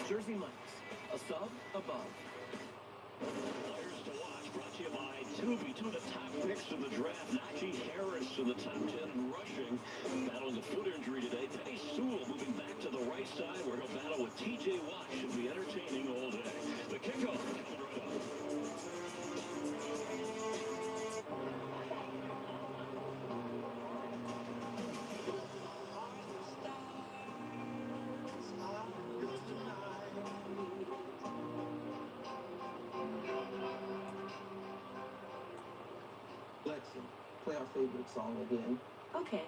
Jersey Mike's, a sub above. Players to watch, brought to you by Tubi. Two of the top picks in the draft. Najee Harris in the top 10 in rushing. Battling a foot injury today. Penny Sewell moving back to the right side where he'll battle with T.J. Watt. Should be entertaining all day. The kickoff coming right up. Lexi, play our favorite song again. Okay.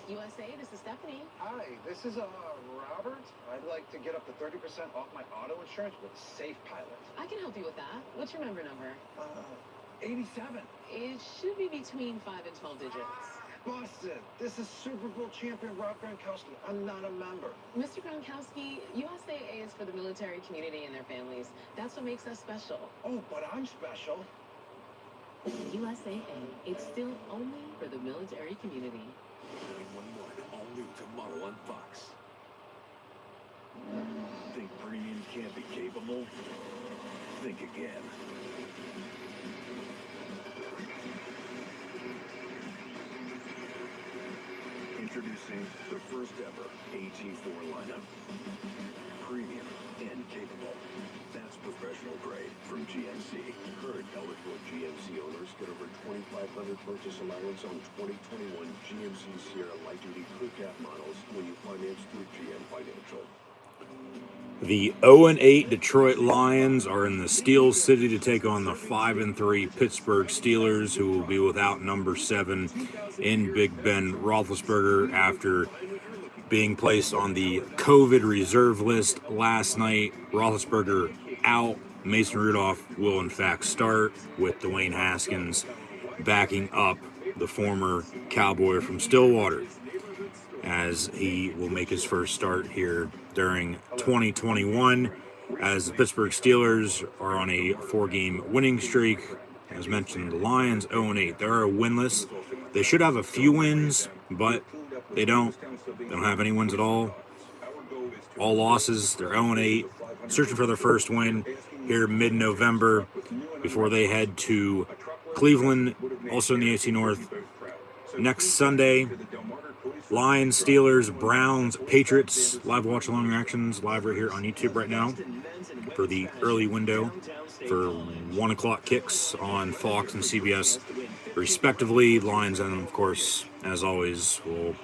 USA, this is Stephanie. Hi, this is Robert. I'd like to get up to 30% off my auto insurance with Safe Pilot. I can help you with that. What's your member number? 87. It should be between 5 and 12 digits. Busted. This is Super Bowl champion Rob Gronkowski. I'm not a member. Mr. Gronkowski, USAA is for the military community and their families. That's what makes us special. Oh, but I'm special. USAA, it's still only for the military community. 911, all new tomorrow on Fox. Think premium can't be capable? Think again. Introducing the first ever AT4 lineup. Premium and capable. That's professional grade from GMC. Current eligible GMC owners get over $2,500 purchase allowance on 2021 GMC Sierra light-duty crew cab models when you finance through GM Financial. The 0-8 Detroit Lions are in the Steel City to take on the 5-3 Pittsburgh Steelers, who will be without number 7 in Big Ben Roethlisberger after being placed on the COVID reserve list last night. Roethlisberger out. Mason Rudolph will in fact start, with Dwayne Haskins backing up the former Cowboy from Stillwater, as he will make his first start here during 2021, as the Pittsburgh Steelers are on a 4-game winning streak. As mentioned, the Lions 0-8. They are winless. They should have a few wins, but they don't. They don't have any wins at all. All losses. They're 0-8. Searching for their first win here mid-November before they head to Cleveland, also in the AFC North, next Sunday. Lions, Steelers, Browns, Patriots. Live watch along reactions live right here on YouTube right now for the early window for 1 o'clock kicks on Fox and CBS respectively. Lions, and of course, as always, will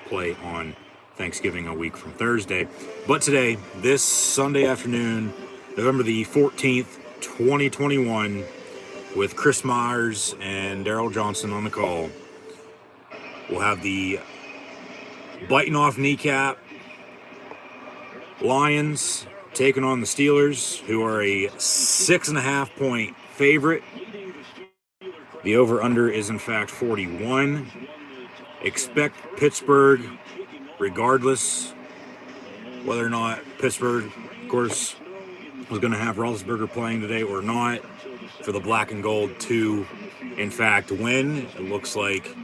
play on Thanksgiving a week from Thursday. But today, this Sunday afternoon, November the 14th, 2021, with Chris Myers and Daryl Johnson on the call, we'll have the biting off kneecap Lions taking on the Steelers, who are a 6.5 point favorite. The over-under is in fact 41. Expect Pittsburgh, regardless whether or not Pittsburgh, of course, was going to have Roethlisberger playing today or not, for the black and gold to in fact win. It looks like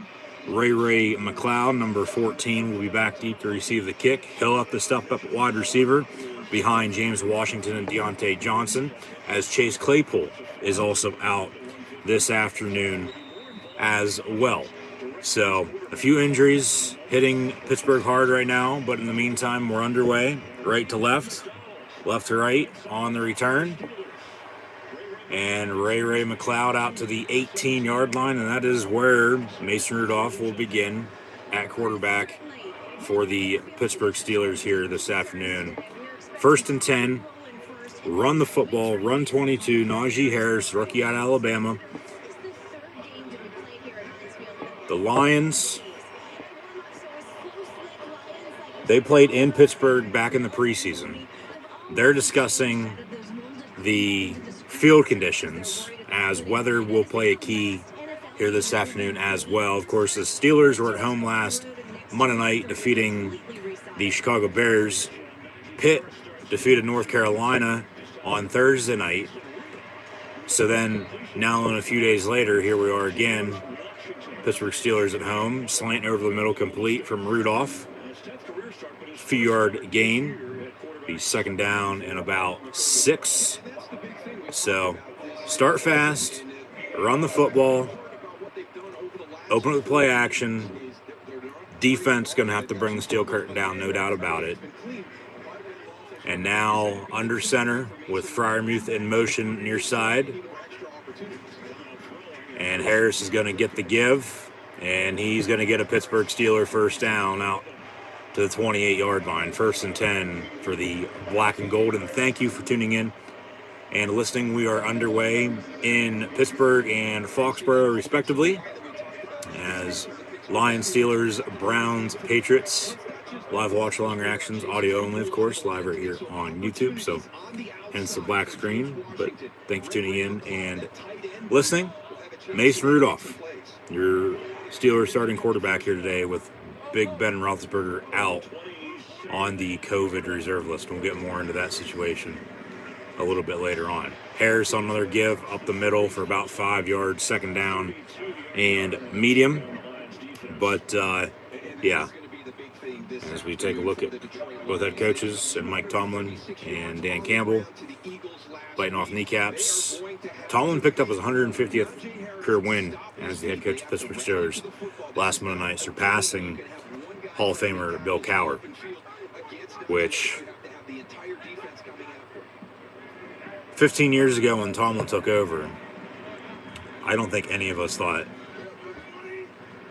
Ray McLeod, number 14, will be back deep to receive the kick. He'll have to step up at wide receiver behind James Washington and Deontay Johnson, as Chase Claypool is also out this afternoon as well. So a few injuries hitting Pittsburgh hard right now, but in the meantime, we're underway. Right to left, left to right on the return. And Ray McLeod out to the 18-yard line, and that is where Mason Rudolph will begin at quarterback for the Pittsburgh Steelers here this afternoon. 1st and 10, run the football, run 22, Najee Harris, rookie out of Alabama. The Lions, they played in Pittsburgh back in the preseason. They're discussing the field conditions, as weather will play a key here this afternoon as well. Of course, the Steelers were at home last Monday night defeating the Chicago Bears. Pitt defeated North Carolina on Thursday night. So then, now and a few days later, here we are again. Pittsburgh Steelers at home, slant over the middle, complete from Rudolph. Few-yard gain. Be second down and about 6. So, start fast, run the football, open up the play action. Defense going to have to bring the steel curtain down, no doubt about it. And now under center with Freiermuth in motion near side. And Harris is going to get the give, and he's going to get a Pittsburgh Steeler first down out to the 28-yard line. 1st and 10 for the black and gold. And thank you for tuning in and listening. We are underway in Pittsburgh and Foxborough, respectively, as Lions, Steelers, Browns, Patriots. Live watch-along reactions, audio only, of course, live right here on YouTube. So, hence the black screen. But thanks for tuning in and listening. Mason Rudolph, your Steelers starting quarterback here today with Big Ben Roethlisberger out on the COVID reserve list. We'll get more into that situation a little bit later on. Harris on another give up the middle for about 5 yards, second down and medium. But, yeah, as we take a look at both head coaches and Mike Tomlin and Dan Campbell biting off kneecaps. Tomlin picked up his 150th career win as the head coach of Pittsburgh Steelers last Monday night, surpassing Hall of Famer Bill Cowher, which 15 years ago when Tomlin took over, I don't think any of us thought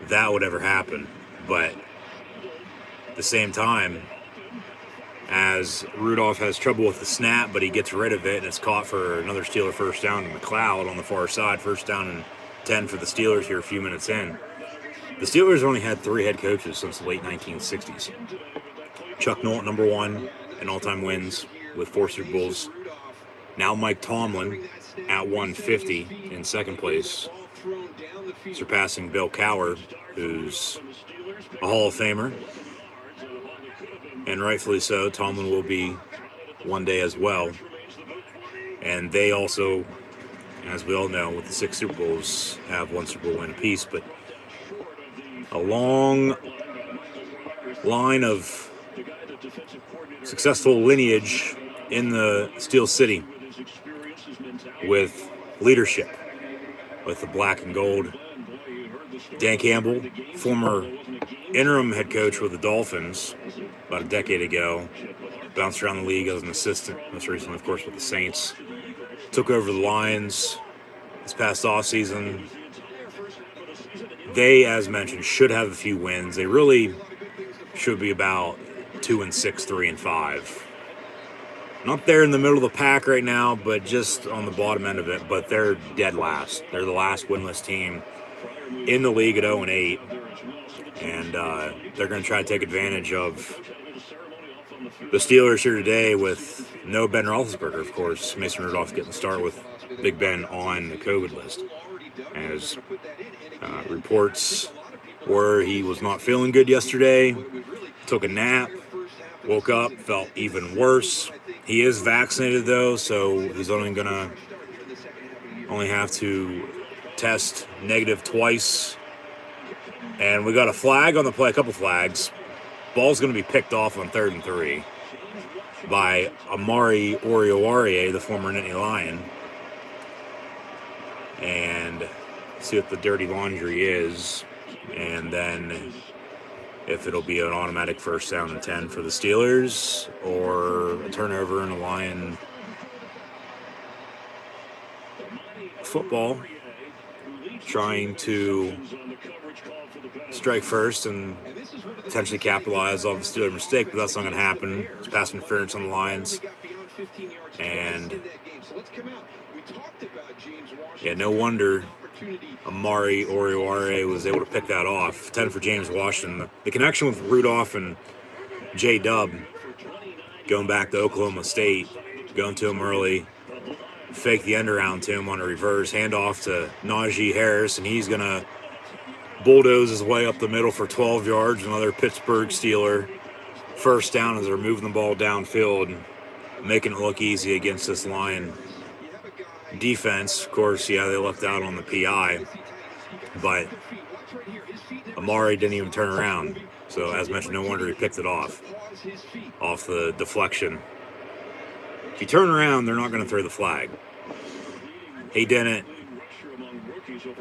that would ever happen. But at the same time, as Rudolph has trouble with the snap, but he gets rid of it, and it's caught for another Steeler first down to McLeod on the far side. 1st down and 10 for the Steelers here a few minutes in. The Steelers only had 3 head coaches since the late 1960s. Chuck Noll, number 1 in all-time wins with 4 Super Bowls. Now Mike Tomlin at 150 in second place, surpassing Bill Cowher, who's a Hall of Famer. And rightfully so, Tomlin will be one day as well. And they also, as we all know, with the 6 Super Bowls, have 1 Super Bowl win apiece. But a long line of successful lineage in the Steel City with leadership, with the black and gold. Dan Campbell, former interim head coach with the Dolphins about a decade ago, bounced around the league as an assistant, most recently, of course, with the Saints. Took over the Lions this past offseason. They, as mentioned, should have a few wins. They really should be about 2-6, 3-5. Not there in the middle of the pack right now, but just on the bottom end of it. But they're dead last. They're the last winless team in the league at 0-8. And they're going to try to take advantage of the Steelers here today with no Ben Roethlisberger, of course. Mason Rudolph getting the start with Big Ben on the COVID list. As reports were he was not feeling good yesterday, took a nap, woke up, felt even worse. He is vaccinated, though, so he's only have to test negative twice. And we got a flag on the play, a couple flags. Ball's going to be picked off on 3rd and 3 by Amari Oruwariye, the former Nittany Lion. And see what the dirty laundry is. And then if it'll be an automatic 1st down and 10 for the Steelers or a turnover in a Lion football, trying to strike first and potentially capitalize on the Steeler mistake, but that's not going to happen. It's pass interference on the Lions. And yeah, no wonder Amari Oruwariye was able to pick that off. 10 for James Washington. The connection with Rudolph and J-Dub going back to Oklahoma State, going to him early, fake the end around to him on a reverse, handoff to Najee Harris, and he's going to bulldoze his way up the middle for 12 yards. Another Pittsburgh Steeler first down as they're moving the ball downfield, making it look easy against this Lion defense, of course, yeah, they left out on the PI, but Amari didn't even turn around. So, as mentioned, no wonder he picked it off the deflection. If you turn around, they're not going to throw the flag. He didn't.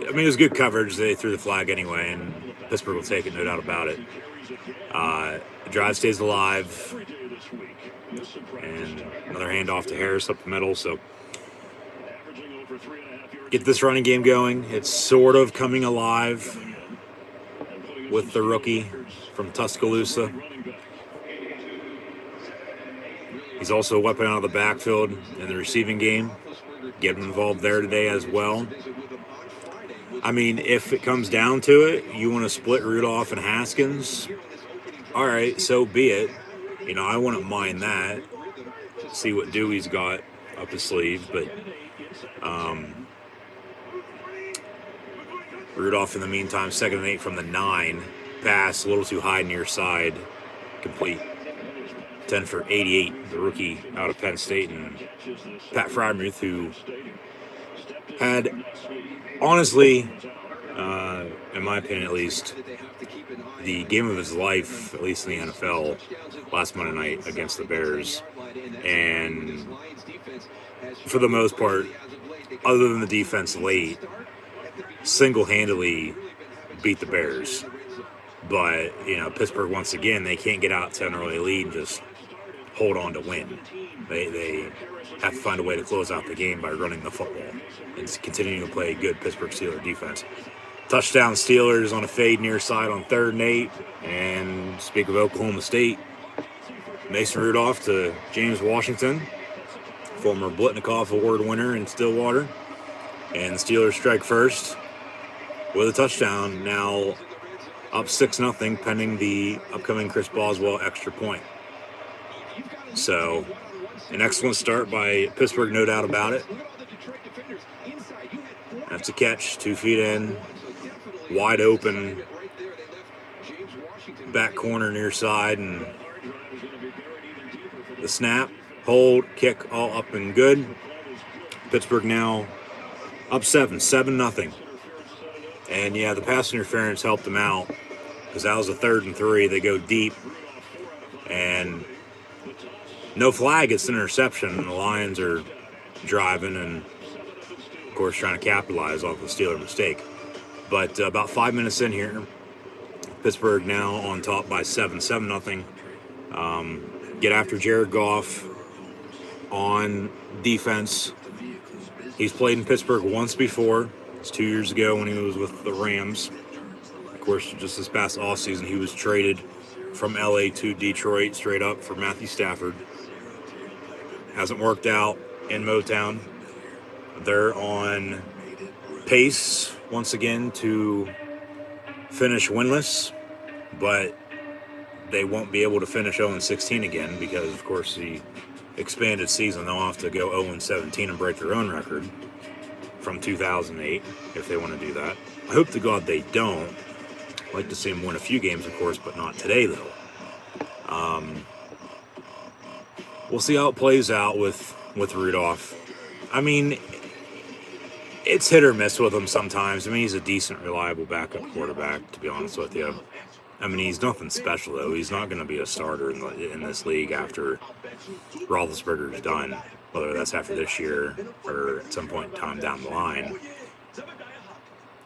I mean, it was good coverage. They threw the flag anyway, and Pittsburgh will take it, no doubt about it. The drive stays alive. And another handoff to Harris up the middle. So, get this running game going. It's sort of coming alive with the rookie from Tuscaloosa. He's also a weapon out of the backfield in the receiving game. Get him involved there today as well. I mean, if it comes down to it, you want to split Rudolph and Haskins, all right, so be it. You know, I wouldn't mind that. See what Dewey's got up his sleeve, but Rudolph in the meantime, 2nd and 8 from the 9. Pass a little too high near side. Complete. 10 for 88, the rookie out of Penn State, and Pat Frymuth, who had, honestly, in my opinion at least, the game of his life, at least in the NFL, last Monday night against the Bears. And for the most part, other than the defense late, single-handedly beat the Bears. But, you know, Pittsburgh, once again, they can't get out to an early lead and just hold on to win. They have to find a way to close out the game by running the football and continuing to play good Pittsburgh Steelers defense. Touchdown Steelers on a fade near side on 3rd and 8. And speak of Oklahoma State, Mason Rudolph to James Washington, former Blitnikoff Award winner in Stillwater. And the Steelers strike first with a touchdown. Now up 6-0 pending the upcoming Chris Boswell extra point. So, an excellent start by Pittsburgh, no doubt about it. That's a catch, 2 feet in, wide open, back corner near side, and the snap, hold, kick, all up and good. Pittsburgh now up 7-0. And yeah, the pass interference helped them out because that was a 3rd and 3. They go deep, and no flag. It's an interception, and the Lions are driving and, of course, trying to capitalize off the Steeler mistake. But about 5 minutes in here, Pittsburgh now on top by 7-0. Get after Jared Goff on defense. He's played in Pittsburgh once before. It's 2 years ago when he was with the Rams. Of course, just this past offseason, he was traded from LA to Detroit straight up for Matthew Stafford. Hasn't worked out in Motown. They're on pace once again to finish winless, but they won't be able to finish 0-16 again because, of course, the expanded season, they'll have to go 0-17 and break their own record from 2008 if they want to do that. I hope to God they don't. I'd like to see them win a few games, of course, but not today, though. We'll see how it plays out with Rudolph. I mean, it's hit or miss with him sometimes. I mean, he's a decent, reliable backup quarterback, to be honest with you. I mean, he's nothing special, though. He's not going to be a starter in this league after Roethlisberger's done, whether that's after this year or at some point in time down the line.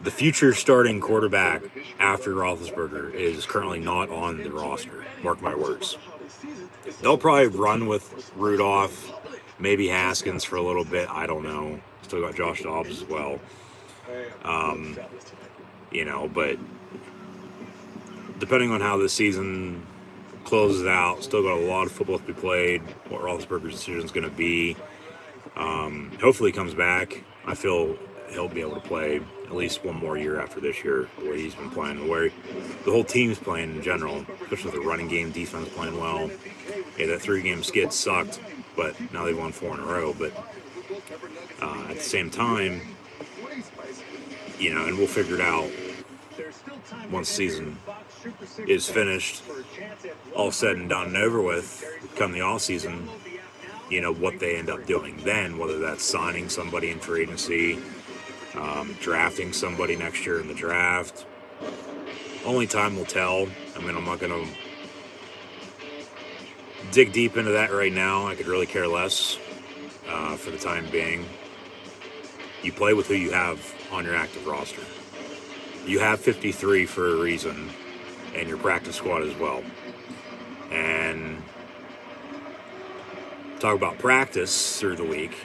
The future starting quarterback after Roethlisberger is currently not on the roster. Mark my words. They'll probably run with Rudolph, maybe Haskins for a little bit. I don't know. Still got Josh Dobbs as well. But depending on how this season closes out, still got a lot of football to be played, what Roethlisberger's decision is going to be. Hopefully he comes back. I feel he'll be able to play at least one more year after this year, the way he's been playing, the way the whole team's playing in general, especially with the running game, defense playing well. Yeah, that 3-game skid sucked, but now they've won 4 in a row. But at the same time, and we'll figure it out once the season is finished, all said and done and over with, come the off season. what they end up doing then, whether that's signing somebody in free agency, drafting somebody next year in the draft. Only time will tell. I mean, I'm not going to dig deep into that right now. I could really care less for the time being. You play with who you have on your active roster. You have 53 for a reason, and your practice squad as well. And talk about practice through the week.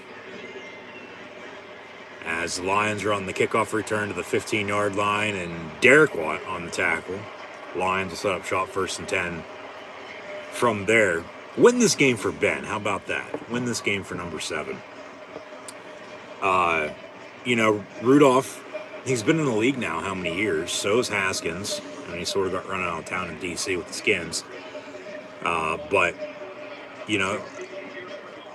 As the Lions are on the kickoff return to the 15-yard line, and Derek Watt on the tackle. Lions will set up shop 1st and 10 from there. Win this game for Ben. How about that? Win this game for number 7. Rudolph, he's been in the league now how many years? So is Haskins. And he sort of got run out of town in D.C. with the Skins. But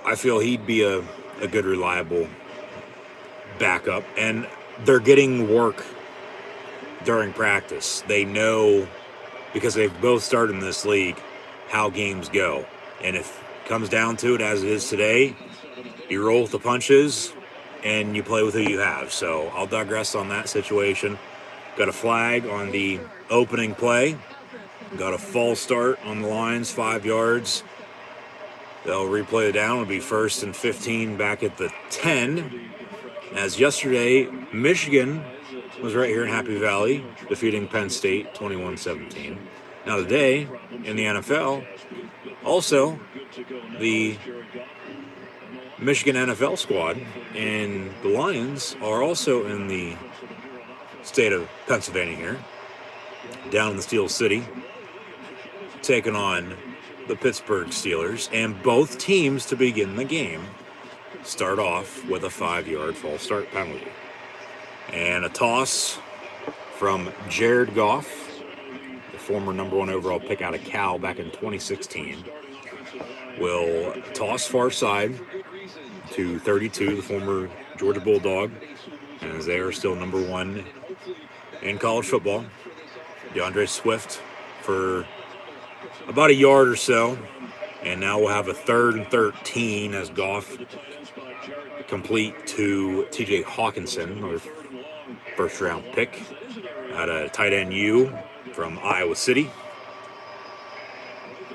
I feel he'd be a good, reliable backup. And they're getting work during practice. They know, because they've both started in this league, how games go. And if it comes down to it, as it is today, you roll with the punches and you play with who you have. So I'll digress on that situation. Got a flag on the opening play. Got a false start on the Lions, 5 yards. They'll replay it down. It'll be 1st and 15 back at the 10. As yesterday, Michigan was right here in Happy Valley, defeating Penn State 21-17. Now today, in the NFL, also the Michigan NFL squad and the Lions are also in the state of Pennsylvania here, down in the Steel City, taking on the Pittsburgh Steelers. And both teams, to begin the game, start off with a 5-yard false start penalty. And a toss from Jared Goff, the former number 1 overall pick out of Cal back in 2016, will toss far side to 32, the former Georgia Bulldog, as they are still number 1 in college football. DeAndre Swift for about a yard or so, and now we'll have a 3rd and 13 as Goff complete to TJ Hawkinson, another first-round pick at a tight end U from Iowa City.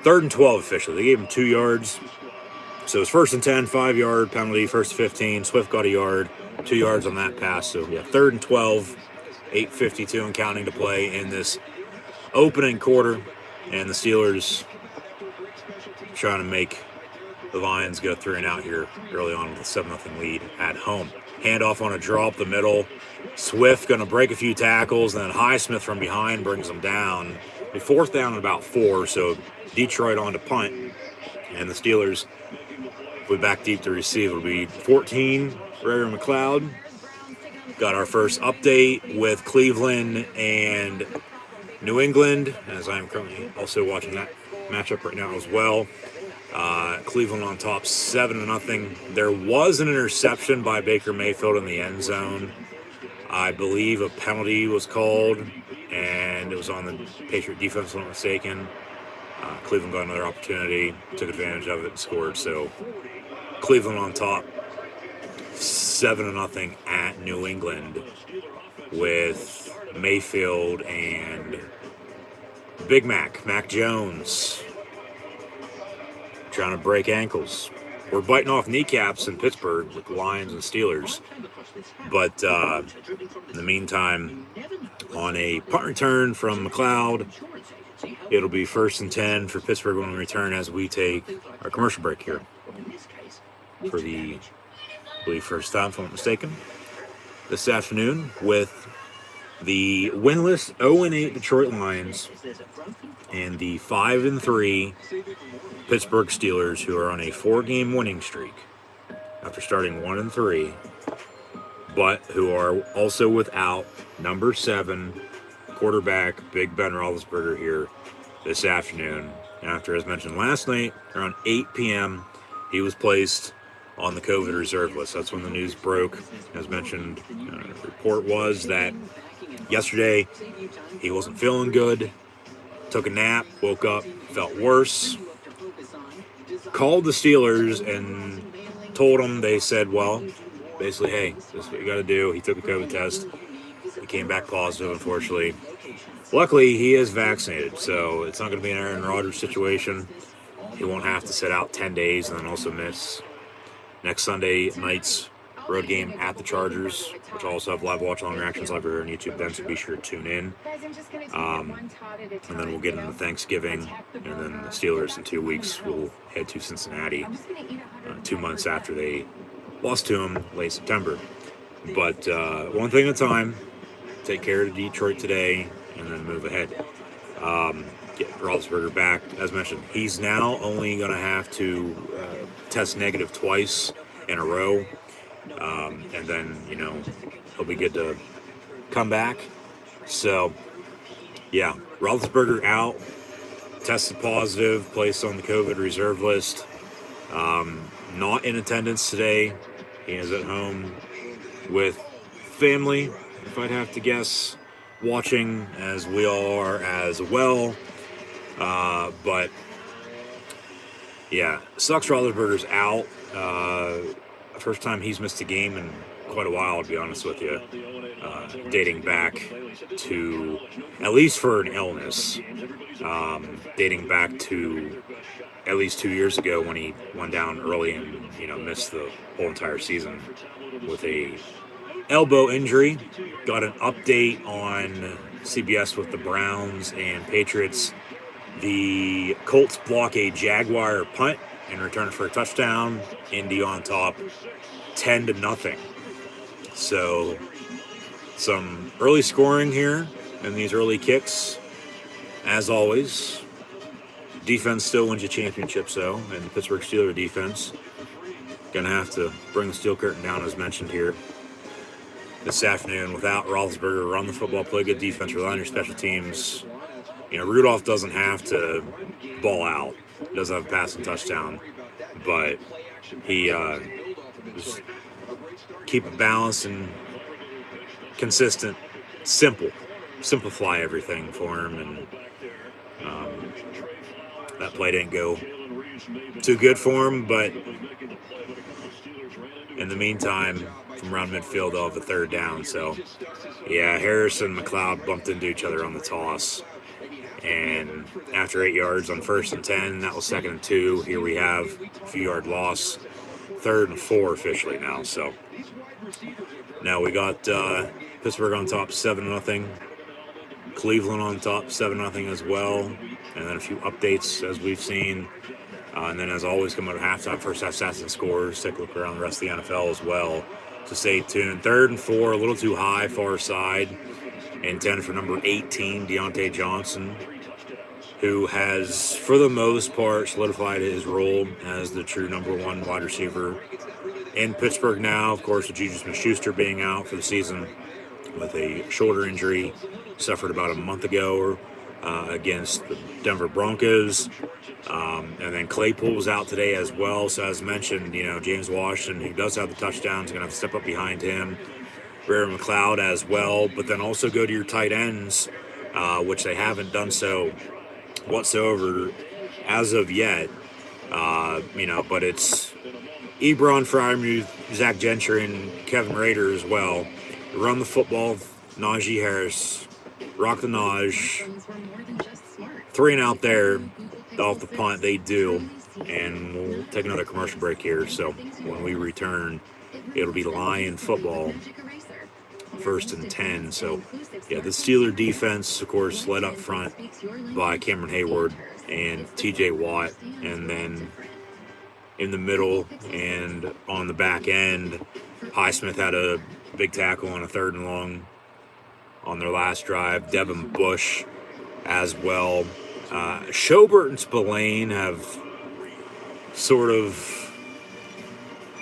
3rd and 12 officially. They gave him 2 yards. So it's 1st and 10, 5-yard penalty, 1st and 15. Swift got a yard, 2 yards on that pass. So yeah, 3rd and 12, 8:52 and counting to play in this opening quarter. And the Steelers trying to make the Lions go 3 and out here early on with a 7-0 lead at home. Handoff on a draw up the middle. Swift going to break a few tackles, and then Highsmith from behind brings them down. A 4th down and about 4, so Detroit on to punt. And the Steelers will be back deep to receive. It'll be 14, Ray McLeod. Got our first update with Cleveland and New England, as I'm currently also watching that matchup right now as well. Cleveland on top 7-0. There was an interception by Baker Mayfield in the end zone. I believe a penalty was called, and it was on the Patriot defense, if I'm not mistaken. Cleveland got another opportunity, took advantage of it, and scored. So Cleveland on top 7-0 at New England with Mayfield and Big Mac Jones, trying to break ankles. We're biting off kneecaps in Pittsburgh with the Lions and Steelers. But in the meantime, on a punt return from McLeod, it'll be 1st and 10 for Pittsburgh when we return as we take our commercial break here for the, I believe, first time, if I'm not mistaken, this afternoon with the winless 0-8 Detroit Lions and the 5-3 Pittsburgh Steelers, who are on a 4-game winning streak after starting 1-3, but who are also without number 7 quarterback Big Ben Roethlisberger here this afternoon. After, as mentioned last night, around 8 p.m., he was placed on the COVID reserve list. That's when the news broke. As mentioned, the report was that yesterday he wasn't feeling good, took a nap, woke up, felt worse, called the Steelers and told them, they said, well, basically, hey, this is what you got to do. He took a COVID test. He came back positive, unfortunately. Luckily, he is vaccinated, so it's not going to be an Aaron Rodgers situation. He won't have to sit out 10 days and then also miss next Sunday night's road game at the Chargers, which I'll also have live watch along reactions live here on YouTube then, so be sure to tune in. And then we'll get into Thanksgiving, and then the Steelers in 2 weeks will head to Cincinnati 2 months after they lost to him late September. But one thing at a time, take care of Detroit today, and then move ahead. Get Roethlisberger back. As mentioned, he's now only going to have to test negative twice in a row. And then, he'll be good to come back. So, yeah, Roethlisberger out, tested positive, placed on the COVID reserve list. Not in attendance today. He is at home with family, if I'd have to guess, watching, as we all are as well. But, yeah, sucks Roethlisberger's out. First time he's missed a game in quite a while, to be honest with you, dating back to, at least for an illness, dating back to at least 2 years ago when he went down early and, missed the whole entire season with a elbow injury. Got an update on CBS with the Browns and Patriots. The Colts block a Jaguar punt and return for a touchdown. Indy on top, 10-0. So some early scoring here and these early kicks. As always, defense still wins you championships, though, and the Pittsburgh Steelers defense gonna have to bring the steel curtain down, as mentioned here this afternoon. Without Roethlisberger, run the football, play good defense, rely on your special teams. Rudolph doesn't have to ball out. He doesn't have a passing touchdown, but he just keep it balanced and consistent, simplify everything for him, and that play didn't go too good for him, but in the meantime, from around midfield, they'll have the third down. So, yeah, Harris and McLeod bumped into each other on the toss. And after 8 yards on 1st and 10, that was 2nd and 2. Here we have a few yard loss, 3rd and 4 officially now. So now we got Pittsburgh on top 7-0. Cleveland on top 7-0 as well. And then a few updates as we've seen. And then as always, come out at halftime, first half stats and scores. Take a look around the rest of the NFL as well. So stay tuned. 3rd and 4, a little too high, far side. Intended for number 18, Deontay Johnson, who has, for the most part, solidified his role as the true number 1 wide receiver in Pittsburgh now. Of course, with Juju Smith-Schuster being out for the season with a shoulder injury, suffered about a month ago against the Denver Broncos. And then Claypool was out today as well. So as mentioned, James Washington, who does have the touchdown, is going to have to step up behind him. Ray McLeod as well, but then also go to your tight ends, which they haven't done so whatsoever as of yet. But it's Ebron, Freiermuth, Zach Gentry, and Kevin Rader as well. Run the football, Najee Harris, rock the Naj. 3 and out there off the punt, they do. And we'll take another commercial break here. So when we return, it'll be Lion football. 1st and 10. So, yeah, the Steeler defense, of course, led up front by Cameron Hayward and TJ Watt. And then in the middle and on the back end, Highsmith had a big tackle on a 3rd and long on their last drive. Devin Bush as well. Schobert and Spillane have sort of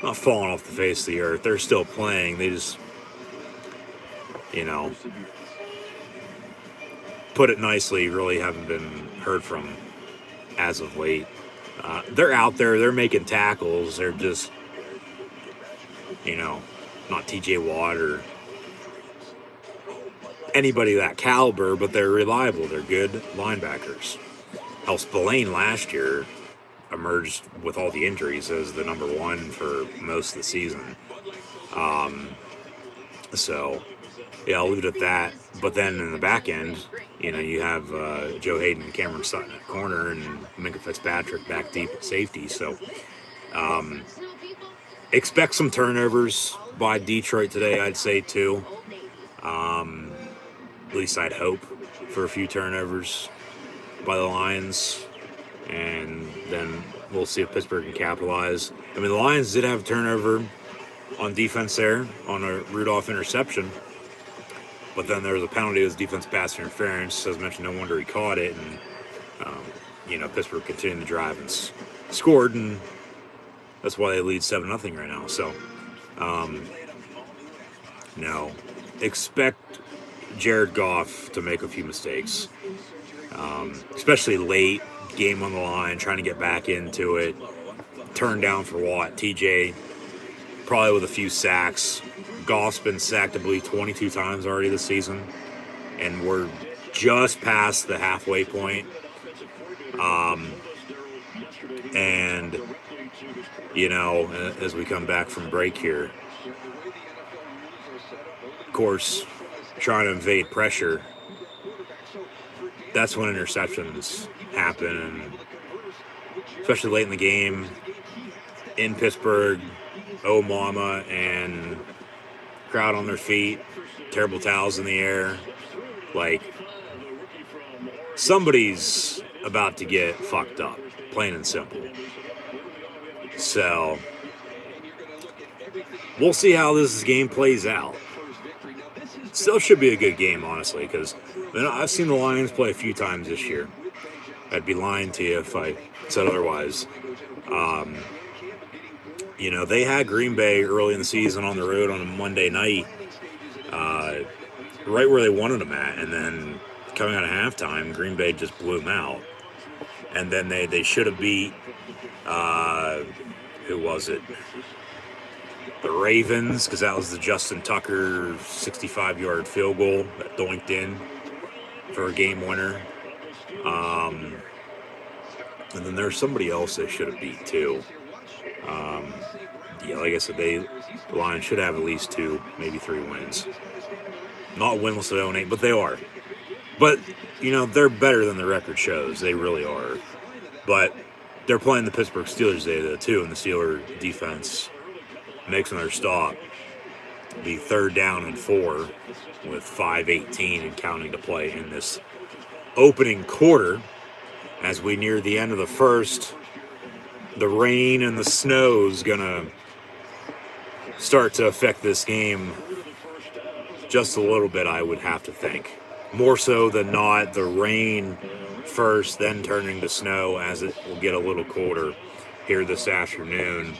not fallen off the face of the earth. They're still playing. They just, put it nicely, really haven't been heard from as of late. They're out there. They're making tackles. They're just, not TJ Watt or anybody that caliber, but they're reliable. They're good linebackers. Spillane last year emerged with all the injuries as the number one for most of the season. So, yeah, I'll leave it at that. But then in the back end, you have Joe Hayden and Cameron Sutton at corner and Minka Fitzpatrick back deep at safety. So, expect some turnovers by Detroit today, I'd say, too. At least I'd hope for a few turnovers by the Lions. And then we'll see if Pittsburgh can capitalize. I mean, the Lions did have a turnover on defense there on a Rudolph interception. But then there was a penalty as defense pass interference. As mentioned, no wonder he caught it. And, Pittsburgh continued to drive and scored. And that's why they lead 7-0 right now. So, no. Expect Jared Goff to make a few mistakes. Especially late, game on the line, trying to get back into it. Turn down for Watt. TJ probably with a few sacks. Goff's been sacked, I believe, 22 times already this season. And we're just past the halfway point. As we come back from break here, of course, trying to evade pressure, that's when interceptions happen. And especially late in the game, in Pittsburgh, oh mama, and crowd on their feet, terrible towels in the air. Like, somebody's about to get fucked up, plain and simple. So, we'll see how this game plays out. Still should be a good game, honestly, because I've seen the Lions play a few times this year. I'd be lying to you if I said otherwise. They had Green Bay early in the season on the road on a Monday night, right where they wanted them at, and then coming out of halftime, Green Bay just blew them out. And then they should have beat, who was it? The Ravens, because that was the Justin Tucker 65-yard field goal that doinked in for a game winner. And then there's somebody else they should have beat, too. Like I said, the Lions should have at least 2, maybe 3 wins. Not winless at 0-8, but they are. But, they're better than the record shows. They really are. But they're playing the Pittsburgh Steelers today, though, too, and the Steelers defense makes another stop. Be 3rd down and 4 with 5:18 and counting to play in this opening quarter. As we near the end of the first, the rain and the snow is going to start to affect this game just a little bit, I would have to think. More so than not, the rain first, then turning to snow as it will get a little colder here this afternoon,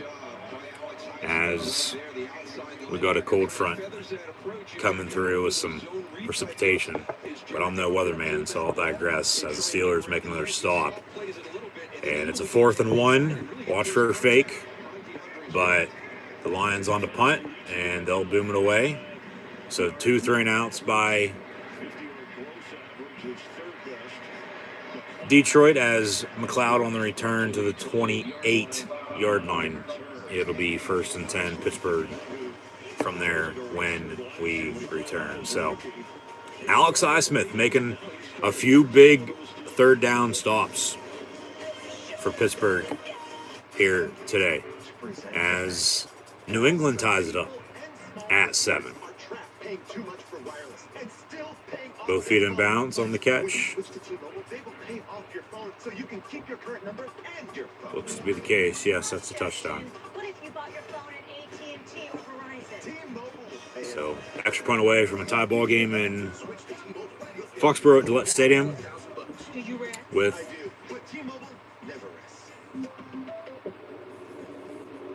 as we got a cold front coming through with some precipitation. But I'm no weatherman, so I'll digress as the Steelers make another stop. And it's a 4th and 1. Watch for a fake. But the Lions on the punt, and they'll boom it away. So 2 3-and-outs by Detroit as McLeod on the return to the 28-yard line. It'll be 1st and 10 Pittsburgh from there when we return. So Alex Highsmith making a few big 3rd down stops for Pittsburgh here today as New England ties it up at 7. Both feet in bounds on the catch. Looks to be the case. Yes, that's a touchdown. So, extra point away from a tie ball game in Foxborough at Gillette Stadium with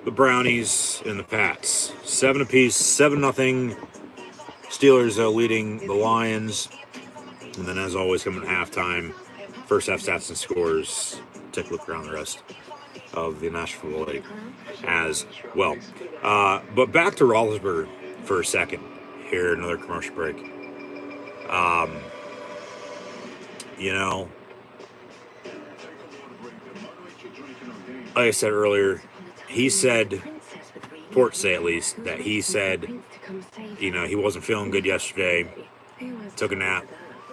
the Brownies and the Pats. 7 apiece, 7-0. Steelers leading the Lions. And then, as always, coming at halftime, first half stats and scores. Take a look around the rest of the National Football League as well. But back to Roethlisberger for a second. Here, another commercial break. like I said earlier, he said, reports say at least, that he said, he wasn't feeling good yesterday, took a nap,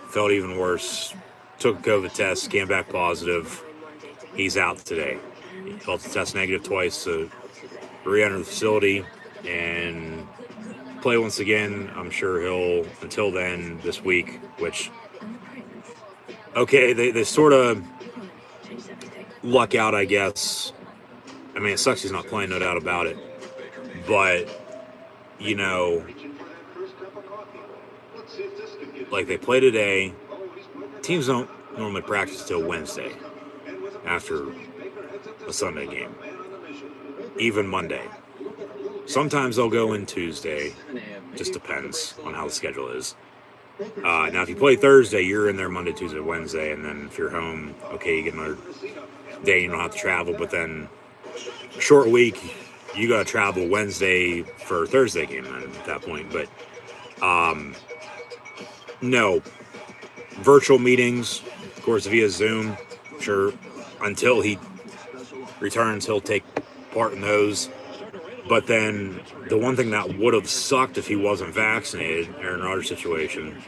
felt even worse, took a COVID test, came back positive. He's out today. He felt the test negative twice, so re-enter the facility and play once again. I'm sure he'll, until then, this week, which, okay, they sort of luck out, I guess. I mean, it sucks he's not playing, no doubt about it. But, like they play today, teams don't normally practice till Wednesday after a Sunday game, even Monday. Sometimes they'll go in Tuesday, just depends on how the schedule is. Now, if you play Thursday, you're in there Monday, Tuesday, Wednesday, and then if you're home, okay, you get another day, you don't have to travel, but then short week, you got to travel Wednesday for a Thursday game then at that point. But no, virtual meetings, of course, via Zoom. Sure, until he returns, he'll take part in those. But then the one thing that would have sucked if he wasn't vaccinated, Aaron Rodgers' situation,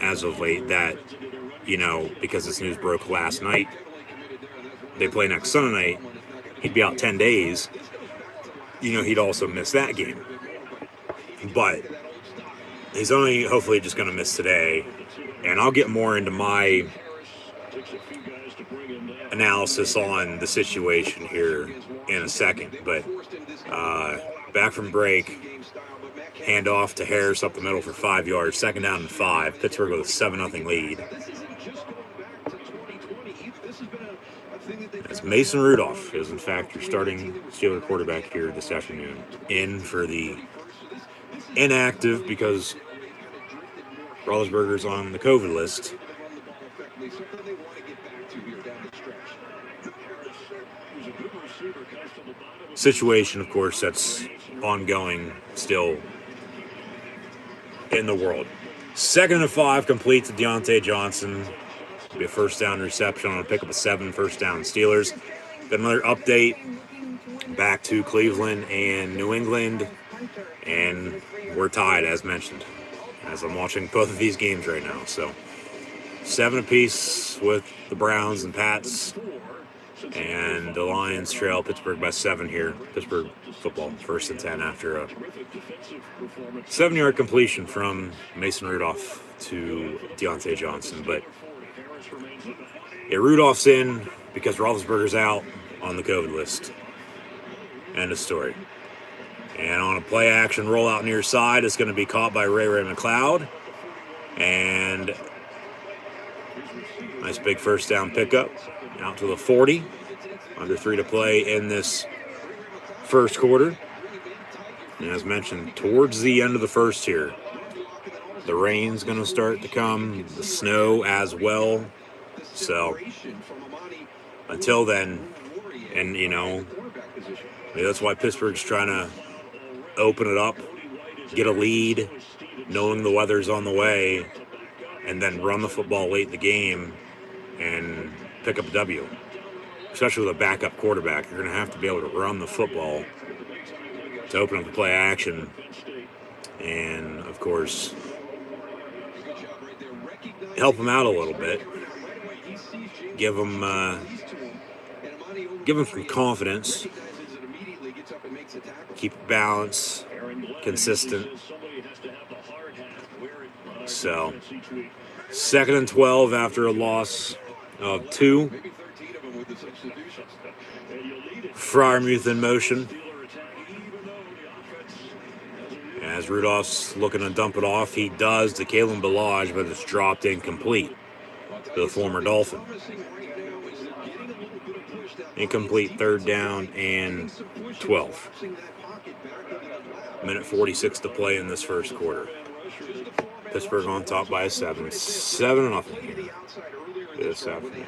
as of late, that, because this news broke last night, they play next Sunday night, he'd be out 10 days. He'd also miss that game. But he's only hopefully just going to miss today. And I'll get more into my analysis on the situation here in a second. But back from break, hand off to Harris up the middle for 5 yards, 2nd down and 5. Pittsburgh with a 7-0 lead. As Mason Rudolph is, in fact, your starting Steeler quarterback here this afternoon. In for the inactive because Roethlisberger's on the COVID list. Situation, of course, that's ongoing still in the world. 2nd and 5 complete to Deontay Johnson. Be a first down reception on a pick up of 7, first down Steelers. Got another update back to Cleveland and New England, and we're tied as mentioned as I'm watching both of these games right now. So 7 apiece with the Browns and Pats, and the Lions trail Pittsburgh by 7 here. Pittsburgh football 1st and 10 after a 7-yard completion from Mason Rudolph to Deontay Johnson. But yeah, Rudolph's in because Roethlisberger's out on the COVID list. End of story. And on a play action rollout near side, it's going to be caught by Ray McLeod. And nice big first down pickup out to the 40. Under 3 to play in this first quarter. And as mentioned, towards the end of the first here, the rain's going to start to come, the snow as well. So until then, and that's why Pittsburgh's trying to open it up, get a lead, knowing the weather's on the way, and then run the football late in the game and pick up a W. Especially with a backup quarterback, you're going to have to be able to run the football to open up the play action. And, of course, help them out a little bit. Give them some confidence. Keep balance, consistent. So, 2nd and 12 after a loss of 2. Freiermuth in motion. As Rudolph's looking to dump it off, he does to Kalen Ballage, but it's dropped incomplete to the former Dolphin. Incomplete, 3rd down and 12. Minute 46 to play in this first quarter. Pittsburgh on top by a 7. 7-0 this afternoon.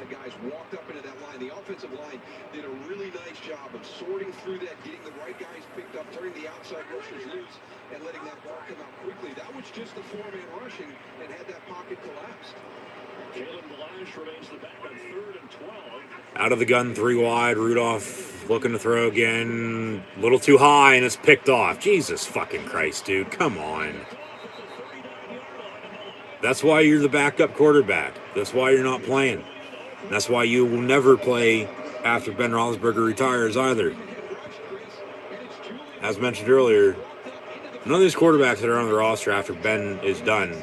The offensive line did a really nice job of sorting through that, getting the right guys picked up, turning the outside rushers loose, and letting that ball come out quickly. That was just the 4-man rushing and had that pocket collapsed. Out of the gun, 3 wide. Rudolph looking to throw again. A little too high, and it's picked off. Jesus fucking Christ, dude. Come on. That's why you're the backup quarterback. That's why you're not playing. That's why you will never play after Ben Roethlisberger retires either. As mentioned earlier, none of these quarterbacks that are on the roster after Ben is done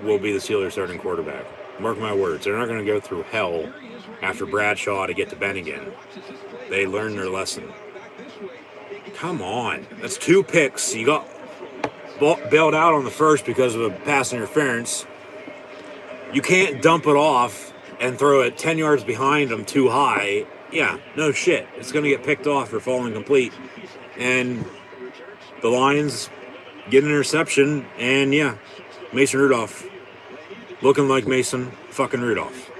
will be the Steelers' starting quarterback. Mark my words. They're not going to go through hell after Bradshaw to get to Ben again. They learned their lesson. Come on. That's 2 picks. You got bailed out on the first because of a pass interference. You can't dump it off and throw it 10 yards behind them too high. Yeah, no shit. It's going to get picked off for falling complete. And the Lions get an interception. And yeah, Mason Rudolph looking like Mason fucking Rudolph.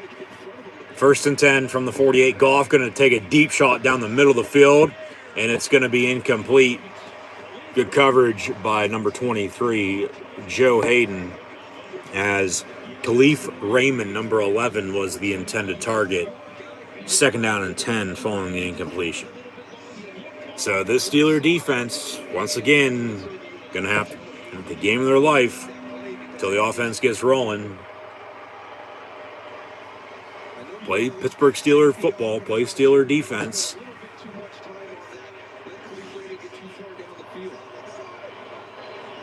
1st and 10 from the 48. Goff going to take a deep shot down the middle of the field, and it's going to be incomplete. Good coverage by number 23, Joe Hayden, as Khalif Raymond, number 11, was the intended target. 2nd down and 10 following the incompletion. So this Steeler defense, once again, going to have the game of their life until the offense gets rolling. Play Pittsburgh Steeler football, play Steeler defense.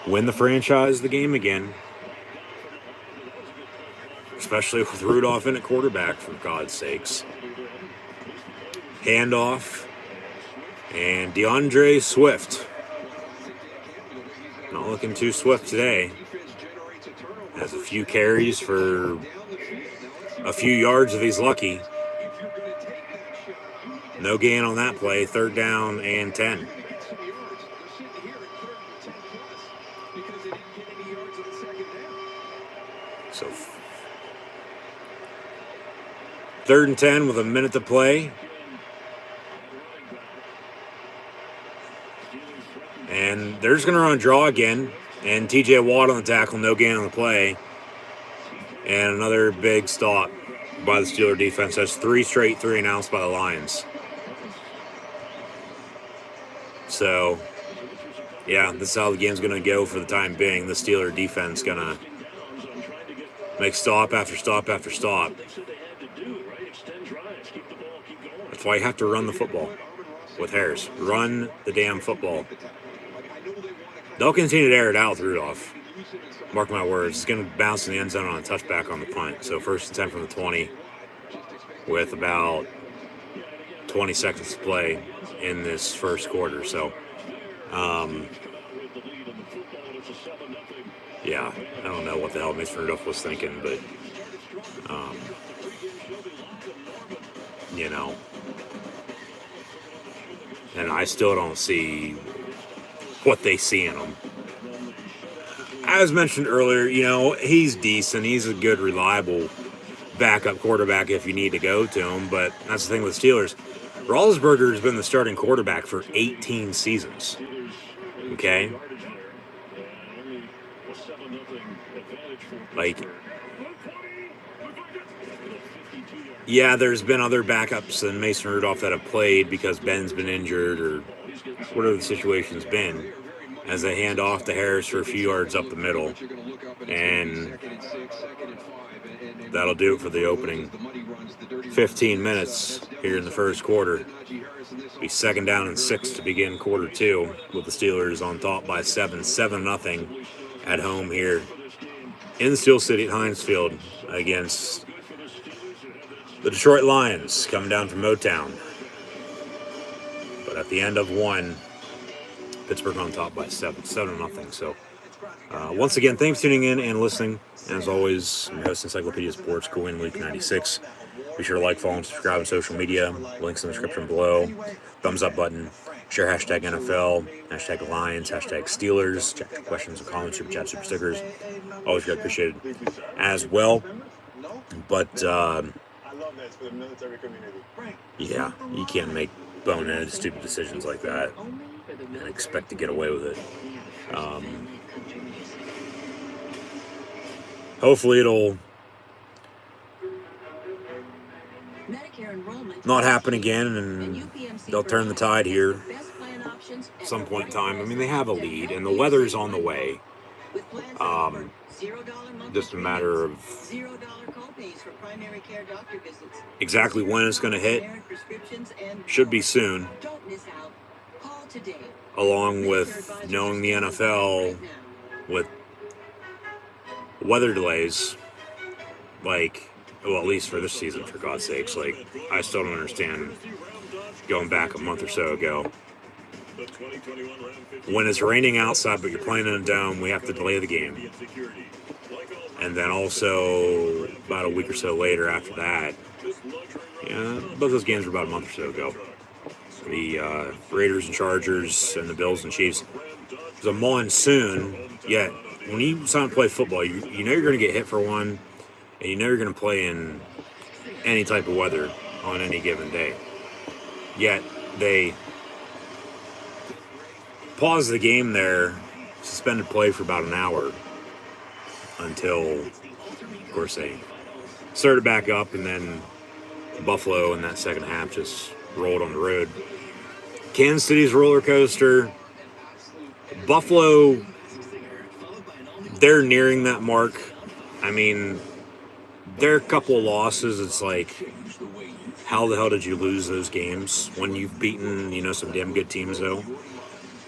Win the franchise the game again. Especially with Rudolph in at quarterback, for God's sakes. Handoff. And DeAndre Swift. Not looking too swift today. Has a few carries for a few yards if he's lucky. No gain on that play. 3rd down and 10. So 3rd and 10 with a minute to play. And they're just going to run a draw again. And TJ Watt on the tackle. No gain on the play. And another big stop by the Steeler defense. That's 3 straight 3 announced by the Lions. So, yeah, this is how the game's going to go for the time being. The Steeler defense going to make stop after stop after stop. That's why you have to run the football with Harris. Run the damn football. They'll continue to air it out with Rudolph. Mark my words, it's going to bounce in the end zone on a touchback on the punt. So 1st and 10 from the 20 with about 20 seconds to play in this first quarter. So, yeah, I don't know what the hell Mason Rudolph was thinking, but, you know, and I still don't see what they see in him. As mentioned earlier, you know, he's decent. He's a good, reliable backup quarterback if you need to go to him. But that's the thing with Steelers. Roethlisberger has been the starting quarterback for 18 seasons. Okay? Like, yeah, there's been other backups than Mason Rudolph that have played because Ben's been injured or whatever the situation's been, as they hand off to Harris for a few yards up the middle. And that'll do it for the opening 15 minutes here in the first quarter. Be 2nd down and 6 to begin quarter 2, with the Steelers on top by 7-0 at home here in Steel City at Heinz Field against the Detroit Lions, coming down from Motown. But at the end of 1, Pittsburgh on top by 7-0. So, once again, thanks for tuning in and listening. As always, I'm your host, Encyclopedia Sports, Coin Week 96. Be sure to like, follow, and subscribe on social media. Links in the description below. Thumbs up button. Share hashtag NFL, hashtag Lions, hashtag Steelers. Check your questions and comments, super chat, super stickers. Always get appreciated as well. But, yeah, you can't make boneheaded, stupid decisions like that and expect to get away with it. Hopefully it'll not happen again, and they'll turn the tide here at some point in time. I mean, they have a lead, and the weather's on the way. Just a matter of exactly when it's going to hit. Should be soon. Along with knowing the NFL with weather delays, like, well, at least for this season, for God's sakes. Like, I still don't understand going back a month or so ago. When it's raining outside, but you're playing in a dome, we have to delay the game. And then also, about a week or so later after that, both those games were about a month or so ago. The Raiders and Chargers and the Bills and Chiefs. It's a monsoon, yet when you sign up to play football, you know you're going to get hit for one, and you know you're going to play in any type of weather on any given day. Yet they paused the game there, suspended play for about an hour until, of course, they started back up, and then Buffalo in that second half just rolled on the road. Kansas City's roller coaster. Buffalo, they're nearing that mark. I mean, there are a couple of losses. It's like, how the hell did you lose those games when you've beaten, some damn good teams, though,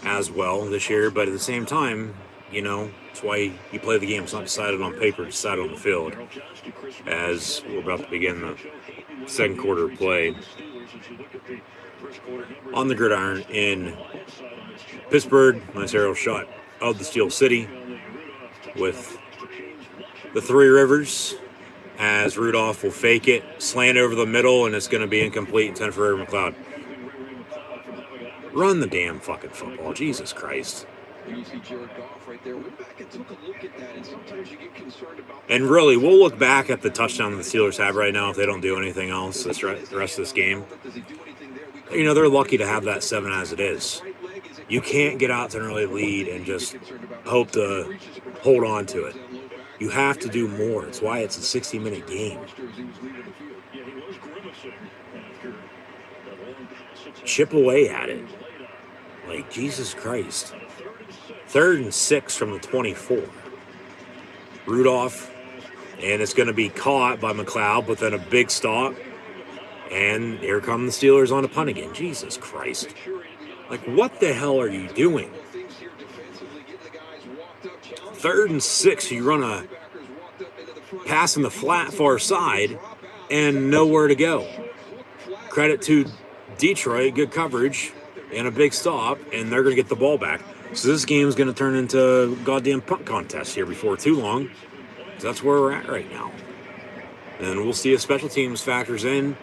as well this year? But at the same time, it's why you play the game. It's not decided on paper, it's decided on the field. As we're about to begin the second quarter of play on the gridiron in Pittsburgh. Nice aerial shot of the Steel City with the Three Rivers, as Rudolph will fake it, slant over the middle, and it's going to be incomplete, intended for Aaron McLeod. Run the damn fucking football, Jesus Christ. And really, we'll look back at the touchdown the Steelers have right now if they don't do anything else the rest of this game. They're lucky to have that 7 as it is. You can't get out to an early lead and just hope to hold on to it. You have to do more. It's why it's a 60-minute game. Chip away at it. Like, Jesus Christ. 3rd and 6 from the 24. Rudolph, and it's going to be caught by McLeod, but then a big stop. And here come the Steelers on a punt again. Jesus Christ. Like, what the hell are you doing? 3rd and 6, you run a pass in the flat far side and nowhere to go. Credit to Detroit, good coverage and a big stop, and they're going to get the ball back. So this game is going to turn into a goddamn punt contest here before too long. So that's where we're at right now. And we'll see if special teams factors in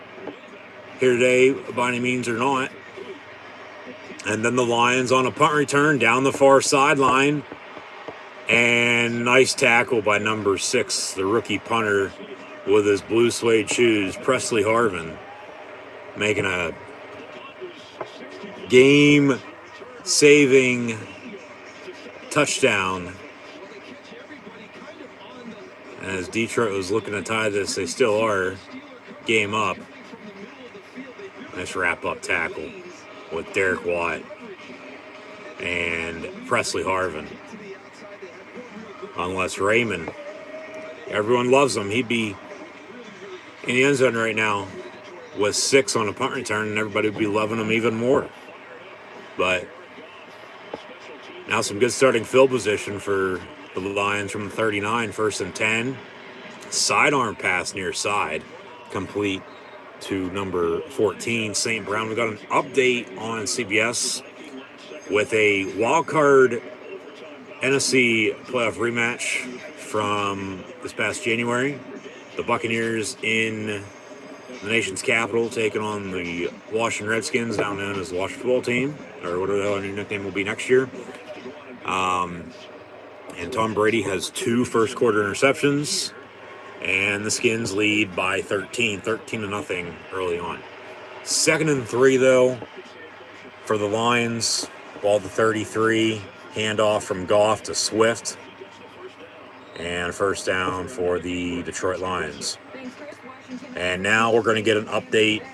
here today, by any means or not. And then the Lions on a punt return down the far sideline. And nice tackle by number 6, the rookie punter with his blue suede shoes, Presley Harvin, making a game-saving touchdown. And as Detroit was looking to tie this, they still are. Game up. Nice wrap-up tackle with Derek Watt and Presley Harvin. Unless Raymond, everyone loves him. He'd be in the end zone right now with 6 on a punt return, and everybody would be loving him even more. But now some good starting field position for the Lions from 39, 1st and 10. Sidearm pass near side, complete to number 14, St. Brown. We got an update on CBS with a wild card NFC playoff rematch from this past January. The Buccaneers in the nation's capital taking on the Washington Redskins, now known as the Washington football team, or whatever the hell our new nickname will be next year. And Tom Brady has 2 first-quarter interceptions, and the Skins lead by 13-0 early on. 2nd and 3, though, for the Lions. Ball to 33, handoff from Goff to Swift, and first down for the Detroit Lions. And now we're going to get an update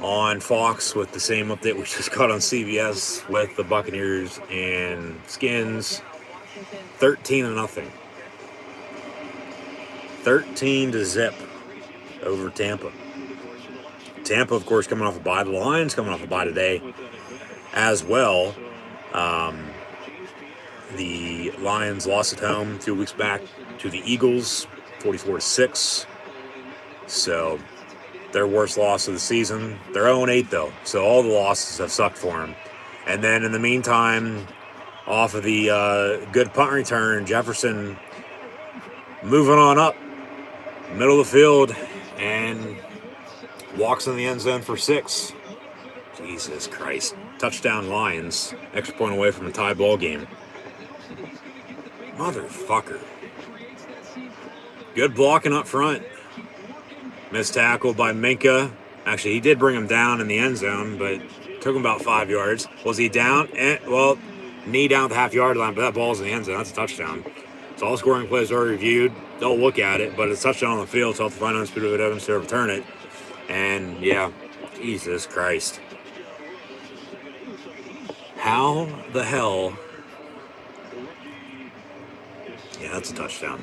on Fox with the same update we just got on CBS with the Buccaneers and Skins. 13-0. 13-0 over Tampa. Tampa, of course, coming off a bye. The Lions coming off a bye today as well. The Lions lost at home 2 weeks back to the Eagles, 44-6. So their worst loss of the season. They're 0-8 though, so all the losses have sucked for them. And then in the meantime, off of the good punt return, Jefferson moving on up, middle of the field, and walks in the end zone for 6. Jesus Christ. Touchdown Lions. Extra point away from a tie ball game. Motherfucker. Good blocking up front. Missed tackle by Minka. Actually, he did bring him down in the end zone, but took him about 5 yards. Was he down? Well, knee down at the half-yard line, but that ball's in the end zone. That's a touchdown. So all scoring plays are reviewed. They'll look at it, but it's a touchdown on the field, so I'll have to find undisputed evidence to overturn it. And, yeah, Jesus Christ. How the hell... Yeah, that's a touchdown.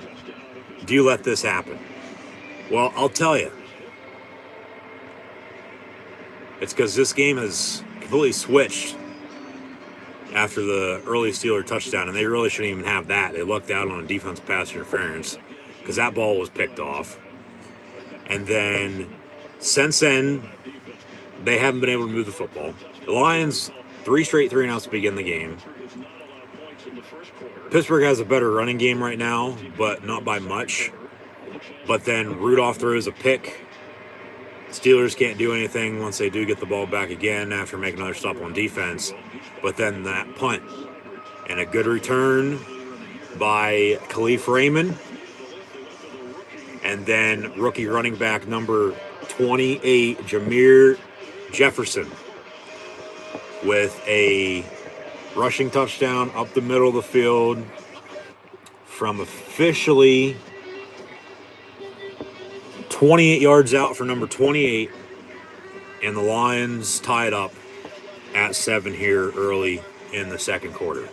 Do you let this happen? Well, I'll tell you. It's because this game has completely switched after the early Steeler touchdown, and they really shouldn't even have that. They lucked out on a defensive pass interference because that ball was picked off. And then, since then, they haven't been able to move the football. The Lions, 3 straight 3-and-outs to begin the game. Pittsburgh has a better running game right now, but not by much. But then Rudolph throws a pick. Steelers can't do anything once they do get the ball back again after making another stop on defense. But then that punt and a good return by Khalif Raymond. And then rookie running back number 28, Jameer Jefferson, with a rushing touchdown up the middle of the field from officially 28 yards out for number 28, and the Lions tied up at 7 here early in the second quarter.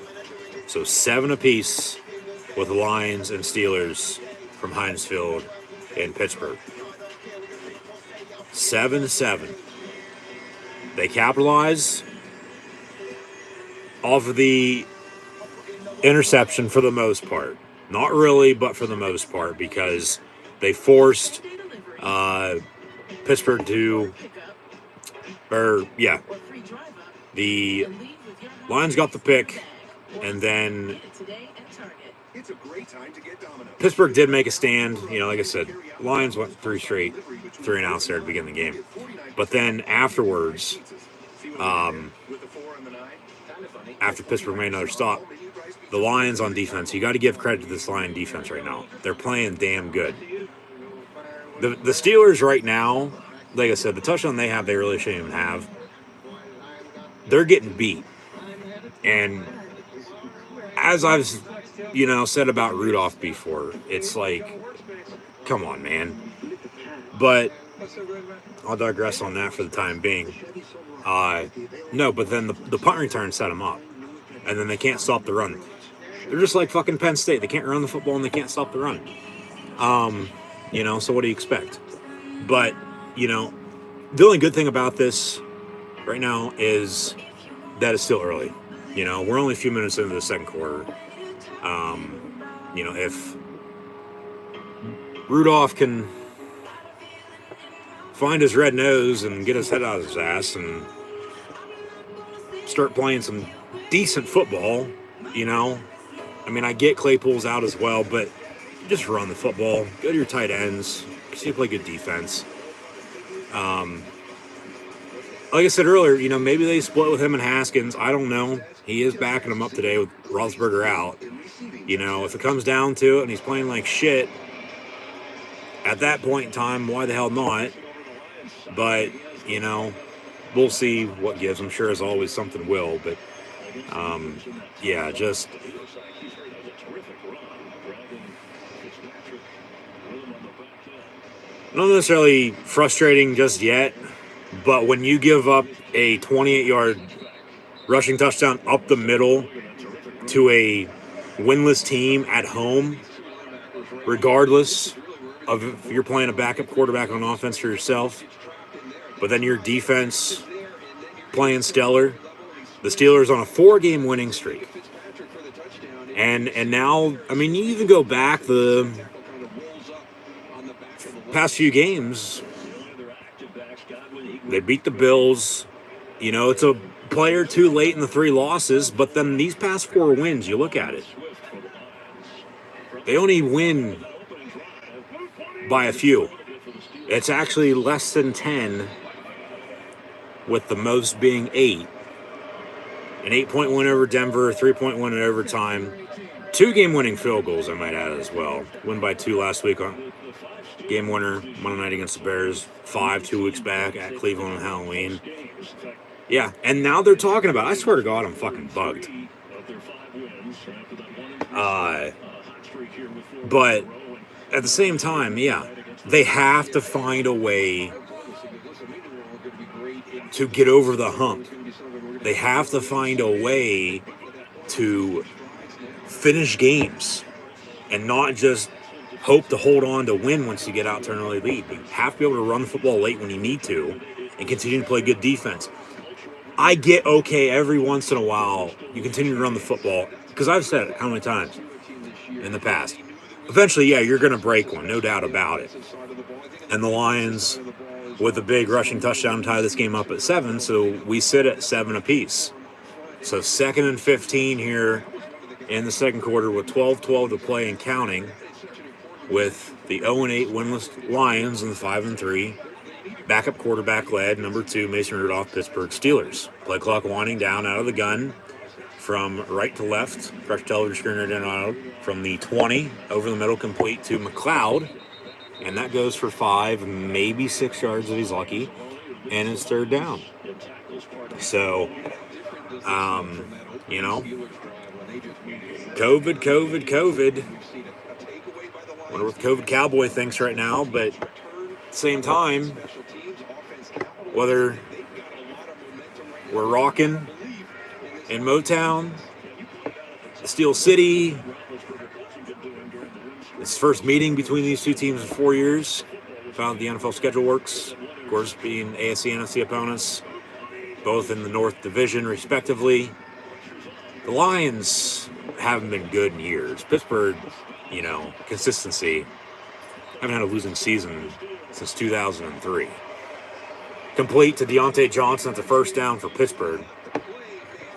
So 7 apiece with the Lions and Steelers from Heinz Field in Pittsburgh. 7-7. They capitalize off of the interception for the most part. Not really, but for the most part, because they forced Pittsburgh to, the Lions got the pick, and then Pittsburgh did make a stand. Like I said, Lions went 3 straight 3-and-outs there to begin the game. But then afterwards, after Pittsburgh made another stop, the Lions on defense, you got to give credit to this Lion defense right now. They're playing damn good. The Steelers right now, like I said, the touchdown they have, they really shouldn't even have. They're getting beat. And as I've, said about Rudolph before, it's like, come on, man. But I'll digress on that for the time being. No, but then the punt return set them up. And then they can't stop the run. They're just like fucking Penn State. They can't run the football and they can't stop the run. So what do you expect? But, the only good thing about this right now is that it's still early. We're only a few minutes into the second quarter. If Rudolph can find his red nose and get his head out of his ass and start playing some decent football, I get Claypool's out as well, but just run the football. Go to your tight ends. See you play good defense. Like I said earlier, maybe they split with him and Haskins. I don't know. He is backing him up today with Roethlisberger out. If it comes down to it and he's playing like shit, at that point in time, why the hell not? But, we'll see what gives. I'm sure as always something will. But, just... not necessarily frustrating just yet, But when you give up a 28-yard rushing touchdown up the middle to a winless team at home, regardless of if you're playing a backup quarterback on offense for yourself, but then your defense playing stellar, the Steelers on a 4-game winning streak. And now, I mean, you even go back the past few games, they beat the Bills. You know, it's a play or two late in the 3 losses, but then these past 4 wins, you look at it, they only win by a few. It's actually less than 10, with the most being 8. An 8-point win over Denver, a 3-point win in overtime. 2-game winning field goals, I might add as well. Win by 2 last week on game winner Monday night against the Bears. 5 2 weeks back at Cleveland on Halloween. Yeah, and now they're talking about, I swear to God, I'm fucking bugged. But at the same time, yeah, they have to find a way to get over the hump. They have to find a way to finish games and not just hope to hold on to win once you get out to an early lead. You have to be able to run the football late when you need to and continue to play good defense. I get okay every once in a while you continue to run the football, because I've said it how many times in the past. Eventually, yeah, you're going to break one, no doubt about it. And the Lions, with a big rushing touchdown, tie this game up at 7, so we sit at 7 apiece. So 2nd and 15 here in the second quarter with 12-12 to play and counting, with the 0-8 winless Lions and the 5-3 backup quarterback led number 2 Mason Rudolph Pittsburgh Steelers. Play clock winding down out of the gun from right to left. Fresh television screen right in out from the 20 over the middle, complete to McLeod. And that goes for 5, maybe 6 yards if he's lucky. And it's 3rd down. So, you know, COVID. Wonder what COVID Cowboy thinks right now, but at the same time, whether we're rocking in Motown, Steel City, it's first meeting between these two teams in 4 years. Found the NFL schedule works. Of course, being AFC and NFC opponents, both in the North Division, respectively. The Lions haven't been good in years. Pittsburgh, you know, consistency. Haven't had a losing season since 2003. Complete to Deontay Johnson at the 1st down for Pittsburgh.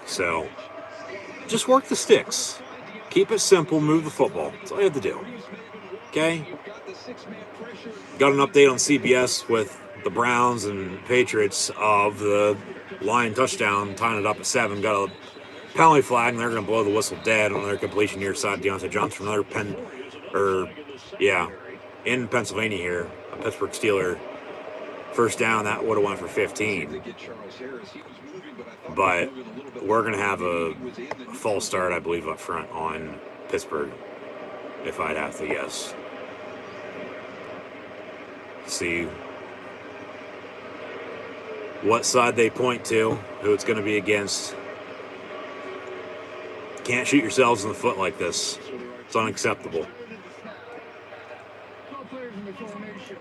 So, just work the sticks. Keep it simple, move the football. That's all you have to do. Okay? Got an update on CBS with the Browns and Patriots of the Lion touchdown, tying it up at 7. Got a penalty flag, and they're going to blow the whistle dead on their completion near side. Deontay Johnson from another in Pennsylvania here, a Pittsburgh Steeler. 1st down, that would have went for 15. But we're going to have a false start, I believe, up front on Pittsburgh, if I'd have to guess. See what side they point to, who it's going to be against. Can't shoot yourselves in the foot like this. It's unacceptable.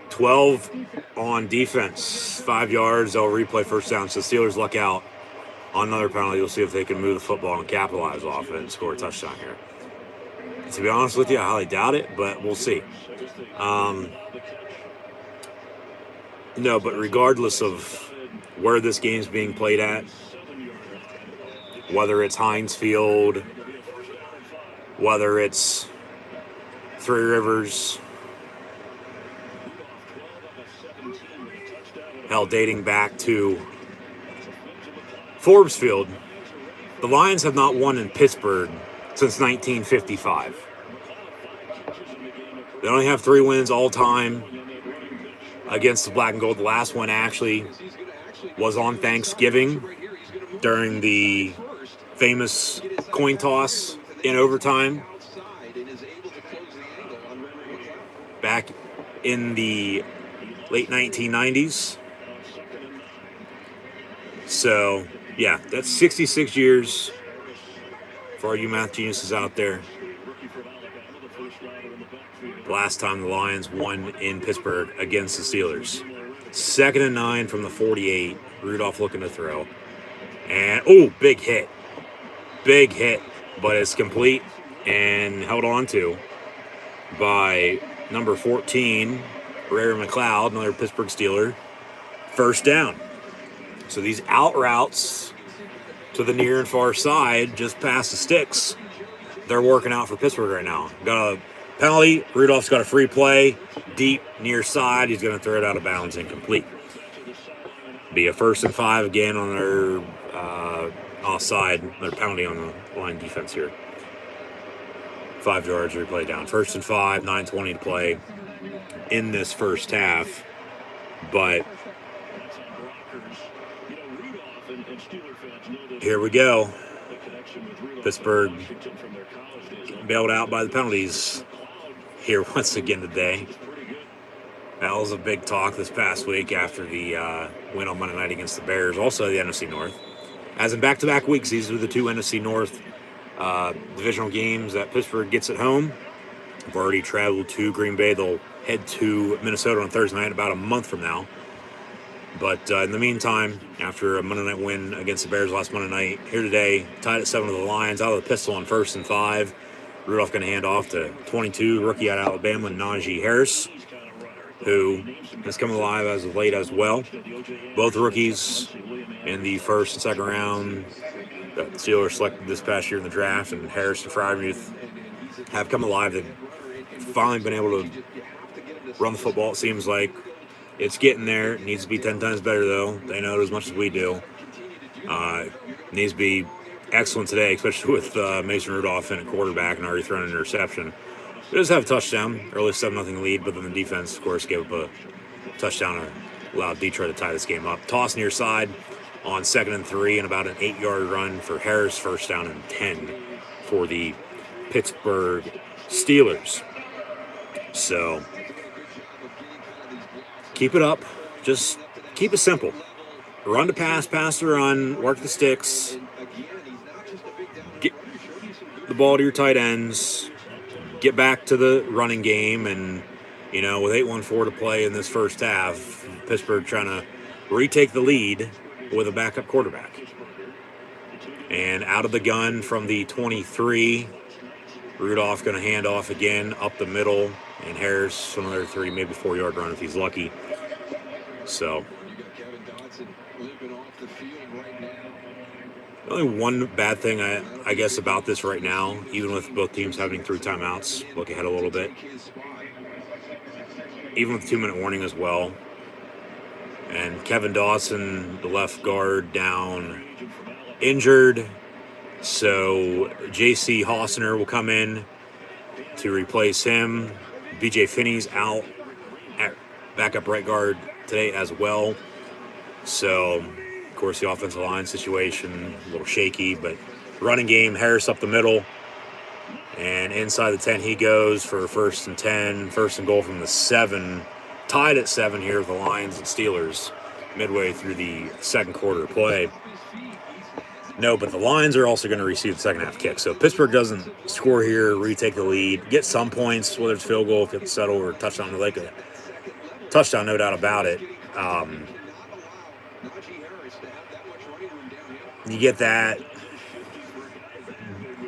12 on defense, 5 yards. They'll replay 1st down. So Steelers luck out on another penalty. You'll see if they can move the football and capitalize off it and score a touchdown here. To be honest with you, I highly doubt it, but we'll see. No, but regardless of where this game's being played at, whether it's Heinz Field, whether it's Three Rivers, hell, dating back to Forbes Field, the Lions have not won in Pittsburgh since 1955. They only have 3 wins all time against the Black and Gold. The last one actually was on Thanksgiving during the famous coin toss in overtime back in the late 1990s. So, yeah, that's 66 years for all you math geniuses out there. Last time the Lions won in Pittsburgh against the Steelers. 2nd and 9 from the 48. Rudolph looking to throw. And, big hit. Big hit, but it's complete and held on to by number 14, Ray McLeod, another Pittsburgh Steeler. First down. So these out routes to the near and far side, just past the sticks, they're working out for Pittsburgh right now. Got a penalty. Rudolph's got a free play. Deep, near side. He's going to throw it out of bounds, incomplete. Be a 1st and 5 again on their offside. Their penalty on the line defense here. 5 yards, replay down. 1st and 5, 9:20 to play in this first half. But here we go. Pittsburgh bailed out by the penalties here once again today. That was a big talk this past week after the win on Monday night against the Bears, also the NFC North. As in back-to-back weeks, these are the 2 NFC North divisional games that Pittsburgh gets at home. They've already traveled to Green Bay. They'll head to Minnesota on Thursday night, about a month from now. But in the meantime, after a Monday night win against the Bears last Monday night, here today, tied at 7 with the Lions, out of the pistol on 1st and 5. Rudolph going to hand off to 22, rookie out of Alabama, Najee Harris, who has come alive as of late as well. Both rookies in the 1st and 2nd round. The Steelers selected this past year in the draft, and Harris and Freiermuth have come alive. They've finally been able to run the football, it seems like. It's getting there. It needs to be 10 times better, though. They know it as much as we do. Needs to be excellent today, especially with Mason Rudolph in at quarterback and already thrown an interception. They just have a touchdown, early 7-0 lead, but then the defense, of course, gave up a touchdown and allowed Detroit to tie this game up. Toss near side on 2nd and 3 and about an 8-yard run for Harris, 1st down and 10 for the Pittsburgh Steelers. So keep it up. Just keep it simple. Run to pass, pass to run, work the sticks. Get the ball to your tight ends. Get back to the running game. And, with 8:14 to play in this first half, Pittsburgh trying to retake the lead with a backup quarterback. And out of the gun from the 23, Rudolph going to hand off again up the middle. And Harris, another 3, maybe 4-yard run if he's lucky. So, only one bad thing, I guess, about this right now, even with both teams having 3 timeouts, look ahead a little bit. Even with 2-minute warning as well. And Kevin Dawson, the left guard, down, injured. So, J.C. Hausner will come in to replace him. B.J. Finney's out at backup right guard today as well. So, of course, the offensive line situation, a little shaky, but running game, Harris up the middle. And inside the 10 he goes for 1st and 10, 1st and goal from the 7. Tied at 7 here with the Lions and Steelers midway through the second quarter play. No, but the Lions are also going to receive the second half kick. So if Pittsburgh doesn't score here, retake the lead, get some points, whether it's field goal, if it's settled, or touchdown, touchdown, no doubt about it. You get that.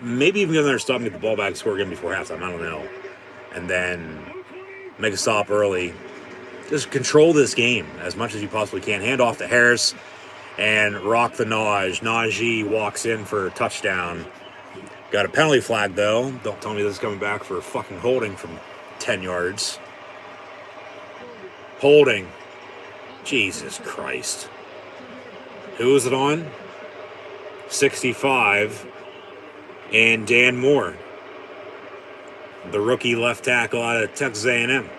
Maybe even go there and stop and get the ball back and score again before halftime. I don't know. And then make a stop early. Just control this game as much as you possibly can. Hand off to Harris and rock the Naj. Najee walks in for a touchdown. Got a penalty flag, though. Don't tell me this is coming back for fucking holding from 10 yards. Holding. Jesus Christ. Who was it on? 65. And Dan Moore, the rookie left tackle out of Texas A&M.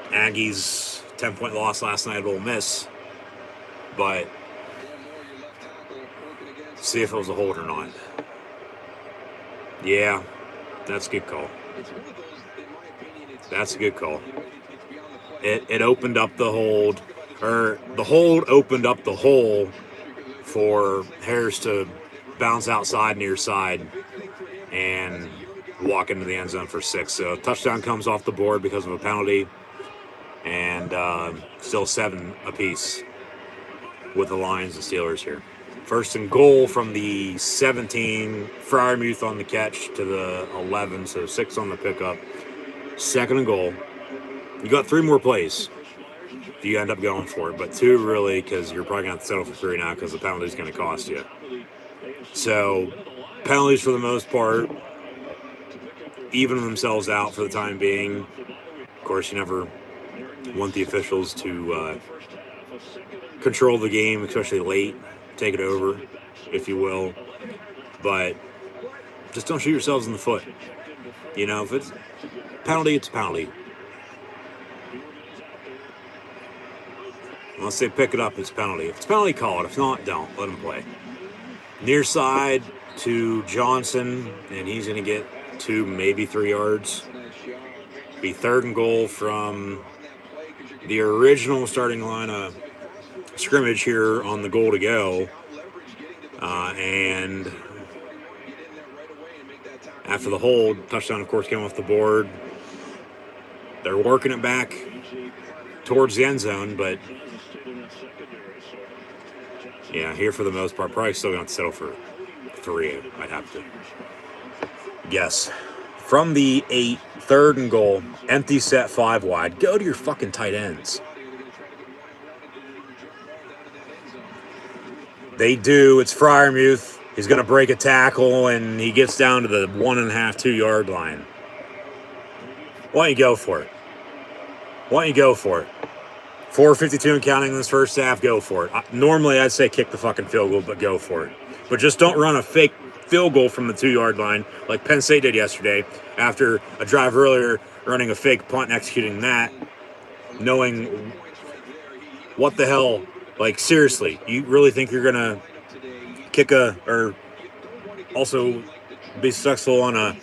Aggies 10-point loss last night at Ole Miss. But see if it was a hold or not. Yeah, that's a good call. That's a good call. It opened up the hold, or the hold opened up the hole for Harris to bounce outside near side and walk into the end zone for 6. So touchdown comes off the board because of a penalty, and still 7 apiece with the Lions and Steelers here. First and goal from the 17, Freiermuth on the catch to the 11, so 6 on the pickup. Second and goal. You got 3 more plays if you end up going for it, but 2 really, because you're probably going to have to settle for 3 now because the penalty is going to cost you. So penalties for the most part even themselves out for the time being. Of course, you never want the officials to control the game, especially late, take it over, if you will. But just don't shoot yourselves in the foot. You know, if it's penalty, it's a penalty. Unless they pick it up, it's a penalty. If it's a penalty, call it. If not, don't. Let them play. Near side to Johnson, and he's going to get 2, maybe 3 yards. Be 3rd and goal from the original starting line of scrimmage here on the goal to go. And after the hold, touchdown, of course, came off the board. They're working it back towards the end zone, but yeah, here for the most part, probably still going to settle for 3, I'd have to. Yes. From the 8, 3rd and goal, empty set 5 wide. Go to your fucking tight ends. They do. It's Freiermuth. He's going to break a tackle, and he gets down to the 1.5, 2 yard line. Why don't you go for it? Why don't you go for it? 4:52 and counting in this first half, go for it. Normally, I'd say kick the fucking field goal, but go for it. But just don't run a fake field goal from the 2 yard line like Penn State did yesterday after a drive earlier, running a fake punt and executing that, knowing what the hell. Like, seriously, you really think you're going to kick or also be successful on a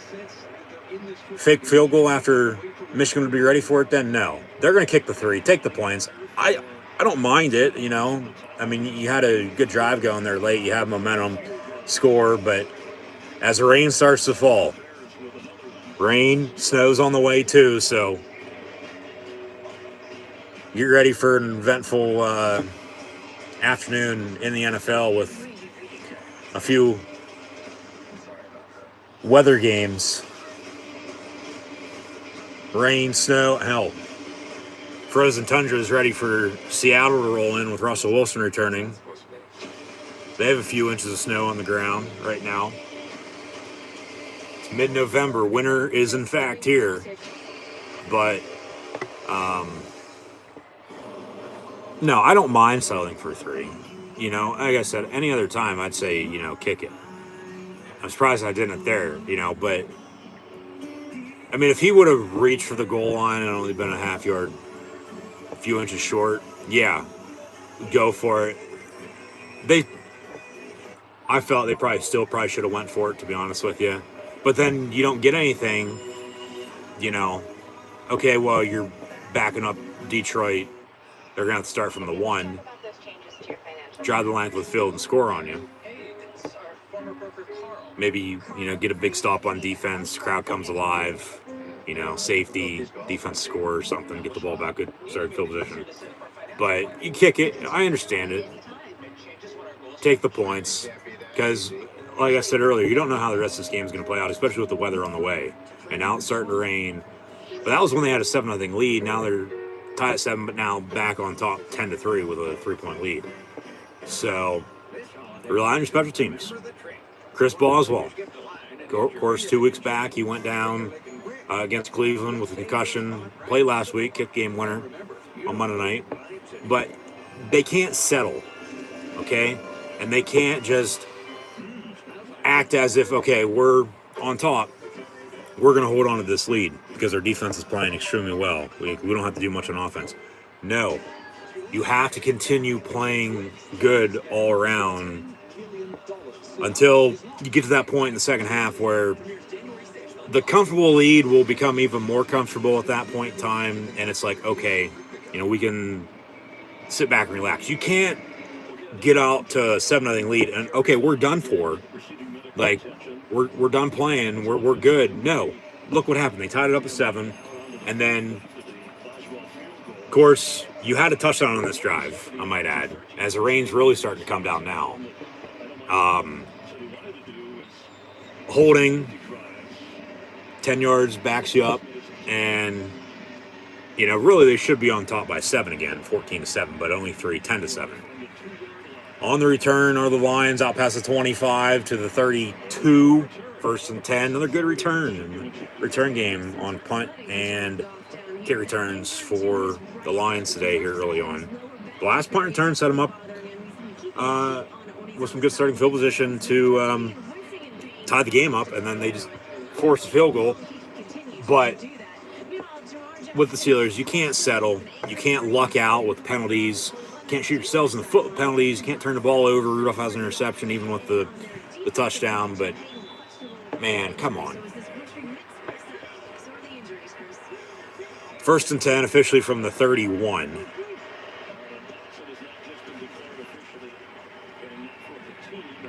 fake field goal after Michigan would be ready for it? Then no. They're going to kick the 3, take the points. I don't mind it, you know. I mean, you had a good drive going there late. You have momentum, score, but as the rain starts to fall, rain, snow's on the way too, so get ready for an eventful afternoon in the NFL with a few weather games. Rain, snow, hell. Frozen Tundra is ready for Seattle to roll in with Russell Wilson returning. They have a few inches of snow on the ground right now. It's mid-November. Winter is, in fact, here. But, no, I don't mind settling for 3. You know, like I said, any other time, I'd say, you know, kick it. I'm surprised I didn't there, you know, but I mean, if he would have reached for the goal line and only been a half yard, a few inches short, yeah, go for it. I felt they probably should have went for it, to be honest with you. But then you don't get anything, you know. Okay, well, you're backing up Detroit. They're going to have to start from the 1, drive the length with field and score on you. Maybe, you know, get a big stop on defense, crowd comes alive, you know, safety, defense score or something, get the ball back at starting field position. But you kick it, I understand it. Take the points, because, like I said earlier, you don't know how the rest of this game is going to play out, especially with the weather on the way. And now it's starting to rain. But that was when they had a 7-0 lead. Now they're tied at 7, but now back on top 10-3 with a 3-point lead. So, rely on your special teams. Chris Boswell, of course, 2 weeks back, he went down against Cleveland with a concussion. Played last week, kicked game winner on Monday night. But they can't settle, okay? And they can't just act as if, okay, we're on top. We're going to hold on to this lead because our defense is playing extremely well. We don't have to do much on offense. No. You have to continue playing good all around until you get to that point in the second half where the comfortable lead will become even more comfortable at that point in time, and it's like, okay, you know, we can sit back and relax. You can't get out to a 7-0 lead, and okay, we're done for. Like, we're done playing. We're good. No, look what happened. They tied it up at 7, and then, of course, you had a touchdown on this drive. I might add, as the rain's really starting to come down now. Holding 10 yards backs you up, and really they should be on top by 7 again, 14-7, but only 3, 10-7. On the return are the Lions out past the 25 to the 32, 1st and 10. Another good return game on punt and kick returns for the Lions today here early on. The last punt return set them up with some good starting field position to tie the game up, and then they just forced a field goal. But with the Steelers, you can't settle. You can't luck out with penalties. You can't shoot yourselves in the foot with penalties. You can't turn the ball over. Rudolph has an interception even with the touchdown. But, man, come on. 1st and 10 officially from the 31.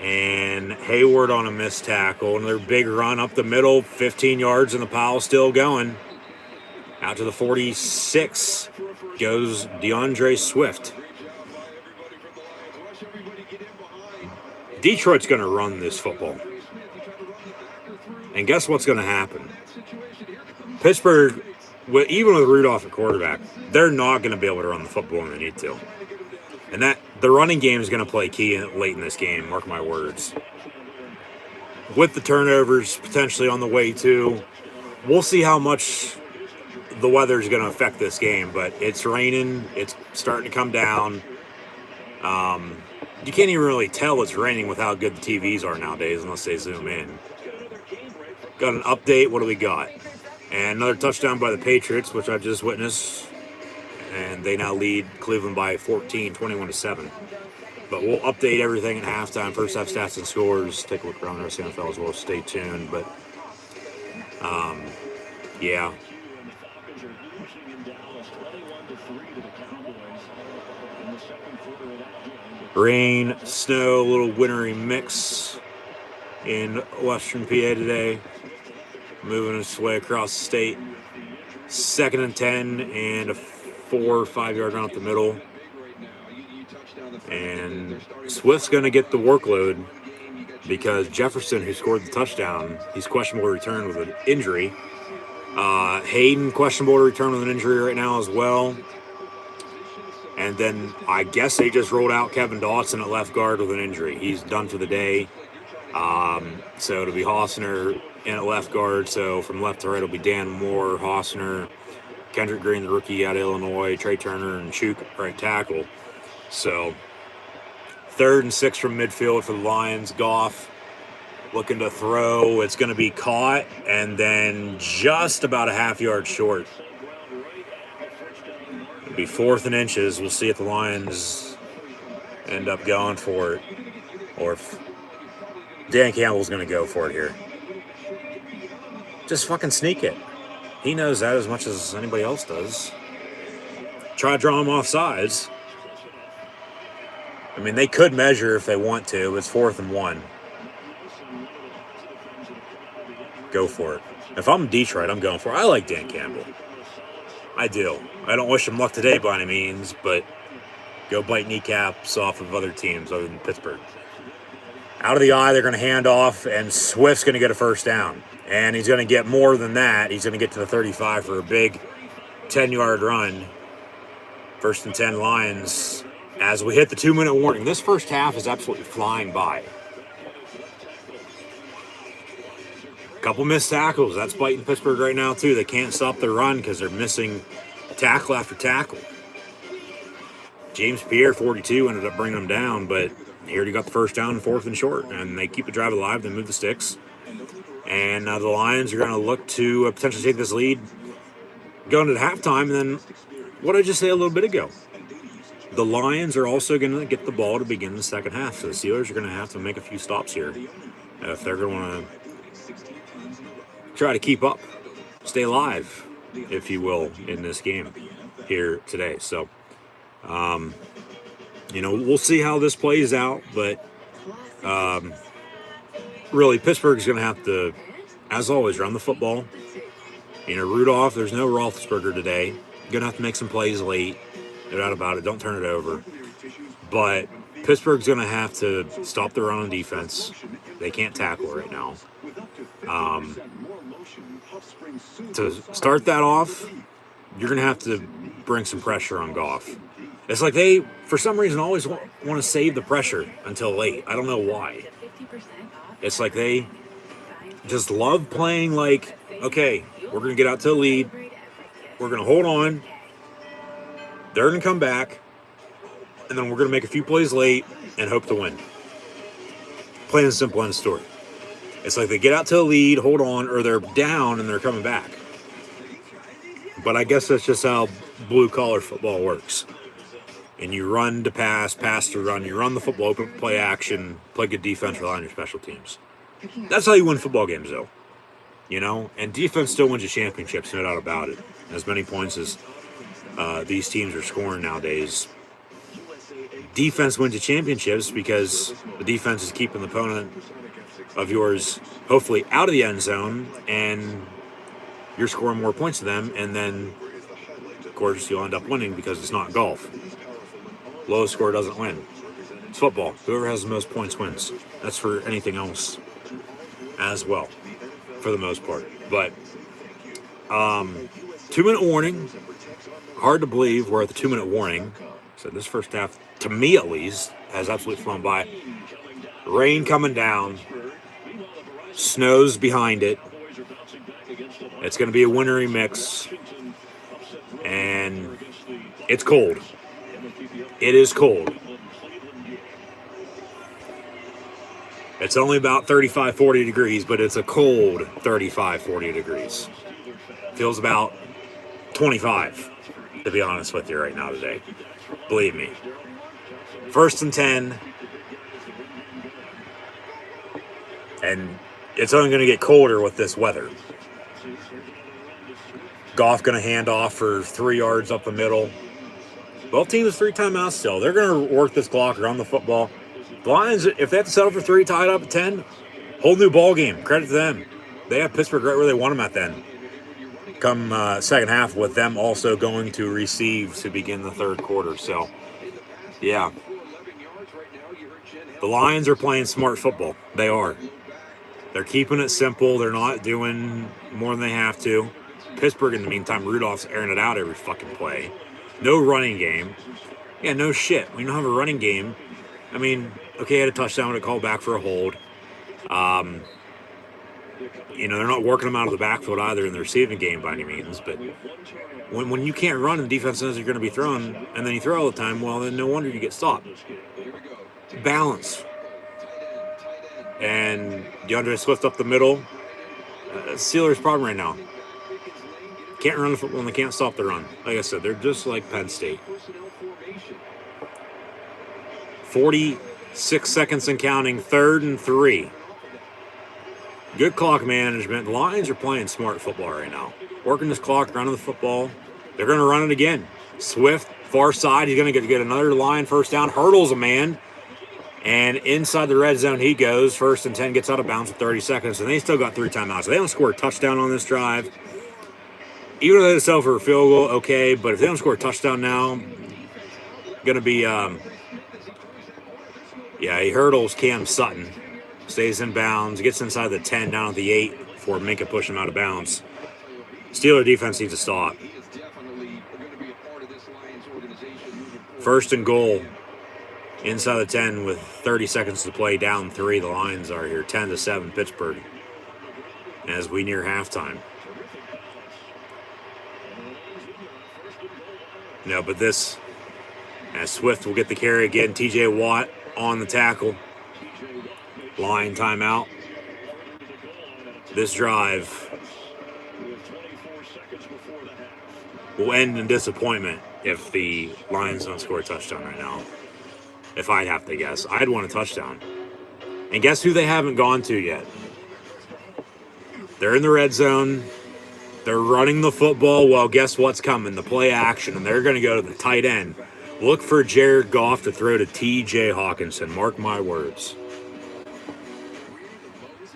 And Hayward on a missed tackle. Another big run up the middle. 15 yards and the pile still going. Out to the 46 goes DeAndre Swift. Detroit's going to run this football. And guess what's going to happen? Pittsburgh, even with Rudolph at quarterback, they're not going to be able to run the football when they need to. And that the running game is going to play key late in this game, mark my words. With the turnovers potentially on the way too, we'll see how much the weather is going to affect this game. But it's raining. It's starting to come down. You can't even really tell it's raining with how good the TVs are nowadays unless they zoom in. Got an update. What do we got? And another touchdown by the Patriots, which I just witnessed. And they now lead Cleveland by 14, 21-7. But we'll update everything at halftime. First half stats and scores. Take a look around the rest of the NFL as well. Stay tuned. But, yeah. Rain, snow, a little wintry mix in western PA today. Moving its way across the state. 2nd and 10 and a 4 or 5 yard run up the middle. And Swift's going to get the workload because Jefferson, who scored the touchdown, he's questionable to return with an injury. Hayden, questionable to return with an injury right now as well. And then I guess they just rolled out Kevin Dawson at left guard with an injury. He's done for the day. So it'll be Hausner in at left guard. So from left to right, it'll be Dan Moore, Hausner, Kendrick Green, the rookie out of Illinois, Trey Turner, and Chuk, right tackle. So 3rd and 6 from midfield for the Lions. Goff looking to throw. It's going to be caught and then just about a half yard short. It'll be 4th and inches. We'll see if the Lions end up going for it or if Dan Campbell's going to go for it here. Just fucking sneak it. He knows that as much as anybody else does. Try to draw him off sides. I mean, they could measure if they want to. It's 4th and 1. Go for it. If I'm Detroit, I'm going for it. I like Dan Campbell. I do. I don't wish him luck today by any means, but go bite kneecaps off of other teams other than Pittsburgh. Out of the eye, they're going to hand off, and Swift's going to get a first down. And he's going to get more than that. He's going to get to the 35 for a big 10-yard run. 1st and 10 Lions. As we hit the 2-minute warning, this first half is absolutely flying by. Couple missed tackles. That's biting Pittsburgh right now, too. They can't stop their run because they're missing tackle after tackle. James Pierre, 42, ended up bringing them down, but he already got the first down, 4th and short, and they keep the drive alive. They move the sticks. And the Lions are going to look to potentially take this lead going to the halftime. And then what did I just say a little bit ago? The Lions are also going to get the ball to begin the second half. So the Steelers are going to have to make a few stops here if they're going to try to keep up, stay alive, if you will, in this game here today. So We'll see how this plays out, but really, Pittsburgh's going to have to, as always, run the football. Rudolph, there's no Roethlisberger today. You're going to have to make some plays late. No doubt about it. Don't turn it over. But Pittsburgh's going to have to stop the run on defense. They can't tackle right now. To start that off, you're going to have to bring some pressure on Goff. It's like they, for some reason, always want to save the pressure until late. I don't know why. It's like they just love playing like, okay, we're going to get out to a lead. We're going to hold on. They're going to come back. And then we're going to make a few plays late and hope to win. Plain and simple end of story. It's like they get out to a lead, hold on, or they're down and they're coming back. But I guess that's just how blue-collar football works. And you run to pass to run. You run the football, open play action, play good defense, rely on your special teams. That's how you win football games, though. And defense still wins you championships, no doubt about it. As many points as these teams are scoring nowadays. Defense wins you championships because the defense is keeping the opponent of yours, hopefully, out of the end zone, and you're scoring more points to them, and then, of course, you'll end up winning because it's not golf. Lowest score doesn't win. It's football. Whoever has the most points wins. That's for anything else as well, for the most part. But 2-minute warning. Hard to believe we're at the 2-minute warning. So this first half, to me at least, has absolutely flown by. Rain coming down. Snow's behind it. It's going to be a wintry mix. And it's cold. It is cold. It's only about 35, 40 degrees, but it's a cold 35, 40 degrees. Feels about 25, to be honest with you right now today. Believe me. 1st and 10. And it's only going to get colder with this weather. Goff going to hand off for 3 yards up the middle. Both teams 3 timeouts still. They're going to work this clock, run the football. The Lions, if they have to settle for 3, tied up at 10, whole new ball game. Credit to them. They have Pittsburgh right where they want them at then. Come second half with them also going to receive to begin the third quarter. So, yeah. The Lions are playing smart football. They are. They're keeping it simple. They're not doing more than they have to. Pittsburgh, in the meantime, Rudolph's airing it out every fucking play. No running game. Yeah, no shit. We don't have a running game. I mean, okay, had a touchdown, but called back for a hold. They're not working them out of the backfield either in the receiving game by any means. But when you can't run and the defense knows you're going to be throwing, and then you throw all the time, well, then no wonder you get stopped. Balance. And DeAndre Swift up the middle. Steelers' problem right now. Can't run the football and they can't stop the run. Like I said, they're just like Penn State. 46 seconds and counting, 3rd and 3. Good clock management. The Lions are playing smart football right now. Working this clock, running the football. They're going to run it again. Swift, far side. He's going to get another Lion first down. Hurdles a man. And inside the red zone he goes. 1st and 10, gets out of bounds with 30 seconds. And they still got 3 timeouts. So they don't score a touchdown on this drive. Even though they settle for a field goal, okay. But if they don't score a touchdown now, going to be, he hurdles Cam Sutton. Stays in bounds. Gets inside the 10, down at the 8 before Minka push him out of bounds. Steeler defense needs to stop. 1st and goal. Inside the 10 with 30 seconds to play, down 3. The Lions are here, 10-7 Pittsburgh as we near halftime. No, but this, as Swift will get the carry again. T.J. Watt on the tackle. Line timeout. This drive will end in disappointment if the Lions don't score a touchdown right now. If I'd have to guess, I'd want a touchdown. And guess who they haven't gone to yet? They're in the red zone. They're running the football. Well, guess what's coming? The play action. And they're going to go to the tight end. Look for Jared Goff to throw to T.J. Hawkinson. Mark my words.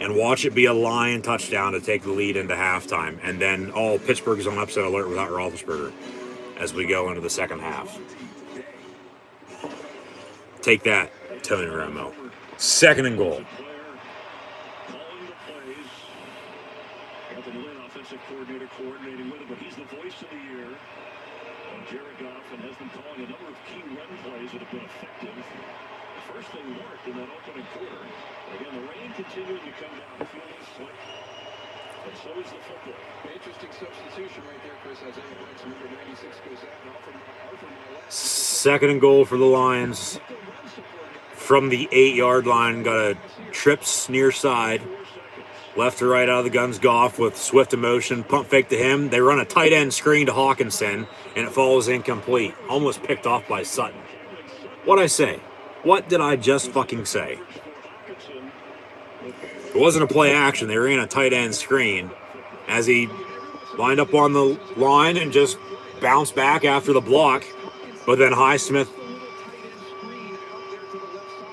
And watch it be a Lion touchdown to take the lead into halftime. And then, Pittsburgh's on upset alert without Roethlisberger as we go into the second half. Take that, Tony Romo. 2nd and goal. Calling the plays. Anthony Lynn, offensive coordinator, coordinating with him, but he's the voice of the year. Jared Goff and has been calling a number of key run plays that have been effective. The first thing worked in that opening quarter. Again, the rain continuing to come down. The field is slick. And so is the football. Interesting substitution right there, Chris. Isaiah Banks, number 96, goes out and offered my left. 2nd and goal for the Lions. From the 8-yard line, got a trips near side. Left to right out of the guns, Goff with swift emotion. Pump fake to him. They run a tight end screen to Hawkinson, and it falls incomplete. Almost picked off by Sutton. What'd I say? What did I just fucking say? It wasn't a play action. They ran a tight end screen as he lined up on the line and just bounced back after the block. But then Highsmith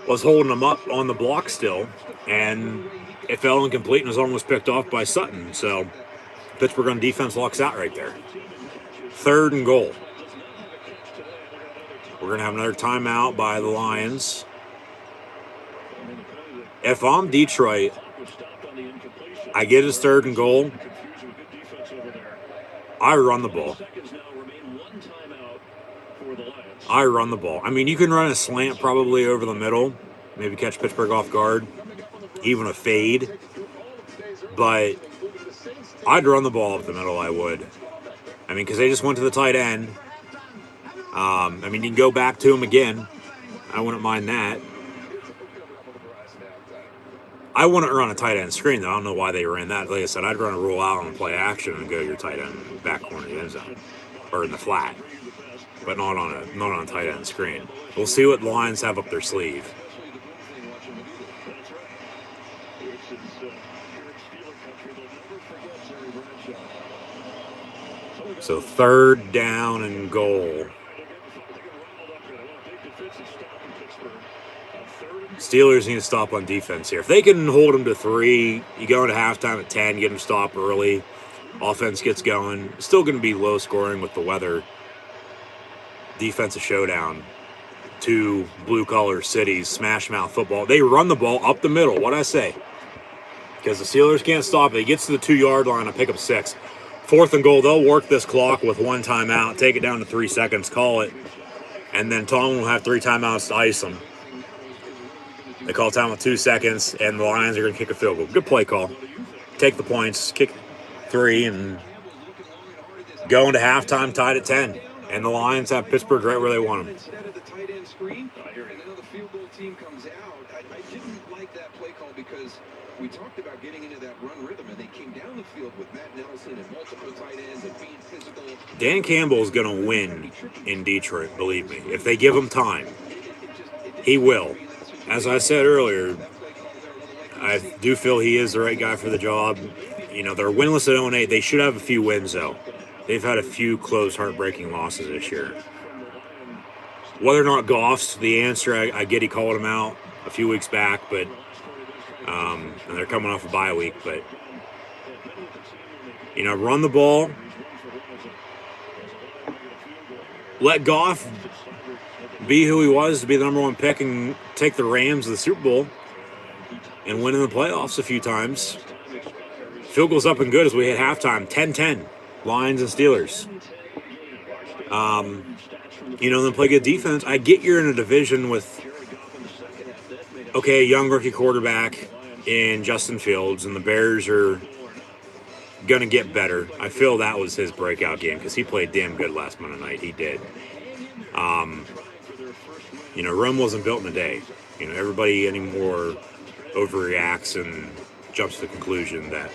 was holding him up on the block still, and it fell incomplete and was almost picked off by Sutton. So Pittsburgh on defense locks out right there. 3rd and goal. We're going to have another timeout by the Lions. If I'm Detroit, I get his 3rd and goal. I run the ball. I run the ball. I mean, you can run a slant probably over the middle, maybe catch Pittsburgh off guard, even a fade. But I'd run the ball up the middle, I would. I mean, because they just went to the tight end. I mean, you can go back to him again. I wouldn't mind that. I wouldn't run a tight end screen, though. I don't know why they ran that. Like I said, I'd run a roll out on play action and go to your tight end back corner of the end zone. Or in the flat. But not on a tight end screen. We'll see what the Lions have up their sleeve. So 3rd down and goal. Steelers need to stop on defense here. If they can hold them to 3, you go into halftime at 10, get them stopped early. Offense gets going. It's still going to be low scoring with the weather. Defensive showdown. 2 blue-collar cities, smash mouth football. They run the ball up the middle. What'd I say? Because the Steelers can't stop it. He gets to the 2-yard line and pick up 6. 4th and goal. They'll work this clock with 1 timeout, take it down to 3 seconds, call it. And then Tomlin will have 3 timeouts to ice them. They call time with 2 seconds, and the Lions are going to kick a field goal. Good play call. Take the points, kick 3, and go into halftime tied at 10. And the Lions have Pittsburgh right where they want them. Instead of the tight end screen, and now the field goal team comes out. I didn't like that play call because we talked about getting into that run rhythm, and they came down the field with Matt Nelson and multiple tight ends and being physical. Dan Campbell is going to win in Detroit, believe me. If they give him time, he will. As I said earlier, I do feel he is the right guy for the job. You know, they're winless at 0-8. They should have a few wins, though. They've had a few close, heartbreaking losses this year. Whether or not Goff's the answer, I get he called him out a few weeks back, but and they're coming off a bye week. But, you know, run the ball. Let Goff be who he was to be the number 1 pick and take the Rams to the Super Bowl and win in the playoffs a few times. Field goal's up and good as we hit halftime. 10-10. Lions and Steelers. You know, then play good defense. I get you're in a division with, okay, a young rookie quarterback in Justin Fields, and the Bears are going to get better. I feel that was his breakout game because he played damn good last Monday night. He did. You know, Rome wasn't built in a day. You know, everybody anymore overreacts and jumps to the conclusion that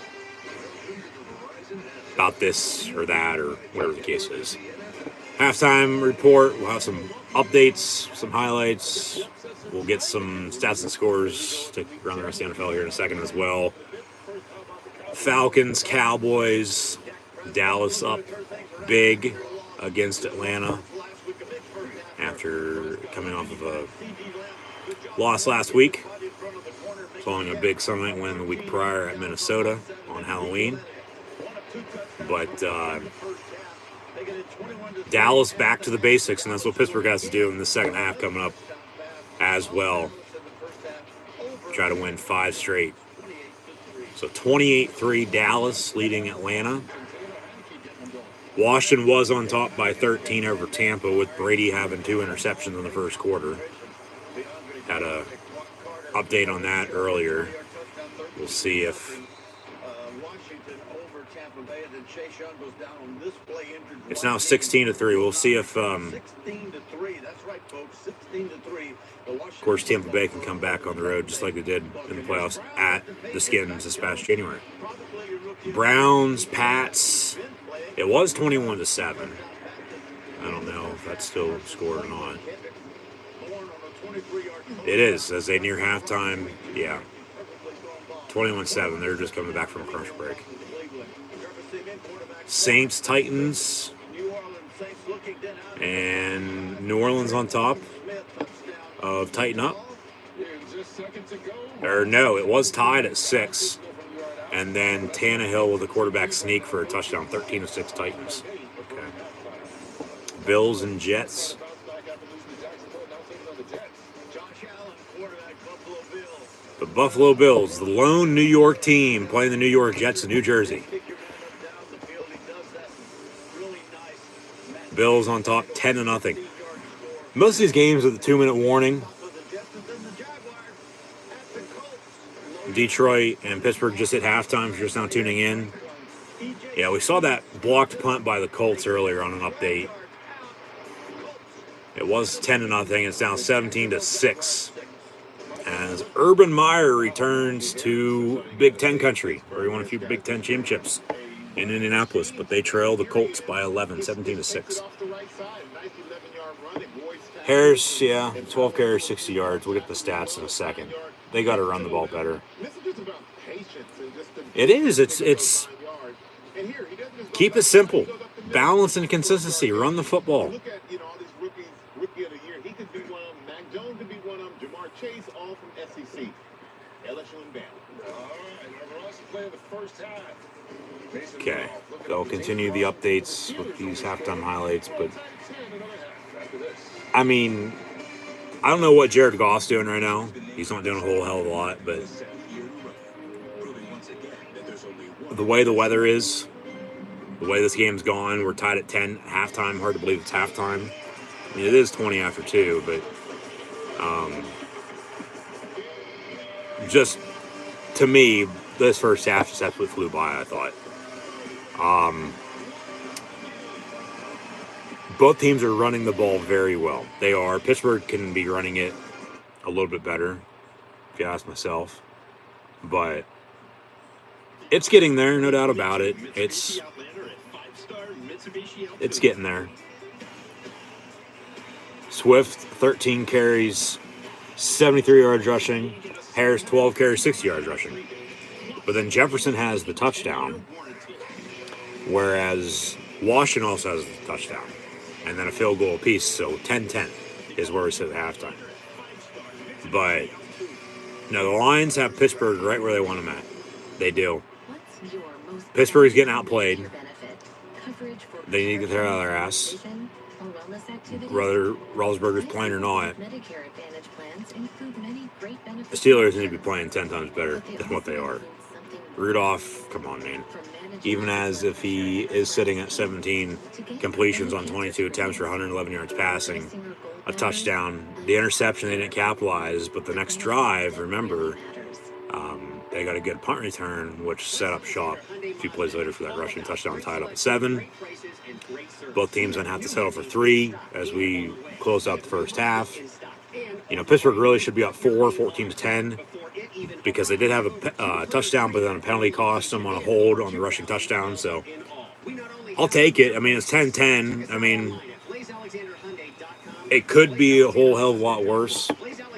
about this or that or whatever the case is. Halftime report, we'll have some updates, some highlights. We'll get some stats and scores to around the rest of the NFL here in a second as well. Falcons, Cowboys, Dallas up big against Atlanta. after coming off of a loss last week, following a big Sunday night win the week prior at Minnesota on Halloween. But Dallas back to the basics, and that's what Pittsburgh has to do in the second half coming up as well. Try to win 5 straight. So 28-3 Dallas leading Atlanta. Washington was on top by 13 over Tampa, with Brady having 2 interceptions in the first quarter. Had a update on that earlier. We'll see if it's now 16-3. We'll see if 16-3. That's right, folks. 16-3. of course Tampa Bay can come back on the road just like they did in the playoffs at the Skins this past January. Browns, Pats. It was 21-7. I don't know if that's still scored or not. It is, as they near halftime. Yeah. 21-7. They're just coming back from a commercial break. Saints, Titans, and New Orleans on top of tighten up. Or no, it was tied at 6. And then Tannehill with a quarterback sneak for a touchdown. 13-6 Titans. Okay. Bills and Jets. The Buffalo Bills, the lone New York team, playing the New York Jets in New Jersey. Bills on top, 10-0. Most of these games with a 2-minute warning. Detroit and Pittsburgh just at halftime, if you're just now tuning in. Yeah, we saw that blocked punt by the Colts earlier on an update. It was 10-0. It's now 17-6. As Urban Meyer returns to Big Ten country, where he won a few Big Ten championships in Indianapolis, but they trail the Colts by 11, 17-6. Harris, 12 carries, 60 yards. We'll get the stats in a second. They got to run the ball better. It is. It's keep it simple. Balance and consistency. Run the football. Look at, all these rookies, rookie of the year. He could be one of them. Mac Jones could be one of them. Jamar Chase, all from SEC. LSU and Bama. All right, we're also playing the first half. Okay. They'll continue the updates with these halftime highlights, but I mean, I don't know what Jared Goff's doing right now. He's not doing a whole hell of a lot, but the way the weather is, the way this game's gone, we're tied at 10 at halftime. Hard to believe it's halftime. I mean, it is 20 after 2, but just to me, this first half just absolutely flew by, I thought. Both teams are running the ball very well. They are. Pittsburgh can be running it a little bit better, if you ask myself. But it's getting there, no doubt about it. It's getting there. Swift, 13 carries, 73 yards rushing. Harris, 12 carries, 60 yards rushing. But then Jefferson has the touchdown, whereas Washington also has the touchdown. And then a field goal apiece, so 10-10 is where we sit at halftime. But, no, the Lions have Pittsburgh right where they want them at. They do. Pittsburgh's getting outplayed. They need to get their out of their ass. Whether Roethlisberger's playing or not, the Steelers need to be playing 10 times better than what they are. Rudolph, come on, man. Even as if he is sitting at 17 completions on 22 attempts for 111 yards passing, a touchdown. The interception, they didn't capitalize, but the next drive, remember, they got a good punt return, which set up shop a few plays later for that rushing touchdown, tied up at 7. Both teams then have to settle for 3 as we close out the first half. Pittsburgh really should be up 14-10 because they did have a touchdown, but then a penalty cost them on a hold on the rushing touchdown. So I'll take it. I mean, it's 10-10. I mean, it could be a whole hell of a lot worse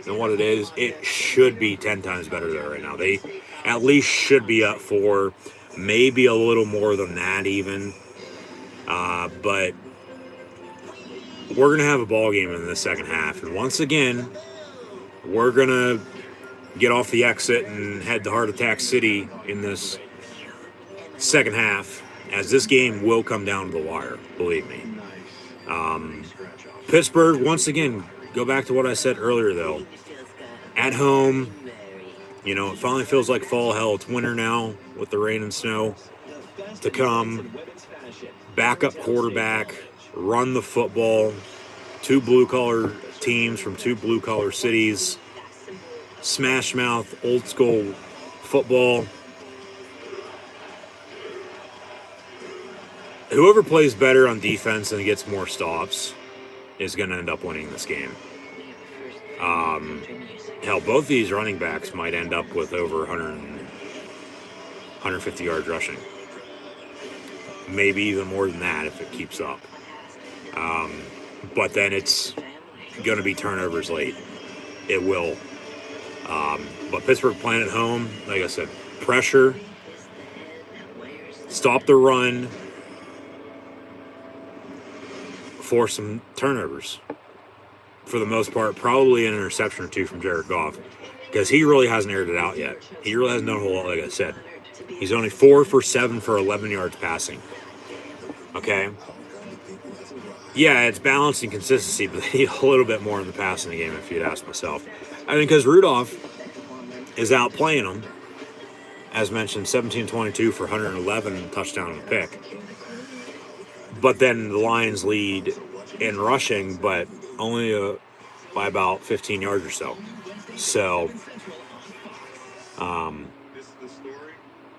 than what it is. It should be 10 times better there right now. They at least should be up 4, maybe a little more than that even. But we're going to have a ball game in the second half. And once again, we're going to get off the exit and head to Heart Attack City in this second half, as this game will come down to the wire, believe me. Pittsburgh, once again, go back to what I said earlier, though. At home, you know, it finally feels like fall. Hell, it's winter now with the rain and snow to come. Backup quarterback, run the football. Two blue-collar teams from two blue-collar cities. Smash mouth, old school football. Whoever plays better on defense and gets more stops is going to end up winning this game. Hell, both these running backs might end up with over 150 yards rushing. Maybe even more than that if it keeps up. But then it's going to be turnovers late. It will. But Pittsburgh playing at home, like I said, pressure, stop the run, force some turnovers. For the most part, probably an interception or two from Jared Goff, because he really hasn't aired it out yet. He really hasn't done a whole lot, like I said. He's only 4 for 7 for 11 yards passing. Okay? Yeah, it's balance and consistency, but they need a little bit more in the passing game, if you'd ask myself. I mean, because Rudolph is outplaying them. As mentioned, 17-22 for 111, touchdown and a pick. But then the Lions lead in rushing, but only by about 15 yards or so. So, I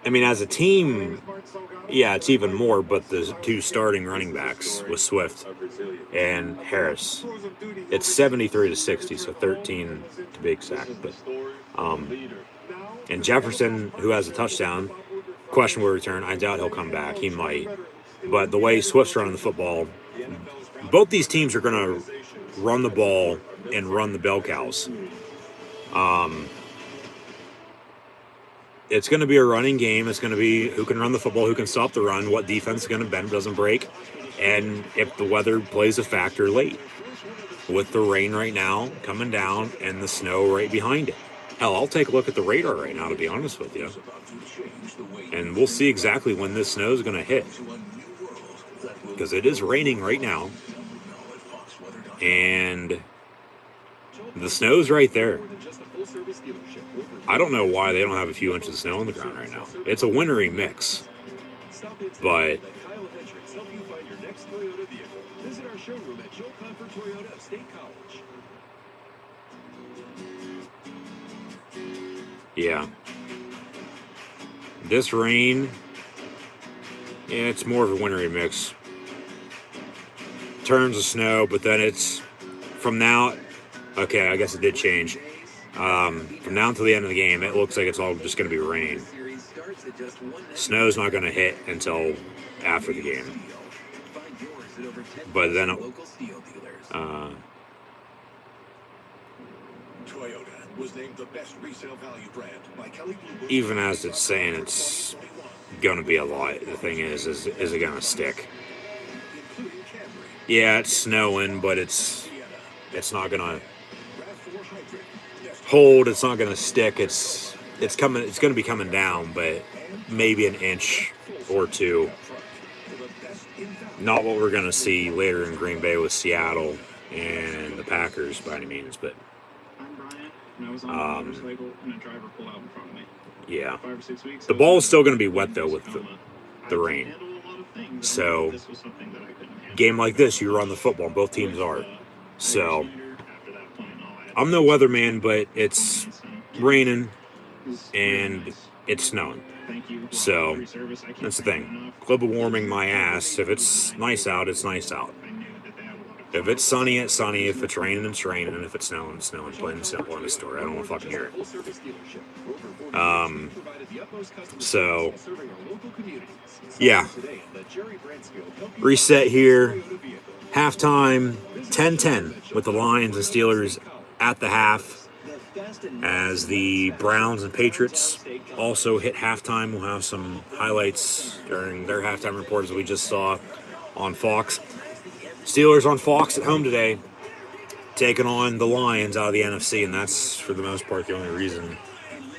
mean, as a team, yeah, it's even more, but the two starting running backs with Swift and Harris, it's 73-60, so 13 to be exact. But, and Jefferson, who has a touchdown, questionable return, I doubt he'll come back. He might. But the way Swift's running the football, both these teams are going to run the ball and run the bell cows. It's going to be a running game. It's going to be who can run the football, who can stop the run, what defense is going to bend, doesn't break, and if the weather plays a factor late. With the rain right now coming down and the snow right behind it. Hell, I'll take a look at the radar right now, to be honest with you. And we'll see exactly when this snow is going to hit. Because it is raining right now. And the snow's right there. I don't know why they don't have a few inches of snow on the ground right now. It's a wintry mix. But yeah. This rain, yeah, it's more of a wintry mix. Turns to snow, but then it's from now. Okay, I guess it did change. From now until the end of the game, it looks like it's all just going to be rain. Snow's not going to hit until after the game. But then, even as it's saying it's going to be a lot, the thing is it going to stick? Yeah, it's snowing, but it's not going to hold. It's not going to stick. It's coming. It's going to be coming down, but maybe an inch or two. Not what we're going to see later in Green Bay with Seattle and the Packers by any means, but yeah. The ball is still going to be wet though with the rain. So game like this, you run the football. Both teams are. So I'm no weatherman, but it's raining and it's snowing. So that's the thing. Global warming my ass. If it's nice out, it's nice out. If it's sunny, it's sunny. If it's raining, it's raining. And if it's snowing, it's snowing. Plain and simple in the story. I don't want to fucking hear it. So, yeah. Reset here. Halftime, 10-10 with the Lions and Steelers at the half. As the Browns and Patriots also hit halftime. We'll have some highlights during their halftime report as we just saw on Fox. Steelers on Fox at home today, taking on the Lions out of the NFC, and that's for the most part the only reason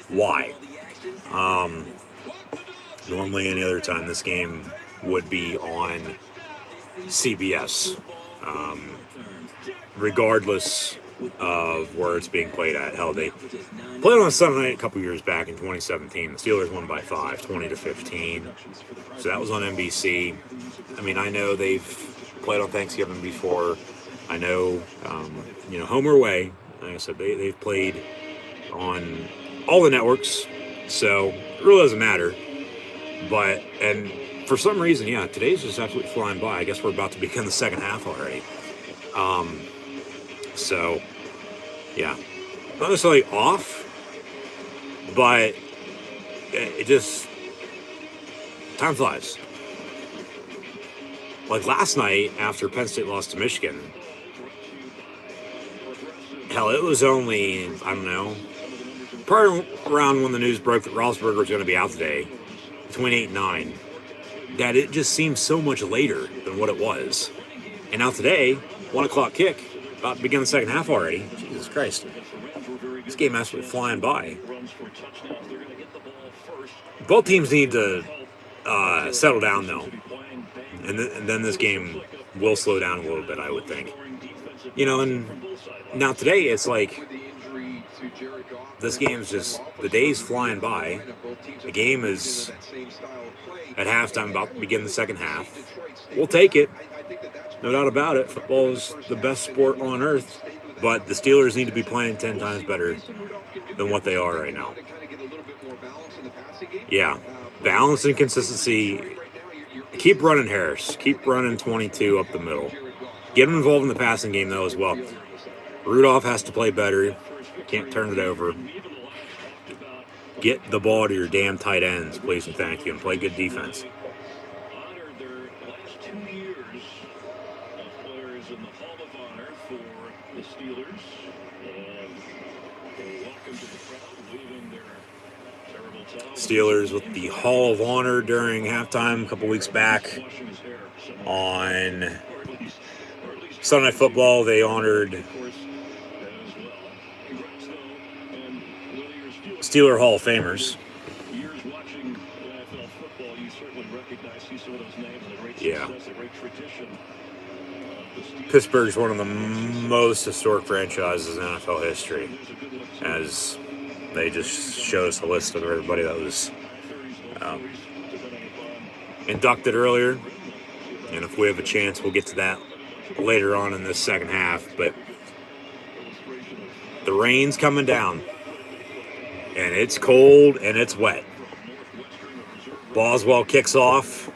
why. Normally, any other time, this game would be on CBS, regardless of where it's being played at. Hell, they played on Sunday night a couple years back in 2017. The Steelers won by 5, 20-15. So that was on NBC. I mean, I know they've played on Thanksgiving before. I know, home or away. Like I said, they've played on all the networks, so it really doesn't matter. But, and for some reason, yeah, today's just absolutely flying by. I guess we're about to begin the second half already. So, yeah, not necessarily off, but it just, time flies. Like last night after Penn State lost to Michigan, hell, it was only, I don't know, probably around when the news broke that Roethlisberger was going to be out today, between 8 and 9, that it just seems so much later than what it was. And now today, 1 o'clock kick, about to begin the second half already. Jesus Christ. This game absolutely flying by. Both teams need to settle down, though. And then this game will slow down a little bit, I would think. And now today, it's like, this game's just, the day's flying by. The game is at halftime, about to begin the second half. We'll take it. No doubt about it. Football is the best sport on earth. But the Steelers need to be playing 10 times better than what they are right now. Yeah. Balance and consistency. Keep running Harris. Keep running 22 up the middle. Get him involved in the passing game, though, as well. Rudolph has to play better. Can't turn it over. Get the ball to your damn tight ends, please and thank you, and play good defense. Honored their last 2 years of players in the Hall of Honor for the Steelers. And welcome to the crowd, leaving their terrible time. Steelers with the Hall of Honor during halftime a couple weeks back. On Sunday Night Football, they honored Steeler Hall of Famers. Years watching NFL football, you certainly recognize some of those names. A great success, a great tradition. Pittsburgh's one of the most historic franchises in NFL history, as they just showed us a list of everybody that was inducted earlier. And if we have a chance, we'll get to that later on in this second half. But the rain's coming down. And it's cold and it's wet. Boswell kicks off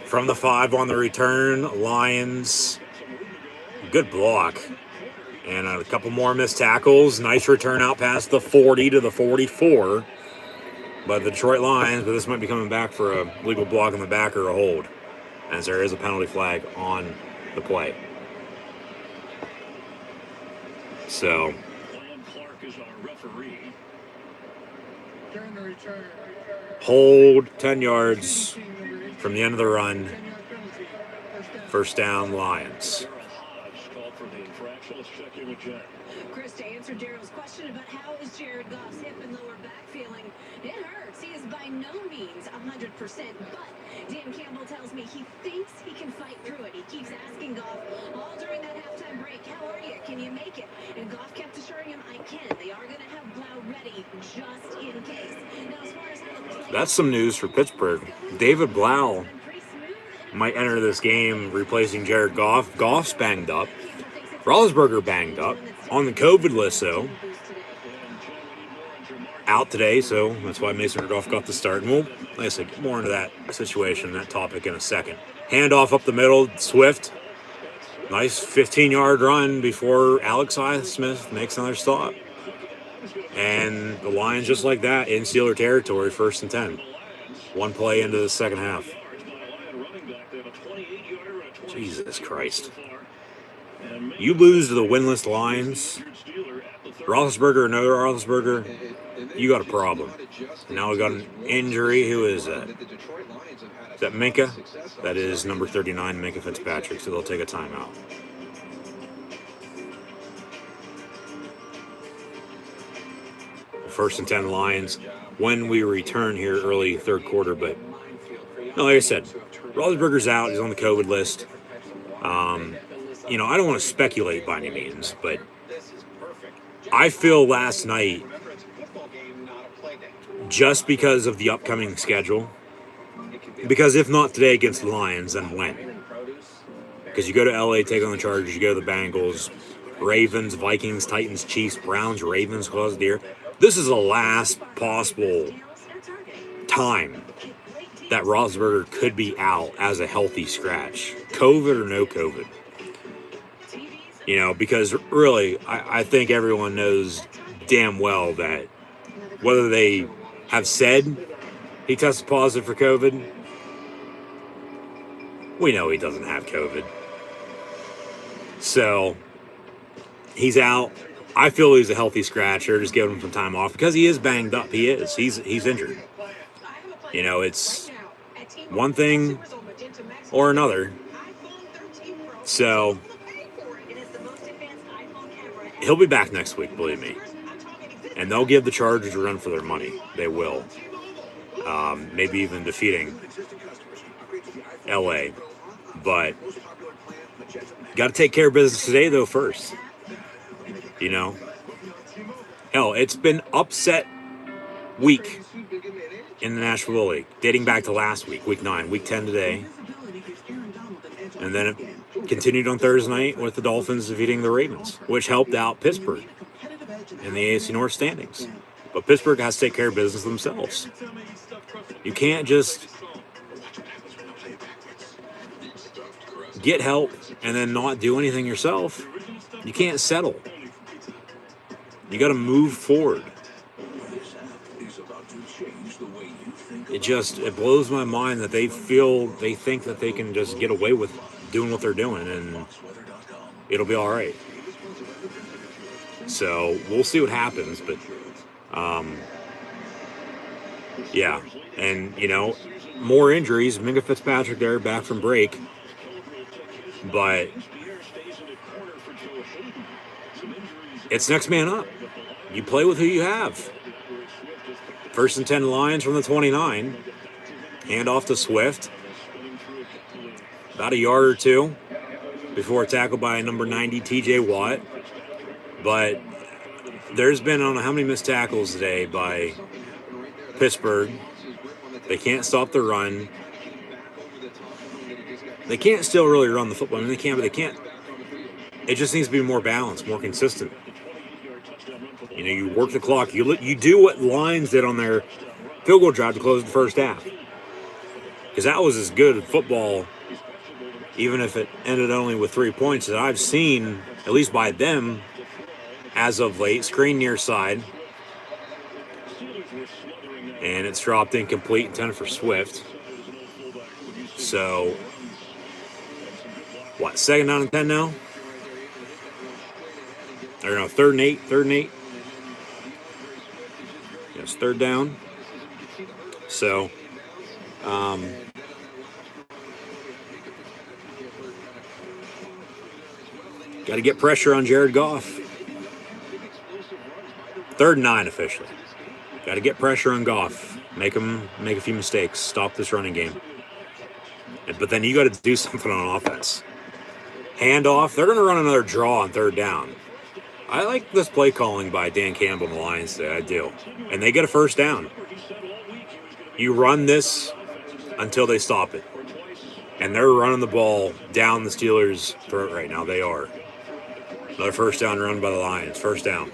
from the 5 on the return. Lions, good block. And a couple more missed tackles. Nice return out past the 40 to the 44 by the Detroit Lions. But this might be coming back for a legal block in the back or a hold, as there is a penalty flag on the play. So, hold 10 yards from the end of the run. First down, Lions. Chris, to answer Daryl's question about how is Jared Goff's hip and lower back feeling, it hurts. He is by no means 100%, but Dan Campbell tells me he thinks he can fight through it. He keeps asking Goff all during that halftime break, how are you? Can you make it? And Goff kept assuring him, I can. They are going to have Blau ready just in case. Now, as far as how the play, that's some news for Pittsburgh. David Blau might enter this game replacing Jared Goff. Goff's banged up. Roethlisberger banged up. On the COVID list, though. Out today, so that's why Mason Rudolph got the start. And we'll, like I said, get more into that situation, that topic in a second. Handoff up the middle, Swift. Nice 15-yard run before Alex Smith makes another stop. And the Lions, just like that, in Steeler territory, 1st and 10. One play into the second half. Jesus Christ. You lose to the winless Lions, Roethlisberger, another Roethlisberger, you got a problem. Now we got an injury. Who is that? that Minka? That is number 39, Minka Fitzpatrick. So they'll take a timeout. First and 10 Lions when we return here early third quarter. But no, like I said, Roethlisberger's out. He's on the COVID list. You know, I don't want to speculate by any means, but I feel last night, just because of the upcoming schedule, because if not today against the Lions, then when? Because you go to LA, take on the Chargers, you go to the Bengals, Ravens, Vikings, Titans, Chiefs, Browns, Ravens, close the year. This is the last possible time that Roethlisberger could be out as a healthy scratch, COVID or no COVID. You know, because really, I think everyone knows damn well that whether they have said he tested positive for COVID, we know he doesn't have COVID. So, he's out. I feel he's a healthy scratch. They're just giving him some time off because he is banged up. He is. He's injured. You know, it's one thing or another. So, he'll be back next week, believe me. And they'll give the Chargers a run for their money. They will. Maybe even defeating LA. But got to take care of business today, though, first. You know? Hell, it's been upset week in the National League, dating back to last week, week 9, week 10 today. And then it continued on Thursday night with the Dolphins defeating the Ravens, which helped out Pittsburgh in the AFC North standings. But Pittsburgh has to take care of business themselves. You can't just get help and then not do anything yourself. You can't settle. You got to move forward. It blows my mind that they think that they can just get away with doing what they're doing and it'll be all right. So we'll see what happens, but yeah, and you know, more injuries. Minka Fitzpatrick there, back from break, but it's next man up. You play with who you have. First and 10 Lions from the 29. Hand off to Swift. About a yard or two before a tackle by number 90, TJ Watt. But there's been, I don't know how many missed tackles today by Pittsburgh. They can't stop the run. They can't still really run the football. I mean, they can, but they can't. It just needs to be more balanced, more consistent. You know, you work the clock. You do what Lions did on their field goal drive to close the first half. Because that was as good football, even if it ended only with 3 points, that I've seen, at least by them, as of late. Screen near side. And it's dropped incomplete, intended for Swift. So, what, 2nd down and 10 now? Or no, 3rd and 8, 3rd and 8. Yes, 3rd down. So, got to get pressure on Jared Goff. 3rd and 9 officially. Got to get pressure on Goff. Make him make a few mistakes. Stop this running game. But then you got to do something on offense. Hand off. They're going to run another draw on 3rd down. I like this play calling by Dan Campbell and the Lions today. I do. And they get a 1st down. You run this until they stop it. And they're running the ball down the Steelers' throat right now. They are. Another 1st down run by the Lions. 1st down.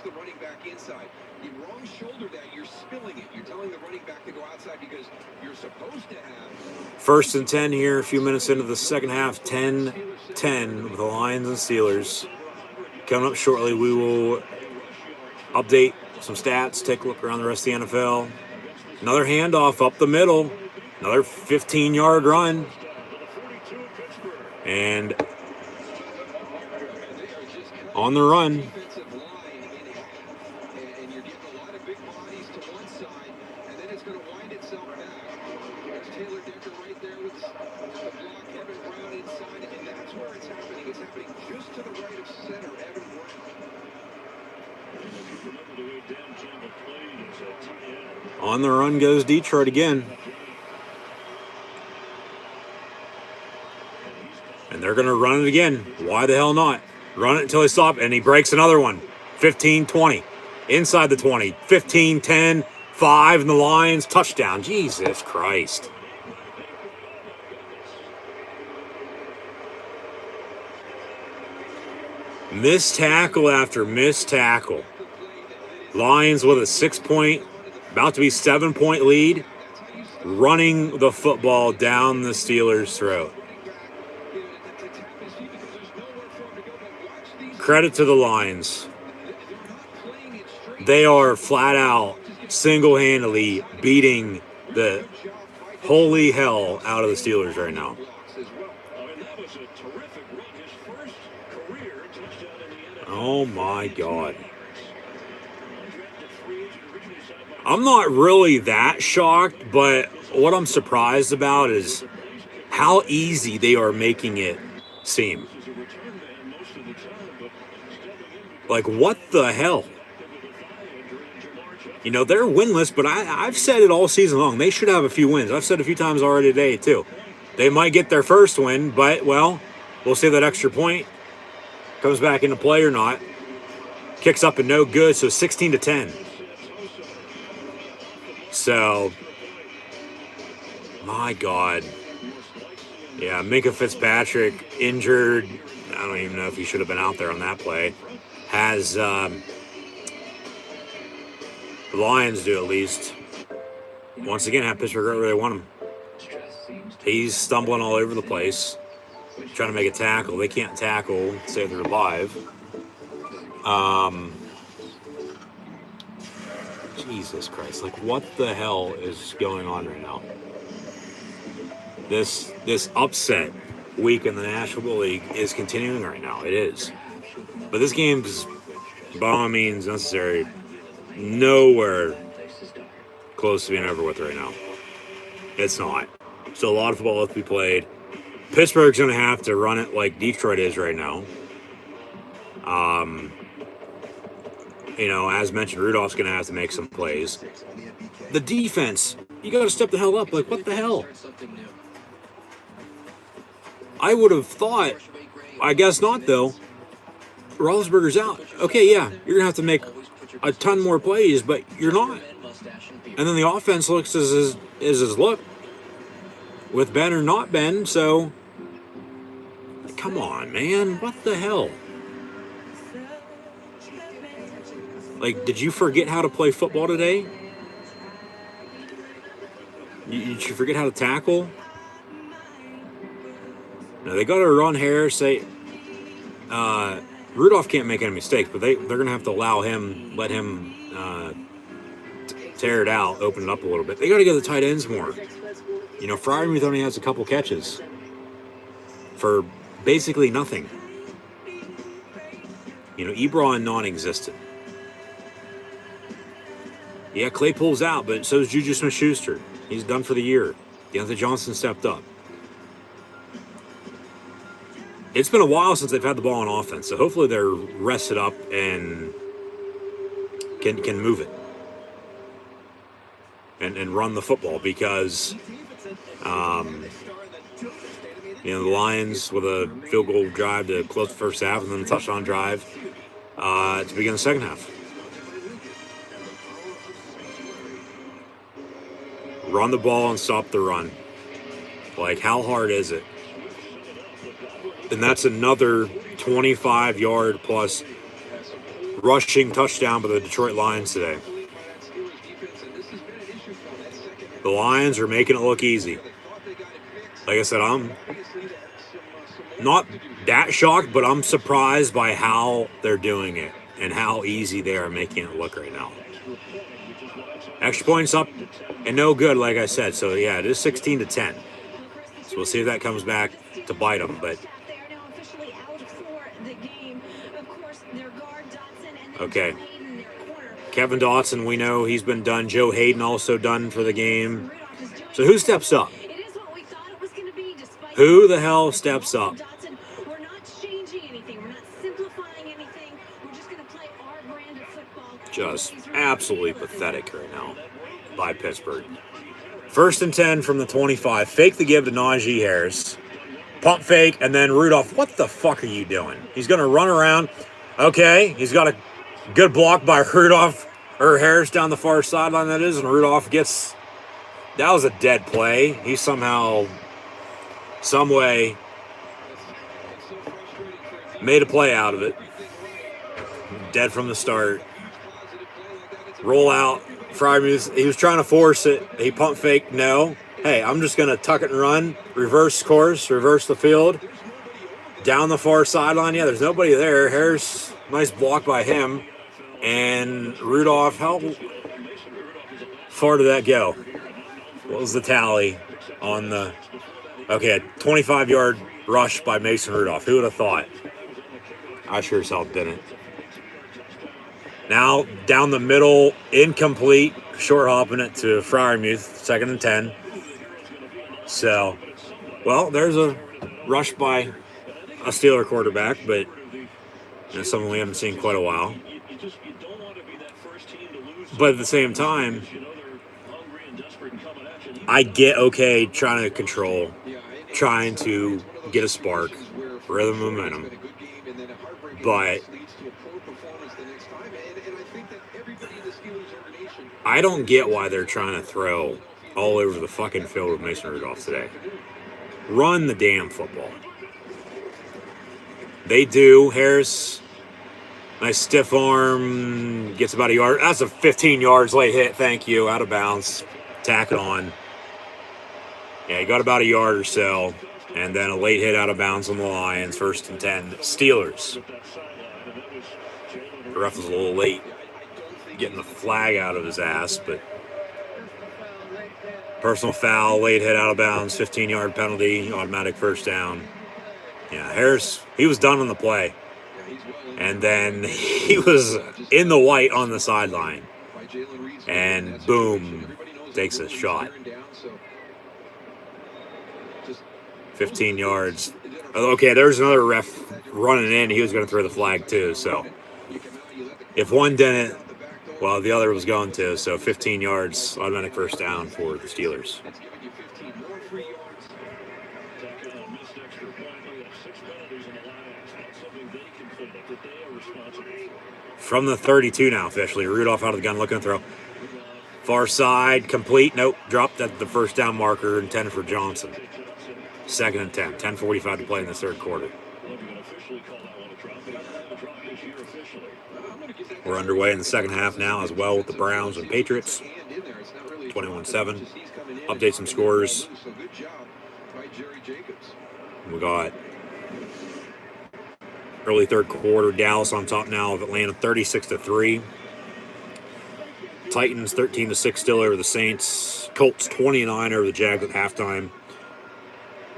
The running back inside. You wrong shoulder that, you're spilling it. You're telling the running back to go outside because you're supposed to have. 1st and 10 here, a few minutes into the second half. 10-10 with the Lions and Steelers. Coming up shortly, we will update some stats, take a look around the rest of the NFL. Another handoff up the middle. Another 15-yard run. And On the run. Defensive line in half, and you're getting a lot of big bodies to one side, and then it's going to wind itself back. There's Taylor Decker right there with the block, Evan Brown inside, and that's where it's happening. It's happening just to the right of center, Evan Brown. On the run goes Detroit again. And they're going to run it again. Why the hell not? Run it until they stop, and he breaks another one. 15-20. Inside the 20. 15-10. 5 in the Lions. Touchdown. Jesus Christ. Missed tackle after missed tackle. Lions with a 6-point, about to be 7-point lead. Running the football down the Steelers' throat. Credit to the Lions. They are flat out, single-handedly beating the holy hell out of the Steelers right now. Oh my God. I'm not really that shocked, but what I'm surprised about is how easy they are making it seem. Like, what the hell? You know, they're winless, but I've said it all season long. They should have a few wins. I've said a few times already today, too. They might get their first win, but, well, we'll see if that extra point comes back into play or not. Kicks up and no good, so 16-10. So, my God. Yeah, Minka Fitzpatrick injured. I don't even know if he should have been out there on that play. Has the Lions do at least. Once again, have Pittsburgh right where they want him. He's stumbling all over the place, trying to make a tackle. They can't tackle, say they're alive. Jesus Christ! Like, what the hell is going on right now? This upset week in the National Football League is continuing right now. It is. But this game's, by all means necessary, nowhere close to being over with right now. It's not. Still a lot of football left to be played. Pittsburgh's going to have to run it like Detroit is right now. You know, as mentioned, Rudolph's going to have to make some plays. The defense, you got to step the hell up. Like, what the hell? I would have thought, I guess not, though. Roethlisberger's out. Okay, yeah, you're going to have to make a ton more plays, but you're not. And then the offense looks as his look with Ben or not Ben, so come on, man. What the hell? Like, did you forget how to play football today? Did you forget how to tackle? No, they got to run Harris. Rudolph can't make any mistakes, but they're going to have to let him tear it out, open it up a little bit. They got to get the tight ends more. You know, Freiermuth only has a couple catches for basically nothing. You know, Ebron non-existent. Yeah, Claypool's out, but so is Juju Smith-Schuster. He's done for the year. Deontay Johnson stepped up. It's been a while since they've had the ball on offense, so hopefully they're rested up and can move it and run the football because, you know, the Lions with a field goal drive to close the first half and then a touchdown drive to begin the second half. Run the ball and stop the run. Like, how hard is it? And that's another 25-yard plus rushing touchdown by the Detroit Lions today. The Lions are making it look easy. Like I said, I'm not that shocked, but I'm surprised by how they're doing it and how easy they are making it look right now. Extra points up and no good, like I said. So, yeah, it is 16-10. So we'll see if that comes back to bite them. But Okay. Kevin Dotson, we know he's been done. Joe Hayden also done for the game. So who steps up? Who the hell steps up? We're not changing anything. We're not simplifying anything. We're just going to play our brand of football. Just absolutely pathetic right now by Pittsburgh. 1st and 10 from the 25. Fake the give to Najee Harris. Pump fake, and then Rudolph. What the fuck are you doing? He's going to run around. Okay, he's got a good block by Rudolph, or Harris down the far sideline, that is, and Rudolph gets... That was a dead play. He somehow, some way, made a play out of it. Dead from the start. Roll out. Freiermuth, he was trying to force it. He pump fake. No. Hey, I'm just going to tuck it and run. Reverse course. Reverse the field. Down the far sideline. Yeah, there's nobody there. Harris, nice block by him. And Rudolph, how far did that go? What was the tally on the... Okay, a 25-yard rush by Mason Rudolph. Who would have thought? I sure as hell didn't. Now, down the middle, incomplete. Short hopping it to Freiermuth, 2nd and 10. So, well, there's a rush by a Steeler quarterback, but it's something we haven't seen in quite a while. But at the same time, I get okay trying to control, trying to get a spark, rhythm, momentum, but I don't get why they're trying to throw all over the fucking field with Mason Rudolph today. Run the damn football. They do. Harris, nice stiff arm, gets about a yard. That's a 15 yards late hit. Thank you. Out of bounds. Tack it on. Yeah, he got about a yard or so. And then a late hit out of bounds on the Lions. 1st and 10. Steelers. The ref was a little late getting the flag out of his ass, but personal foul, late hit out of bounds, 15-yard penalty, automatic first down. Yeah, Harris, he was done on the play. And then he was in the white on the sideline. And boom, takes a shot. 15 yards. Okay, there's another ref running in. He was going to throw the flag too. So if one didn't, well, the other was going to. So 15 yards, automatic first down for the Steelers. From the 32 now, officially. Rudolph out of the gun, looking to throw. Far side, complete. Nope, dropped at the first down marker, intended for Johnson. 2nd and 10. 10:45 to play in the third quarter. We're underway in the second half now as well with the Browns and Patriots. 21-7. Update some scores. We got early third quarter. Dallas on top now of Atlanta, 36-3. Titans 13-6 still over the Saints. Colts 29 over the Jags at halftime.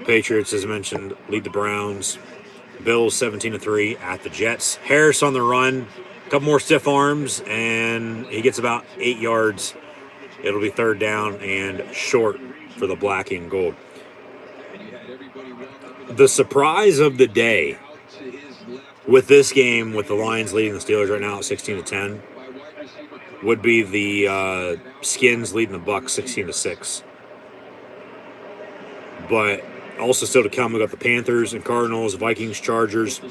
Patriots, as mentioned, lead the Browns. Bills 17-3 at the Jets. Harris on the run. A couple more stiff arms, and he gets about 8 yards. It'll be 3rd down and short for the black and gold. The surprise of the day with this game, with the Lions leading the Steelers right now at 16-10, would be the Skins leading the Bucks 16-6. But also still to come, we got the Panthers and Cardinals, Vikings, Chargers.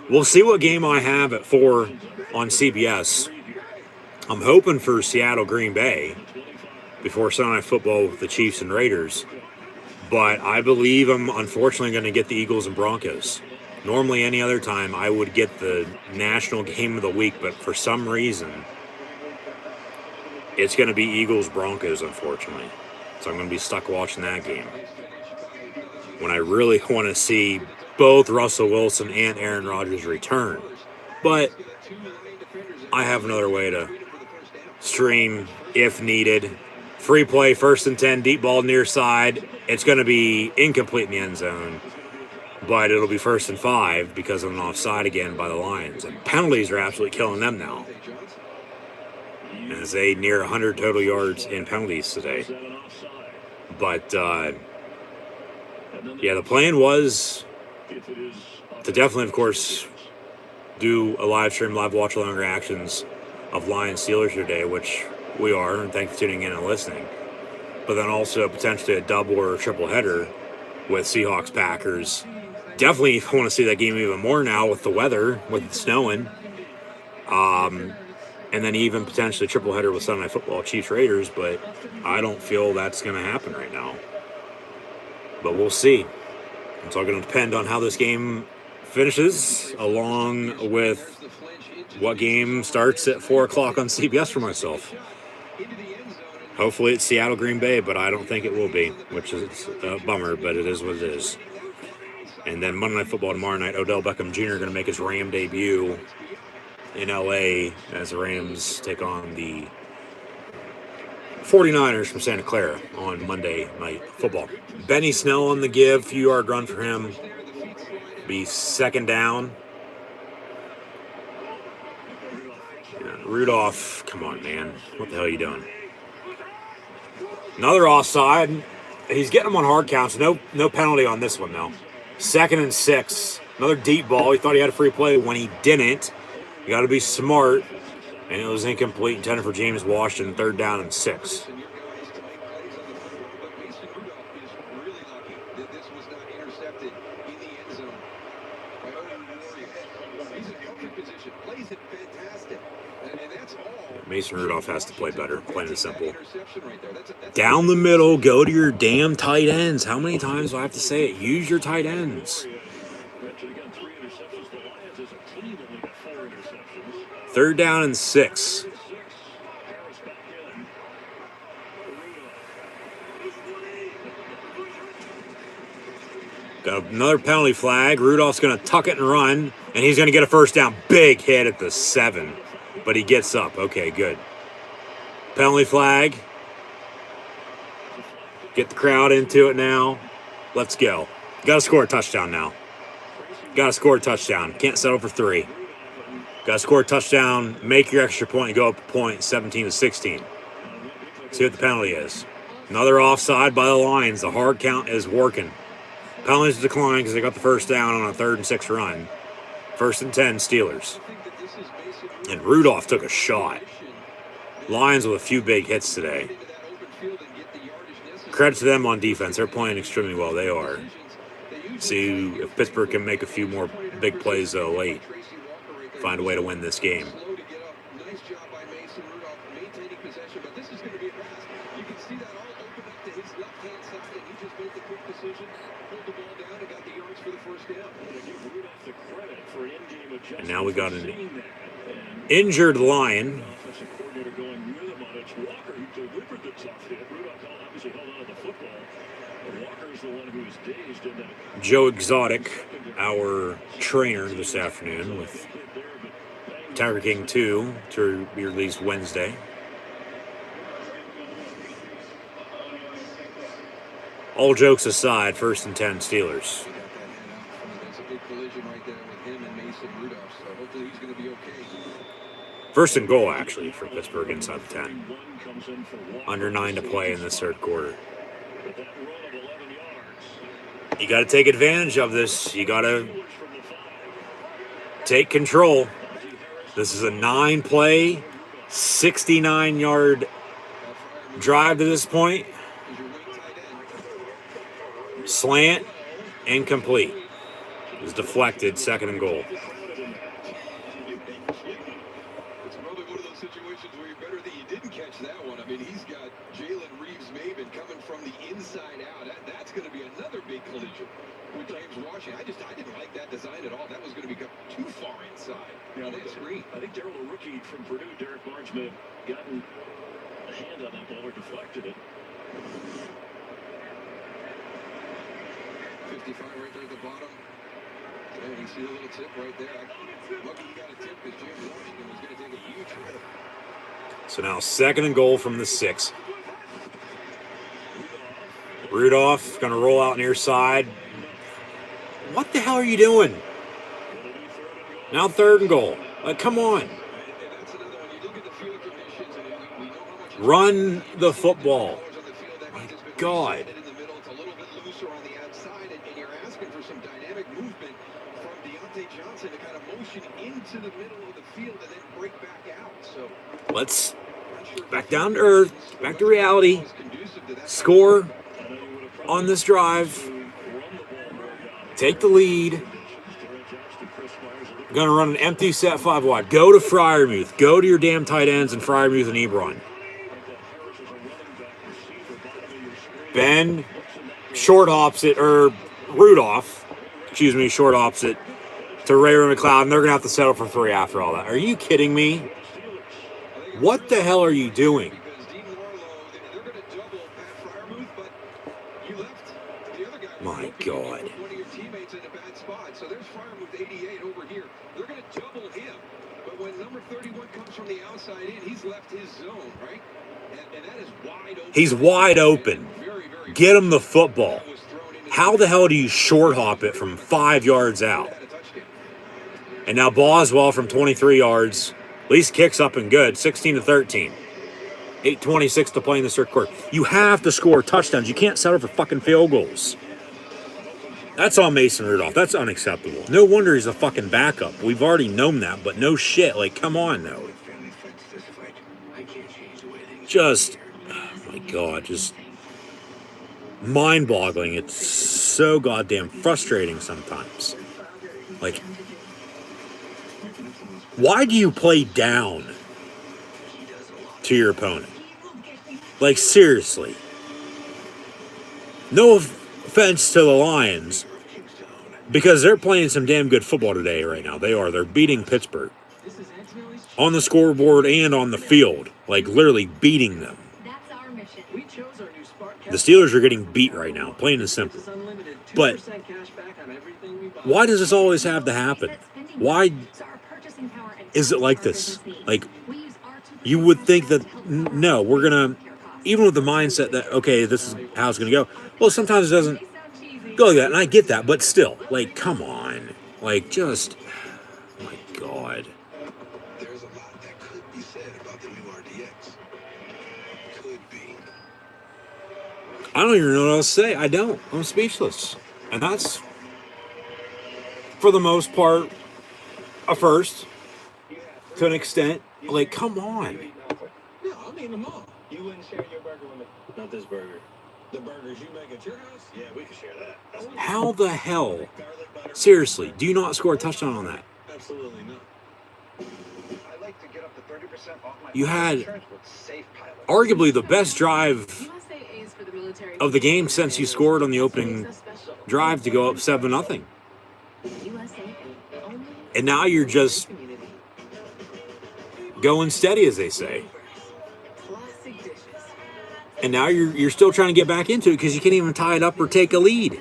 We'll see what game I have at 4 on CBS. I'm hoping for Seattle, Green Bay before Sunday Night Football with the Chiefs and Raiders. But I believe I'm unfortunately going to get the Eagles and Broncos. Normally any other time I would get the national game of the week, but for some reason it's going to be Eagles-Broncos, unfortunately. So I'm going to be stuck watching that game. When I really want to see both Russell Wilson and Aaron Rodgers return. But I have another way to stream if needed. Free play, 1st and 10, deep ball near side. It's going to be incomplete in the end zone. But it'll be 1st and 5 because of an offside again by the Lions. And penalties are absolutely killing them now, as they near 100 total yards in penalties today. But, yeah, the plan was to definitely, of course, do a live stream, live watch along reactions of Lions Steelers today, which we are, and thanks for tuning in and listening. But then also potentially a double or a triple header with Seahawks Packers. Definitely want to see that game even more now with the weather, with it snowing. And then even potentially triple header with Sunday Night Football, Chiefs Raiders, but I don't feel that's going to happen right now. But we'll see. It's all going to depend on how this game finishes, along with what game starts at 4 o'clock on CBS for myself. Hopefully it's Seattle Green Bay, but I don't think it will be, which is a bummer, but it is what it is. And then Monday Night Football tomorrow night, Odell Beckham Jr. going to make his Ram debut in LA as the Rams take on the 49ers from Santa Clara on Monday Night Football. Benny Snell on the give, few yard run for him. Be 2nd down. Rudolph, come on, man. What the hell are you doing? Another offside. He's getting them on hard counts. No penalty on this one, though. 2nd and 6. Another deep ball. He thought he had a free play when he didn't. You got to be smart. And it was incomplete, intended for James Washington, 3rd down and 6. Mason Rudolph has to play better, plain and simple. Down the middle, go to your damn tight ends. How many times do I have to say it? Use your tight ends. 3rd down and 6. Got another penalty flag. Rudolph's going to tuck it and run, and he's going to get a 1st down. Big hit at the 7. But he gets up. Okay, good. Penalty flag. Get the crowd into it now. Let's go. Got to score a touchdown now. Got to score a touchdown. Can't settle for 3. Got to score a touchdown, make your extra point, and go up a point, 17-16. See what the penalty is. Another offside by the Lions. The hard count is working. Penalties decline because they got the 1st down on a 3rd and 6 run. 1st and 10, Steelers. And Rudolph took a shot. Lions with a few big hits today. Credit to them on defense. They're playing extremely well. They are. See if Pittsburgh can make a few more big plays late. Find a way to win this game. And now we got an injured Lion. Joe Exotic, our trainer this afternoon with Tiger King 2 to be released Wednesday. All jokes aside, 1st and 10 Steelers. That's a big collision right there with him and Mason Rudolph, so hopefully he's going to be okay. 1st and goal, actually, for Pittsburgh inside the 10. Under 9 to play in this 3rd quarter. You got to take advantage of this. You got to take control. This is a 9-play, 69-yard drive to this point. Slant, incomplete. It was deflected, 2nd and goal. It's probably one of those situations where you're better that you didn't catch that one. I mean, he's got Jalen Reeves-Maybin coming from the inside out. That's going to be another big collision with James Washington. I didn't like that design at all. That was going to become too far inside. Yeah, I think Darryl, a rookie from Purdue, Derek Barnes, may have gotten a hand on that ball or deflected it. 55 right there at the bottom. And you see a little tip right there. Lucky he got a tip because James Washington was going to take a huge hit. So now 2nd and goal from the 6. Rudolph going to roll out near side. What the hell are you doing? Now 3rd and goal. Like, come on. Run the football. My God. Let's back down to earth, back to reality. Score on this drive. Take the lead. Going to run an empty set 5 wide. Go to Freiermuth. Go to your damn tight ends and Freiermuth and Ebron. Ben short hops it, or Rudolph, short hops it to Ray McLeod, and they're going to have to settle for 3 after all that. Are you kidding me? What the hell are you doing? My God. So there's Freiermuth 88 over here. They're going to double him. But when number 31 comes from the outside in, he's left his zone, right? And that is wide open. He's wide open. Get him the football. How the hell do you short hop it from 5 yards out? And now Boswell from 23 yards, at least kicks up and good, 16-13. 8:26 to play in the third quarter. You have to score touchdowns. You can't settle for fucking field goals. That's on Mason Rudolph. That's unacceptable. No wonder he's a fucking backup. We've already known that, but no shit. Like, come on, now. Just, oh my God, just mind-boggling. It's so goddamn frustrating sometimes. Like, why do you play down to your opponent? Like, seriously. No offense to the Lions, because they're playing some damn good football today right now. They are. They're beating Pittsburgh on the scoreboard and on the field. Like, literally beating them. The Steelers are getting beat right now, plain and simple. But why does this always have to happen? Why is it like this? Like, you would think that, no, we're going to, even with the mindset that, okay, this is how it's going to go. Well, sometimes it doesn't go like that, and I get that, but still, like, come on. Like, just, oh my God. There's a lot that could be said about the new RDX. Could be. I don't even know what else to say. I don't. I'm speechless. And that's, for the most part, a first, to an extent. Like, come on. No, I'm eating them all. You wouldn't share your burger with me. Not this burger. The burgers you make at your house? Yeah, we can share that. That's How the hell? Seriously, do you not score a touchdown on that? Absolutely not. I like to get up to 30% off my You had insurance with Safe Pilot. arguably the best drive of the game since you scored on the opening drive to go up 7-0. And now you're just going steady, as they say. And now you're still trying to get back into it because you can't even tie it up or take a lead.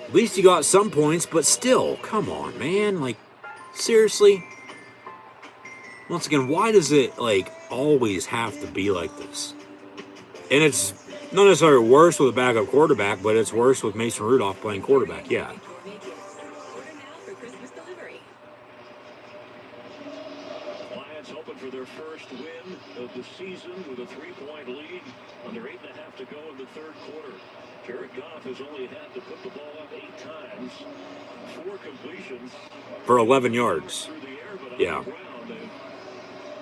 At least you got some points, but still, come on, man. Like, seriously? Once again, why does it, like, always have to be like this? And it's not necessarily worse with a backup quarterback, but it's worse with Mason Rudolph playing quarterback, yeah. Lions hoping for their first win of the season with a 3-point lead under 8.5 to go in the third quarter. Jared Goff has only had to put the ball up 8 times, 4 completions For 11 yards. through the air, but on Yeah. the ground they've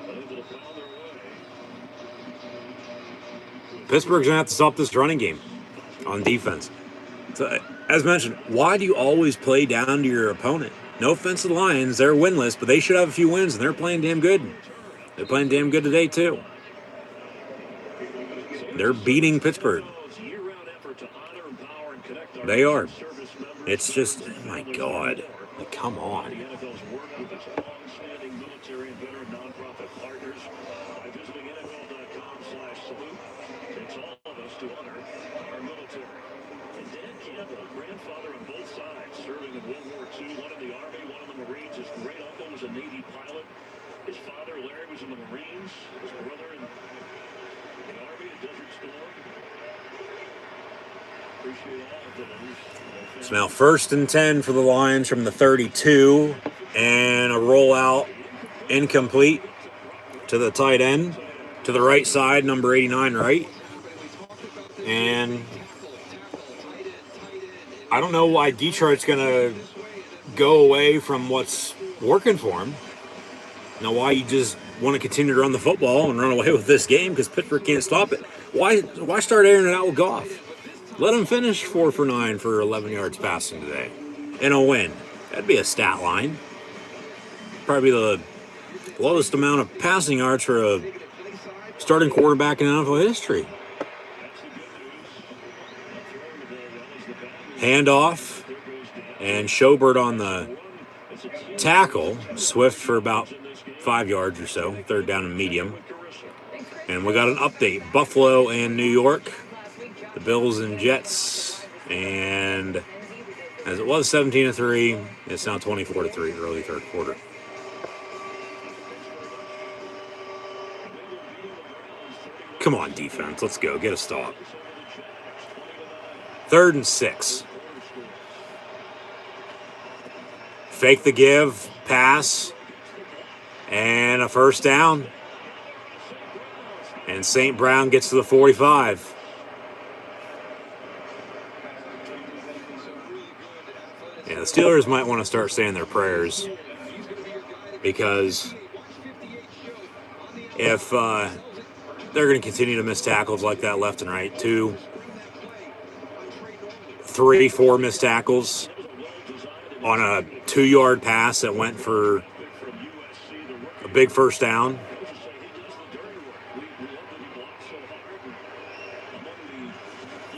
been able to pound their way. Pittsburgh's going to have to stop this running game on defense. So, as mentioned, why do you always play down to your opponent? No offense to the Lions, they're winless, but they should have a few wins, and they're playing damn good. They're playing damn good today, too. They're beating Pittsburgh. They are. It's just, oh my God. Like, come on. The NFL's worked with its long-standing military and veteran nonprofit partners by visiting NFL.com/salute. Takes all of us to honor our military. And Dan Campbell, grandfather on both sides, serving in World War II, one in the Army, one in the Marines. His great uncle was a Navy pilot. His father, Larry, was in the Marines. His brother in the Army at Desert Storm. So now 1st and 10 for the Lions from the 32, and a rollout incomplete to the tight end, to the right side, number 89 right. And I don't know why Detroit's going to go away from what's working for him. Now, why you just want to continue to run the football and run away with this game because Pittsburgh can't stop it. Why start airing it out with Goff? Let him finish 4 for 9 for 11 yards passing today and a win. That'd be a stat line. Probably the lowest amount of passing yards for a starting quarterback in NFL history. Handoff and Schobert on the tackle. Swift for about 5 yards or so. 3rd down and medium. And we got an update. Buffalo and New York. The Bills and Jets. And as it was 17-3, it's now 24-3 early 3rd quarter. Come on, defense. Let's go. Get a stop. 3rd and 6. Fake the give, pass, and a 1st down. And St. Brown gets to the 45. Yeah, the Steelers might want to start saying their prayers because if they're going to continue to miss tackles like that left and right, 2, 3, 4 missed tackles on a 2-yard pass that went for a big 1st down.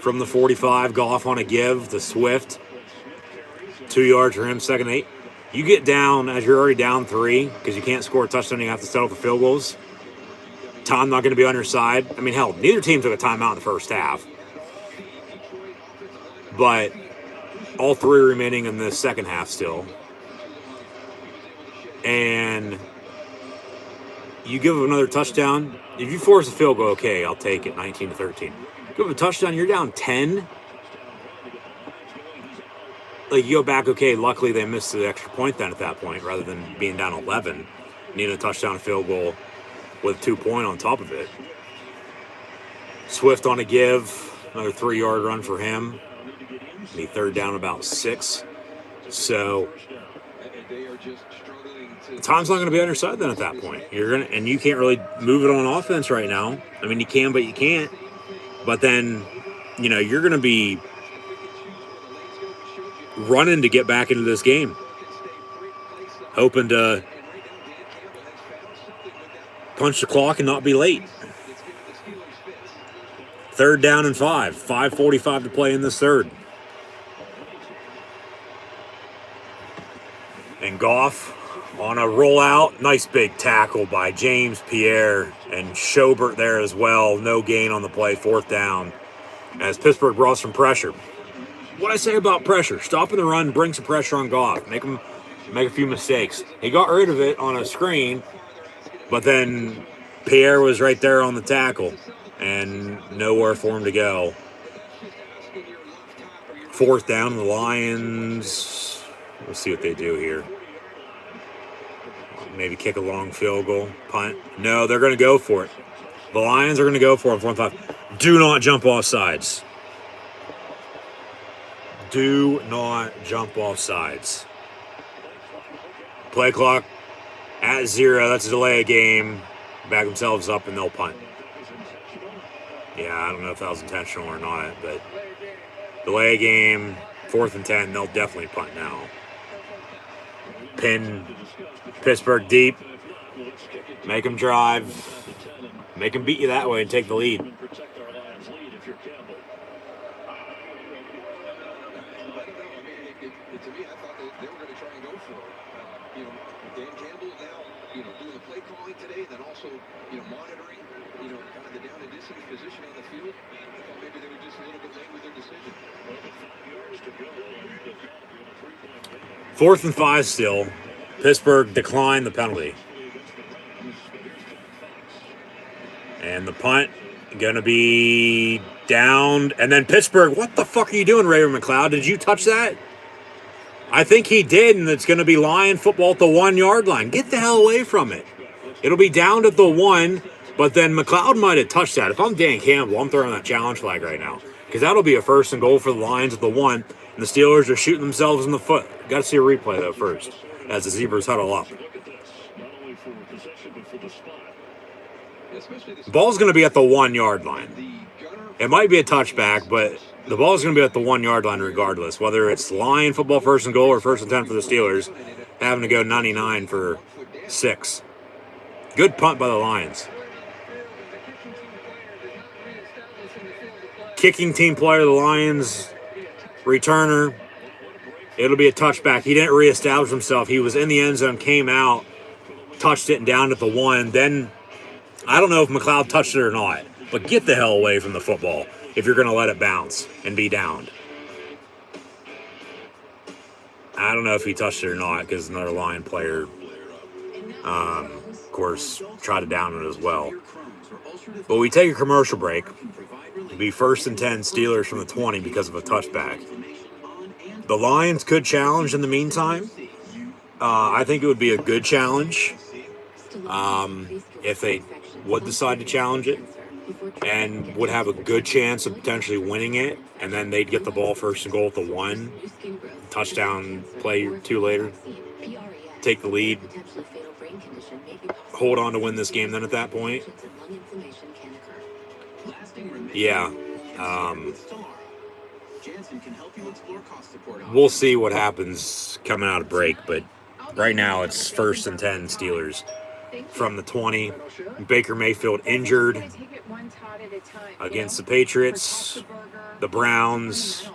From the 45, Goff on a give to Swift. 2 yards for him, 2nd and 8. You get down as you're already down 3 because you can't score a touchdown. You have to settle for field goals. Time not going to be on your side. I mean, hell, neither team took a timeout in the 1st half. But all 3 remaining in the 2nd half still. And you give them another touchdown. If you force a field goal, okay, I'll take it, 19-13. Give them a touchdown, you're down 10. Like, you go back, okay, luckily they missed the extra point then at that point, rather than being down 11. Needing a touchdown field goal with 2 point on top of it. Swift on a give, another 3-yard run for him. Be 3rd down about 6. So the time's not going to be on your side then at that point. And you can't really move it on offense right now. I mean, you can, but you can't. But then, you're going to be running to get back into this game, hoping to punch the clock and not be late. 3rd down and 5. 5:45 to play in this 3rd. And Goff on a rollout. Nice big tackle by James Pierre and Schobert there as well. No gain on the play. 4th down as Pittsburgh brought some pressure. What I say about pressure, stopping the run, bring some pressure on Goff. Make him make a few mistakes. He got rid of it on a screen, but then Pierre was right there on the tackle and nowhere for him to go. 4th down, the Lions. We'll see what they do here. Maybe kick a long field goal, punt. No, they're going to go for it. The Lions are going to go for it. 4th and 5. Do not jump off sides. Do not jump off sides. Play clock at 0. That's a delay of game. Back themselves up and they'll punt. Yeah, I don't know if that was intentional or not, but delay of game, 4th and 10. They'll definitely punt now. Pin Pittsburgh deep. Make them drive. Make them beat you that way and take the lead. To me, I thought that they were going to try and go for it. Dan Campbell now, doing the play calling today, then also, monitoring, kind of the down and distance position on the field. I thought maybe they were just a little bit late with their decision. 4th and 5 still. Pittsburgh declined the penalty. And the punt going to be downed, and then Pittsburgh, what the fuck are you doing, Raven McLeod? Did you touch that? I think he did, and it's going to be Lion football at the 1-yard line. Get the hell away from it. It'll be down at the 1, but then McLeod might have touched that. If I'm Dan Campbell, I'm throwing that challenge flag right now, because that'll be a 1st and goal for the Lions at the 1, and the Steelers are shooting themselves in the foot. Got to see a replay, though, first, as the Zebras huddle up. The ball's going to be at the 1-yard line. It might be a touchback, but the ball's going to be at the 1-yard line regardless, whether it's Lion football 1st and goal or 1st and 10 for the Steelers, having to go 99 for 6. Good punt by the Lions. Kicking team player of the Lions, returner. It'll be a touchback. He didn't reestablish himself. He was in the end zone, came out, touched it, and down at the 1. Then, I don't know if McLeod touched it or not, but get the hell away from the football if you're going to let it bounce and be downed. I don't know if he touched it or not, because another Lion player, of course, tried to down it as well. But we take a commercial break. It'll be 1st and 10 Steelers from the 20 because of a touchback. The Lions could challenge in the meantime. I think it would be a good challenge if they would decide to challenge it, and would have a good chance of potentially winning it, and then they'd get the ball 1st and goal at the 1, touchdown play or 2 later, take the lead, hold on to win this game then at that point. Yeah. We'll see what happens coming out of break, but right now it's 1st and 10 Steelers from the 20. Baker Mayfield injured against the Patriots, the Browns,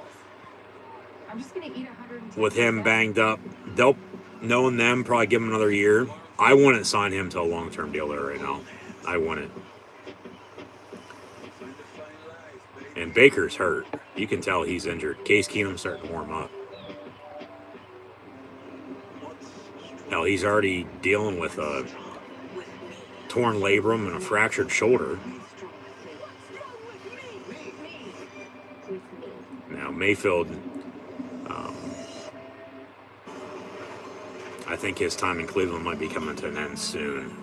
with him banged up. They'll, knowing them, probably give him another year. I wouldn't sign him to a long-term deal there right now. I wouldn't. And Baker's hurt. You can tell he's injured. Case Keenum's starting to warm up. Hell, he's already dealing with a torn labrum and a fractured shoulder. Now, Mayfield, I think his time in Cleveland might be coming to an end soon.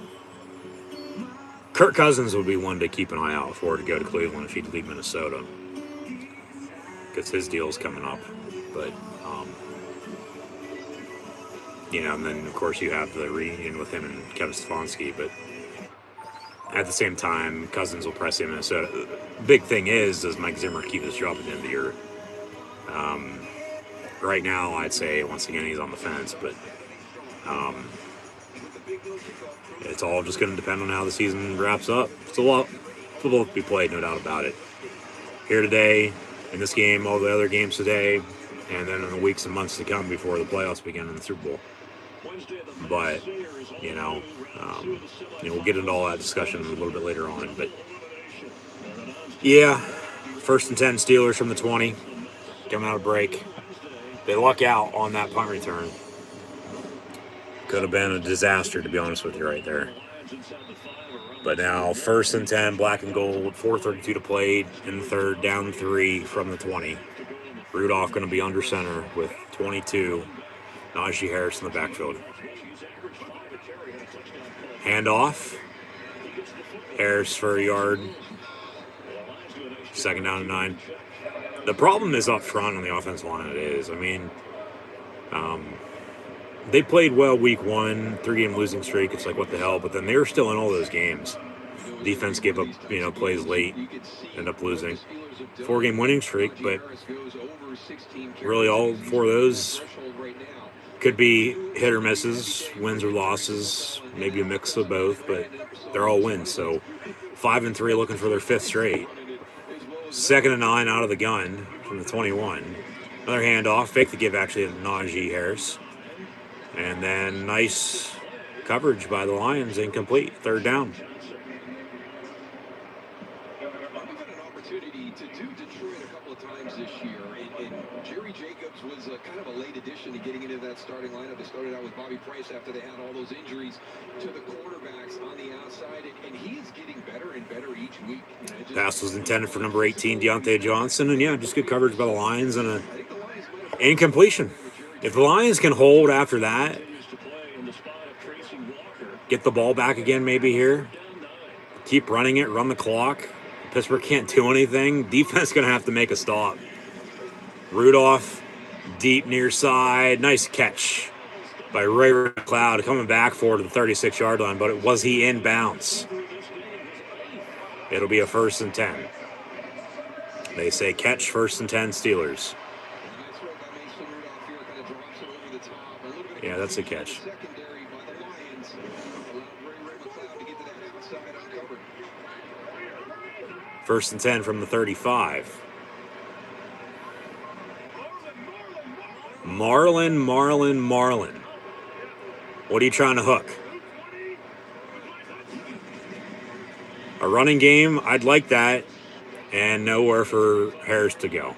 Kirk Cousins would be one to keep an eye out for to go to Cleveland if he'd leave Minnesota, because his deal's coming up. But, and then, of course, you have the reunion with him and Kevin Stefanski, but at the same time, Cousins will press him in Minnesota. The big thing is, does Mike Zimmer keep his job at the end of the year? Right now, I'd say, once again, he's on the fence, but it's all just going to depend on how the season wraps up. It's a lot of football to be played, no doubt about it. Here today, in this game, all the other games today, and then in the weeks and months to come before the playoffs begin in the Super Bowl. But, we'll get into all that discussion a little bit later on. But, yeah, 1st and 10 Steelers from the 20, coming out of break. They luck out on that punt return. Could have been a disaster, to be honest with you, right there. But now, 1st and 10, black and gold, 4:32 to play in the 3rd, down 3 from the 20. Rudolph going to be under center with 22. Najee Harris in the backfield. Handoff. Harris for a yard. 2nd down and 9. The problem is up front on the offensive line. It is. I mean, they played well week 1, 3-game losing streak. It's like, what the hell? But then they were still in all those games. Defense gave up, plays late, end up losing. 4-game winning streak, but really all 4 of those could be hit or misses, wins or losses, maybe a mix of both, but they're all wins. So 5-3 looking for their 5th straight. 2nd and 9 out of the gun from the 21. Another handoff, fake the give actually to Najee Harris. And then nice coverage by the Lions, incomplete, 3rd down. We've had an opportunity to do Detroit a couple of times this year, and Jerry Jacobs was kind of a late addition to getting into that starting lineup. They started out with Bobby Price after they had all those injuries to the quarterbacks on the outside, and he is getting better and better each Pass was intended for number 18, Deontay Johnson. And, yeah, just good coverage by the Lions and an incompletion. If the Lions can hold after that, get the ball back again maybe here, keep running it, run the clock. Pittsburgh can't do anything. Defense going to have to make a stop. Rudolph, deep near side. Nice catch by Ray McLeod coming back forward to the 36-yard line, but was he in bounds? It'll be a 1st and 10. They say catch, 1st and 10 Steelers. Yeah, that's a catch. 1st and 10 from the 35. Marlin. What are you trying to hook? A running game, I'd like that. And nowhere for Harris to go.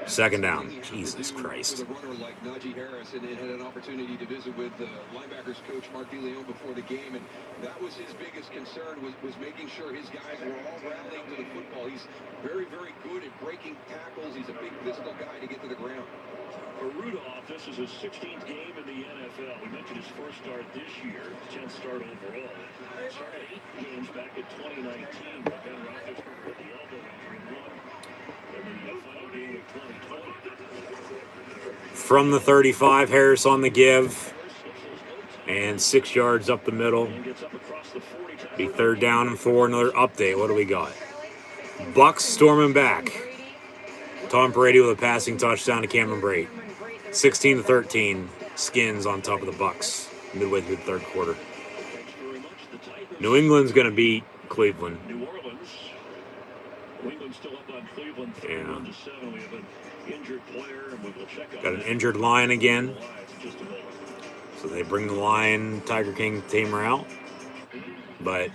2nd down. Jesus Christ. A runner like Najee Harris and had an opportunity to visit with linebackers coach Mark DeLeon before the game, and that was his biggest concern was making sure his guys were all rallying to the football. He's very, very good at breaking tackles. He's a big physical guy to get to the ground. For Rudolph, this is his 16th game in the NFL. We mentioned his first start this year, 10th start overall. Started 8 games back in 2019, but then Roethlisberger with the elbow injury won in the final game of 2020. From the 35, Harris on the give. And 6 yards up the middle. Be 3rd down and 4. Another update. What do we got? Bucks storming back. Tom Brady with a passing touchdown to Cameron Brate. 16-13. Skins on top of the Bucks midway through the 3rd quarter. New England's going to beat Cleveland. New Orleans. New England still up on Cleveland 31-7. We have an injured player, and we will check on got an injured Lion again. So they bring the Lion Tiger King tamer out. But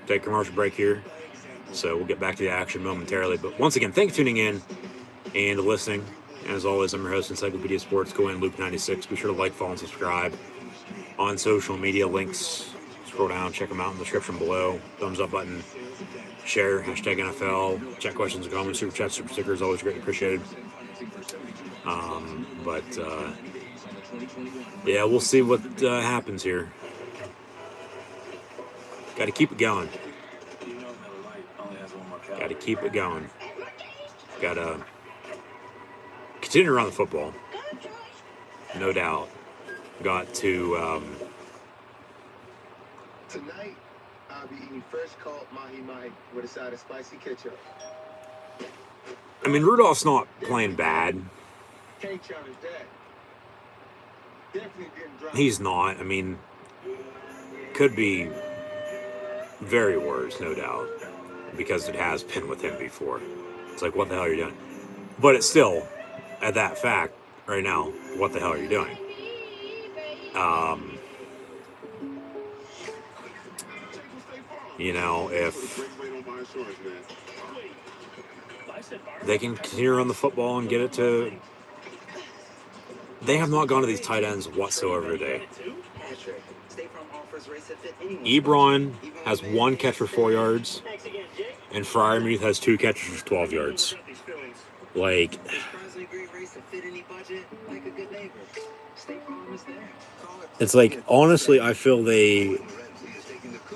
take a commercial break here. So we'll get back to the action momentarily. But once again, thanks for tuning in and listening. As always, I'm your host, Encyclopedia Sports. Go in, Luke 96. Be sure to like, follow, and subscribe on social media. Links, scroll down, check them out in the description below. Thumbs up button, share, hashtag NFL. Chat questions and comments, super chats, super stickers, always greatly appreciated. Yeah, we'll see what happens here. Got to keep it going. Got to keep it going. Got to continue to run the football. No doubt. Got to... Tonight, I'll be eating fresh caught mahi-mahi with a side of spicy ketchup. I mean, Rudolph's not playing bad. Can't challenge that. Definitely didn't drop. He's not. I mean, could be very worse, no doubt, because it has been with him before. It's like, what the hell are you doing? But it's still, at that fact, right now, what the hell are you doing? You know, if they can continue to run the football and get it to... They have not gone to these tight ends whatsoever today. Ebron has 1 catch for 4 yards, and Freiermuth has 2 catches for 12 yards. Like, it's like, honestly, I feel they,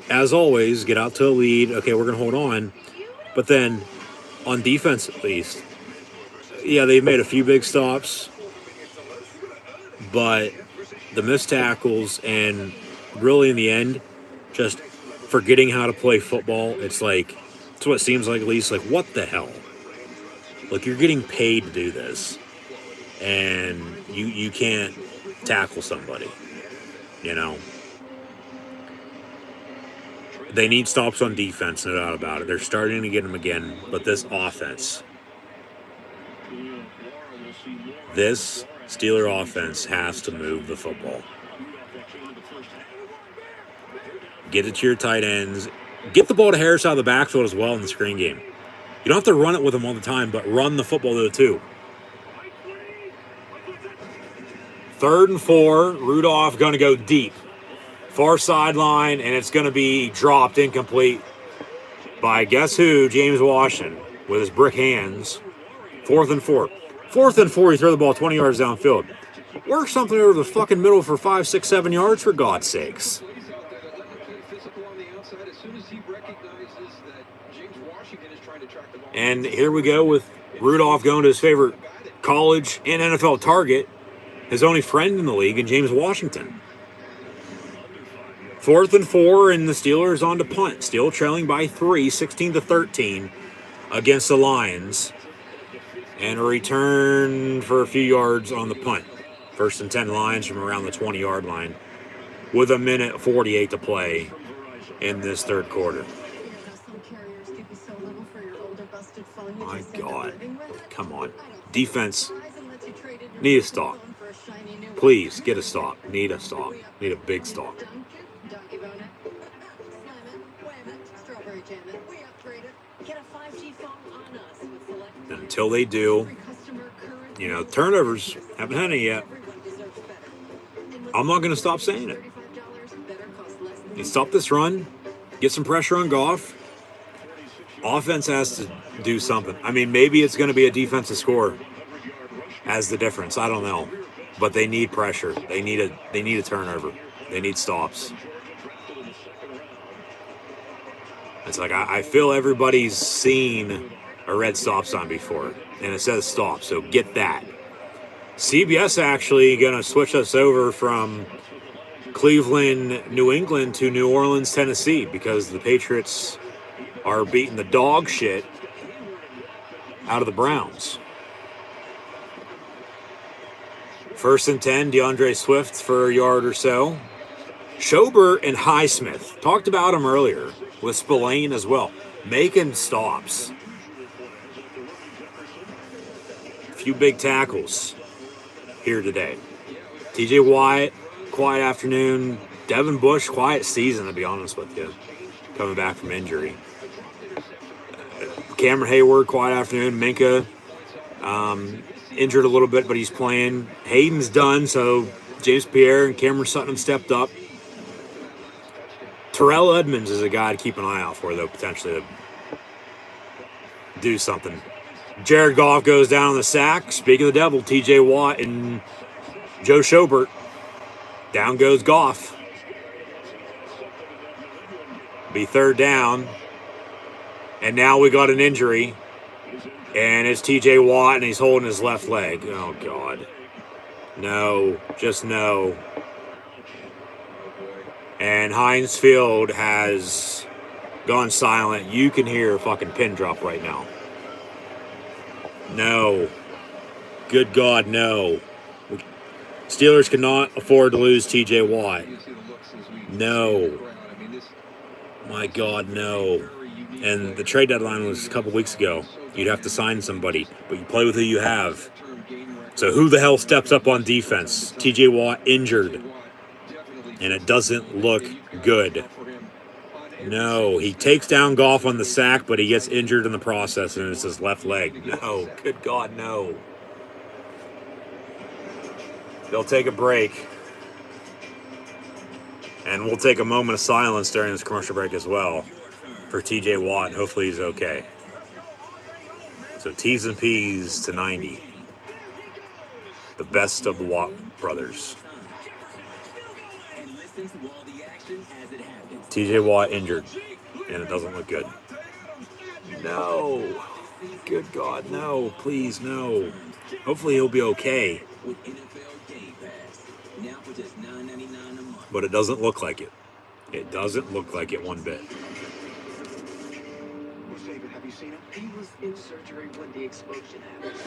as always, get out to a lead. Okay, we're going to hold on. But then, on defense at least, yeah, they've made a few big stops. But the missed tackles and really in the end, just forgetting how to play football, it's like, it's what it seems like at least, like, what the hell? Like, you're getting paid to do this, and you can't tackle somebody, you know? They need stops on defense, no doubt about it. They're starting to get them again, but this offense, this Steeler offense has to move the football. Get it to your tight ends. Get the ball to Harris out of the backfield as well in the screen game. You don't have to run it with him all the time, but run the football though too. 3rd and 4. Rudolph going to go deep Far sideline, and it's going to be dropped incomplete by guess who? James Washington with his brick hands. 4th and 4. 4th and 4, you throw the ball 20 yards downfield. Work something over the fucking middle for 5, 6, 7 yards, for God's sakes. And here we go with Rudolph going to his favorite college and NFL target, his only friend in the league, and James Washington. 4th and 4, and the Steelers on to punt, still trailing by 3, 16-13 against the Lions. And a return for a few yards on the punt. 1st and 10 Lions from around the 20-yard line with 1:48 to play in this third quarter. My God. Come on. Defense. Need a stop. Please, get a stop. Need a stop. Need a big stop. And until they do, turnovers haven't had any yet. I'm not going to stop saying it. You stop this run, get some pressure on Goff. Offense has to do something. I mean, maybe it's going to be a defensive score as the difference. I don't know, but they need pressure. They need a turnover. They need stops. It's like I feel everybody's seen a red stop sign before, and it says stop, so get that. CBS actually going to switch us over from Cleveland, New England to New Orleans, Tennessee, because the Patriots are beating the dog shit out of the Browns. 1st and 10, DeAndre Swift for a yard or so. Schobert and Highsmith, talked about him earlier, with Spillane as well, making stops. A few big tackles here today. TJ Watt, quiet afternoon. Devin Bush, quiet season, to be honest with you, coming back from injury. Cameron Hayward, quiet afternoon. Minka, injured a little bit, but he's playing. Hayden's done, so James Pierre and Cameron Sutton stepped up. Terrell Edmonds is a guy to keep an eye out for, though, potentially to do something. Jared Goff goes down on the sack. Speaking of the devil, TJ Watt and Joe Schobert. Down goes Goff. Be 3rd down. And now we got an injury. And it's TJ Watt, and he's holding his left leg. Oh, God. No. Just no. And Heinz Field has gone silent. You can hear a fucking pin drop right now. No. Good God, no. Steelers cannot afford to lose TJ Watt. No. My God, no. And the trade deadline was a couple weeks ago. You'd have to sign somebody, but you play with who you have. So who the hell steps up on defense? TJ Watt injured. And it doesn't look good. No, he takes down Goff on the sack, but he gets injured in the process, and it's his left leg. No, good God, no. They'll take a break. And we'll take a moment of silence during this commercial break as well for TJ Watt. Hopefully he's okay. So T's and P's to 90. The best of the Watt brothers. TJ Watt injured, and it doesn't look good. No. Good God, no. Please, no. Hopefully he'll be okay. But it doesn't look like it. It doesn't look like it one bit. Have you seen him? He was in surgery when the explosion happened.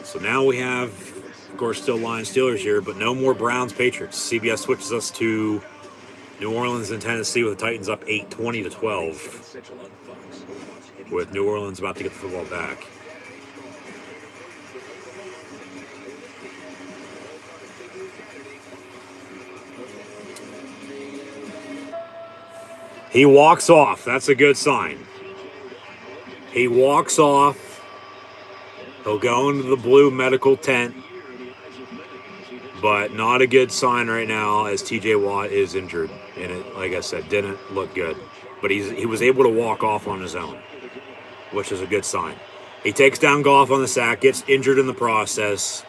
So now we have, of course, still Lions Steelers here, but no more Browns Patriots. CBS switches us to New Orleans and Tennessee with the Titans up 8-20-12, with New Orleans about to get the football back. He walks off. That's a good sign. He walks off. He'll go into the blue medical tent. but not a good sign right now as T.J. Watt is injured. And it, like I said, didn't look good. But he was able to walk off on his own, which is a good sign. He takes down Goff on the sack, gets injured in the process.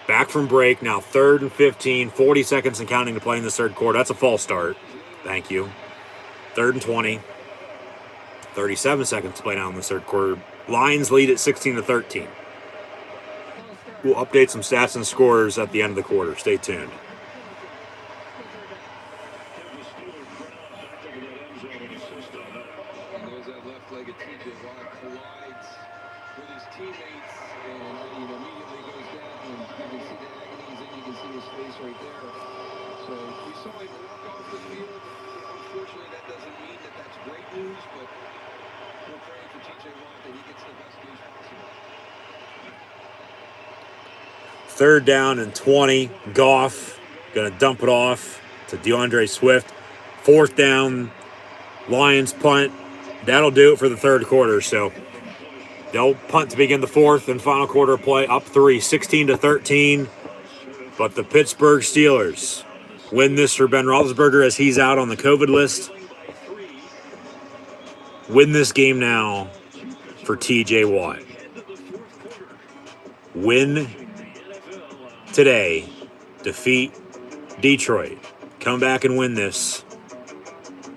Back from break, now 3rd and 15, 40 seconds and counting to play in the third quarter. That's a false start. Thank you. 3rd and 20, 37 seconds to play now in the third quarter. Lions lead at 16-13. We'll update some stats and scores at the end of the quarter. Stay tuned. Third down and 20. Goff going to dump it off to DeAndre Swift. 4th down. Lions punt. That'll do it for the third quarter. So they'll punt to begin the fourth and final quarter play. Up 3, 16-13. But the Pittsburgh Steelers win this for Ben Roethlisberger as he's out on the COVID list. Win this game now for T.J. Watt. Win today, defeat Detroit. Come back and win this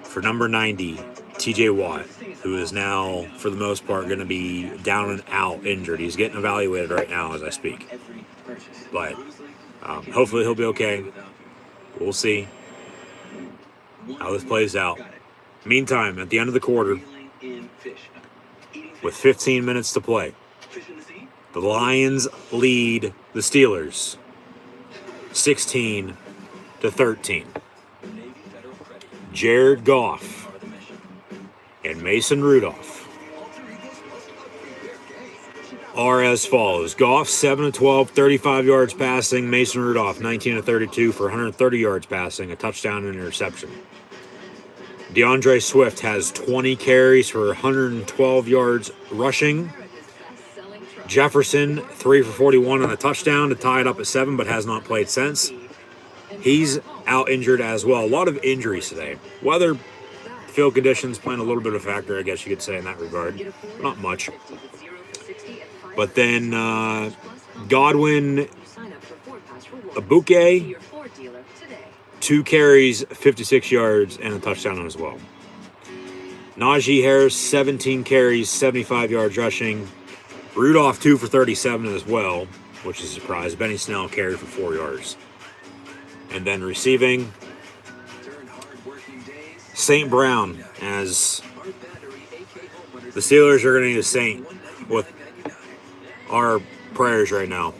for number 90, T.J. Watt, who is now, for the most part, going to be down and out injured. He's getting evaluated right now as I speak. But hopefully he'll be okay. We'll see how this plays out. Meantime, at the end of the quarter, with 15 minutes to play, the Lions lead the Steelers 16-13. Jared Goff and Mason Rudolph are as follows. Goff 7-12, 35 yards passing. Mason Rudolph 19-32 for 130 yards passing, a touchdown and interception. DeAndre Swift has 20 carries for 112 yards rushing. Jefferson 3 for 41 on a touchdown to tie it up at 7, but has not played since. He's out injured as well. A lot of injuries today. Weather, field conditions playing a little bit of a factor, I guess you could say, in that regard. Not much. But then Godwin Abuke, 2 carries, 56 yards, and a touchdown as well. Najee Harris, 17 carries, 75 yards rushing. Rudolph 2 for 37 as well, which is a surprise. Benny Snell carried for 4 yards. And then receiving, St. Brown, as the Steelers are going to need a Saint with our prayers right now.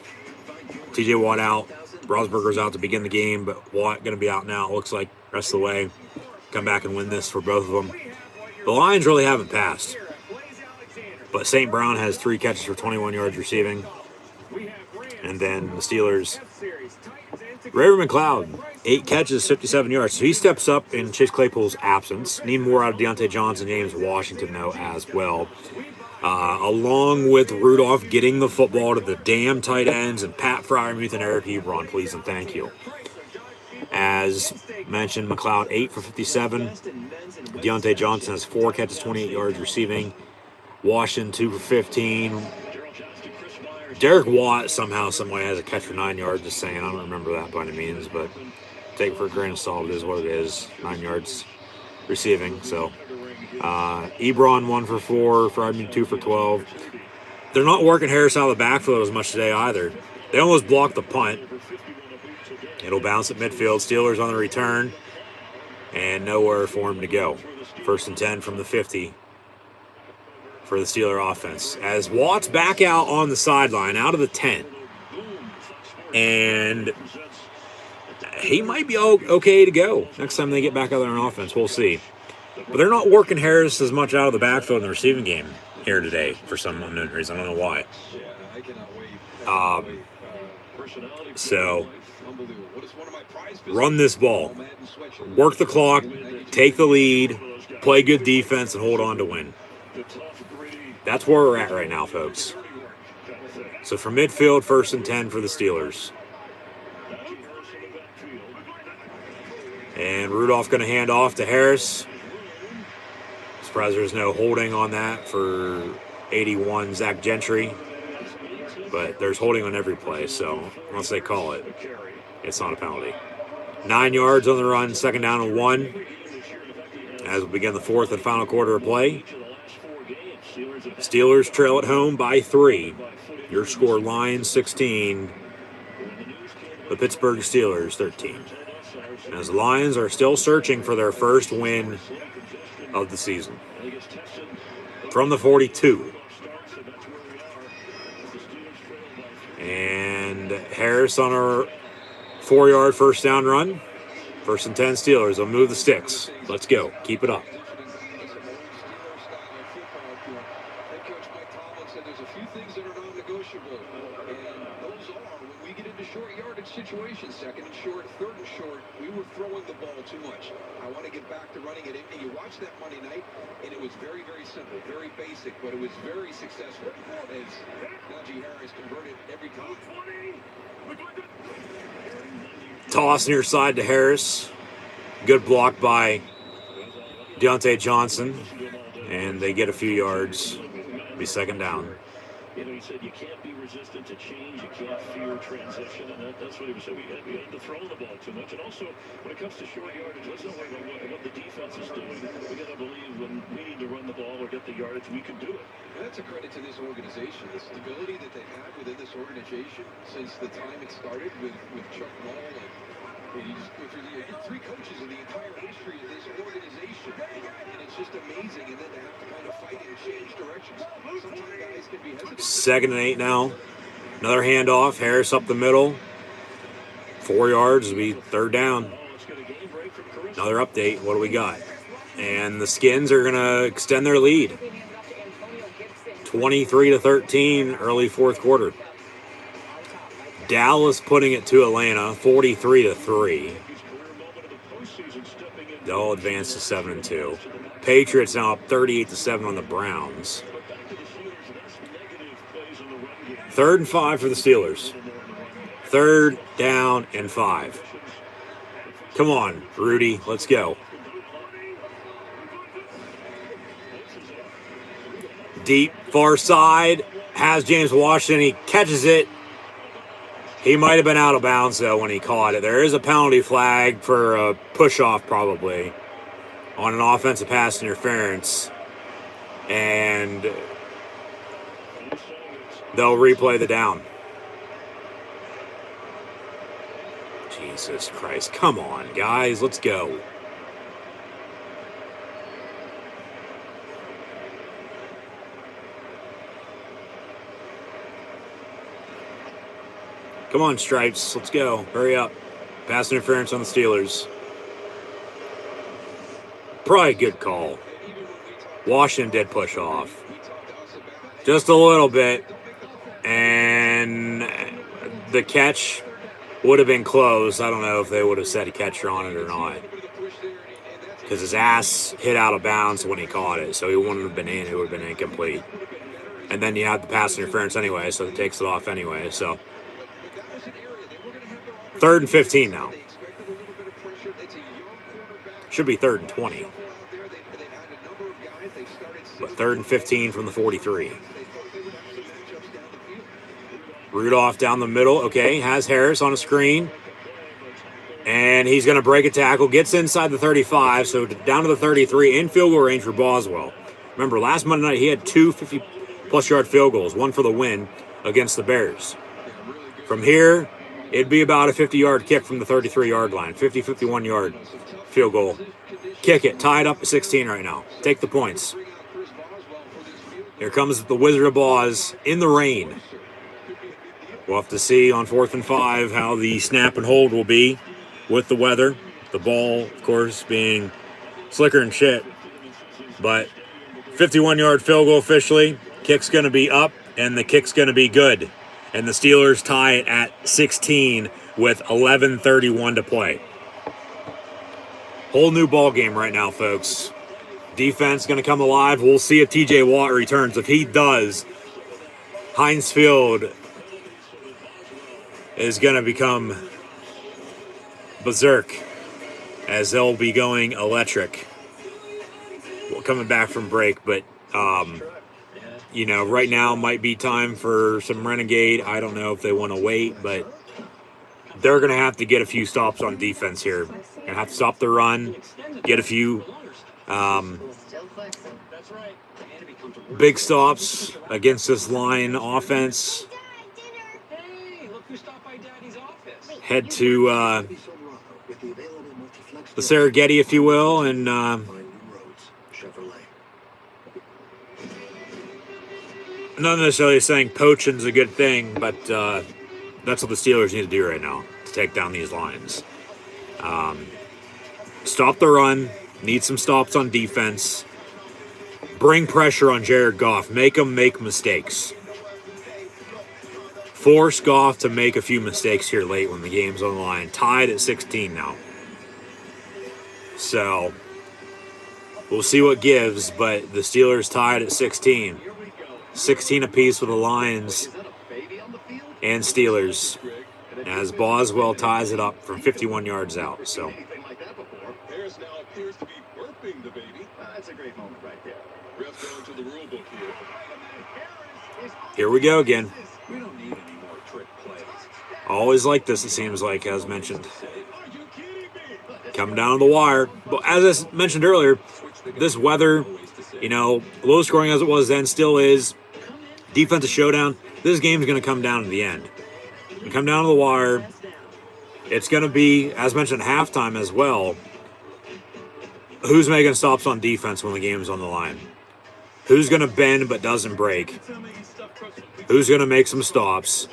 T.J. Watt out. Roethlisberger's out to begin the game, but Watt going to be out now, it looks like, rest of the way. Come back and win this for both of them. The Lions really haven't passed. But St. Brown has 3 catches for 21 yards receiving. And then the Steelers, Ray-Ray McCloud, 8 catches, 57 yards. So he steps up in Chase Claypool's absence. Need more out of Deontay Johnson, James Washington, though, as well. Along with Rudolph getting the football to the damn tight ends and Pat Freiermuth and Eric Ebron, please and thank you. As mentioned, McCloud 8 for 57. Deontay Johnson has 4 catches, 28 yards receiving. Washington 2 for 15. Derek Watt somehow, someway has a catch for 9 yards. Just saying, I don't remember that by any means, but take it for a grain of salt. It is what it is. 9 yards receiving. So Ebron 1 for 4. Freiermuth 2 for 12. They're not working Harris out of the backfield as much today either. They almost blocked the punt. It'll bounce at midfield. Steelers on the return. And nowhere for him to go. 1st and 10 from the 50 for the Steeler offense. As Watt's back out on the sideline, out of the 10. And he might be okay to go next time they get back out there on offense. We'll see. But they're not working Harris as much out of the backfield in the receiving game here today for some unknown reason. I don't know why. So, run this ball. Work the clock. Take the lead. Play good defense and hold on to win. That's where we're at right now, folks. So from midfield, 1st and 10 for the Steelers. And Rudolph going to hand off to Harris. Surprised there's no holding on that for 81 Zach Gentry. But there's holding on every play, so once they call it, it's not a penalty. 9 yards on the run, second down and 1. As we begin the fourth and final quarter of play. Steelers trail at home by 3. Your score, Lions 16. The Pittsburgh Steelers 13. As the Lions are still searching for their first win of the season. From the 42. And Harris on our 4-yard first down run. First and 10 Steelers. They'll move the sticks. Let's go. Keep it up. Situations, second and short, third and short, we were throwing the ball too much. I want to get back to running it. And you watch that Monday night, and it was very, very simple, very basic, but it was very successful as Najee Harris converted every time. Toss near side to Harris. Good block by Deontay Johnson. And they get a few yards. Be second down. You know, he said you can't be resistant to change, you can't fear transition, and that's what he was saying. We had to throw the ball too much. And also, when it comes to short yardage, let's not worry about what the defense is doing. We got to believe when we need to run the ball or get the yardage, we can do it. And that's a credit to this organization. The stability that they've had within this organization since the time it started with Chuck Noll and you just go through the 3 coaches in the entire history of this organization. And it's just amazing. And then to have to kind of fight and change directions. Sometimes guys can be hesitant. Second and 8 now. Another handoff. Harris up the middle. 4 yards will be third down. Another update. What do we got? And the Skins are going to extend their lead. 23-13, early fourth quarter. Dallas putting it to Atlanta, 43-3. They'll advance to 7-2. Patriots now up 38-7 on the Browns. 3rd and 5 for the Steelers. 3rd down and 5. Come on, Rudy, let's go. Deep, far side, has James Washington, he catches it. He might have been out of bounds, though, when he caught it. There is a penalty flag for a push-off, probably, on an offensive pass interference. And they'll replay the down. Jesus Christ. Come on, guys. Let's go. Come on, Stripes. Let's go. Hurry up. Pass interference on the Steelers. Probably a good call. Washington did push off. Just a little bit. And the catch would have been close. I don't know if they would have set a catcher on it or not. Because his ass hit out of bounds when he caught it. So he wouldn't have been in. It would have been incomplete. And then you have the pass interference anyway. So it takes it off anyway. So 3rd and 15 now. Should be 3rd and 20. But 3rd and 15 from the 43. Rudolph down the middle. Okay, has Harris on a screen. And he's going to break a tackle. Gets inside the 35, so down to the 33 in field goal range for Boswell. Remember, last Monday night he had 2 50-plus yard field goals, one for the win against the Bears. From here, it'd be about a 50-yard kick from the 33-yard line. 50, 51-yard field goal. Kick it. Tied up at 16 right now. Take the points. Here comes the Wizard of Oz in the rain. We'll have to see on 4th and 5 how the snap and hold will be with the weather. The ball, of course, being slicker and shit. But 51-yard field goal officially. Kick's going to be up, and the kick's going to be good. And the Steelers tie it at 16 with 11:31 to play. Whole new ball game right now, folks. Defense going to come alive. We'll see if TJ Watt returns. If he does, Heinz Field is going to become berserk as they'll be going electric. Well, coming back from break, but you know, right now might be time for some Renegade. I don't know if they want to wait, but they're going to have to get a few stops on defense here. Going to have to stop the run, get a few big stops against this line offense. Head to the Serengeti, if you will, and not necessarily saying poaching's a good thing, but that's what the Steelers need to do right now to take down these lines. Stop the run, need some stops on defense, bring pressure on Jared Goff, make him make mistakes. Force Goff to make a few mistakes here late when the game's on the line. Tied at 16 now. So, we'll see what gives, but the Steelers tied at 16. 16 apiece for the Lions and Steelers as Boswell ties it up from 51 yards out. So, Harris now appears to be burping the baby. That's a great moment right there. Refs going to the rule book here. here we go again. We don't need any more trick plays. Always like this, it seems like, as mentioned. Coming down to the wire. But as I mentioned earlier, this weather, you know, low scoring as it was then, still is. Defensive showdown. This game's going to come down to the end. Come down to the wire. It's going to be, as mentioned, halftime as well. Who's making stops on defense when the game's on the line? Who's going to bend but doesn't break? Who's going to make some stops?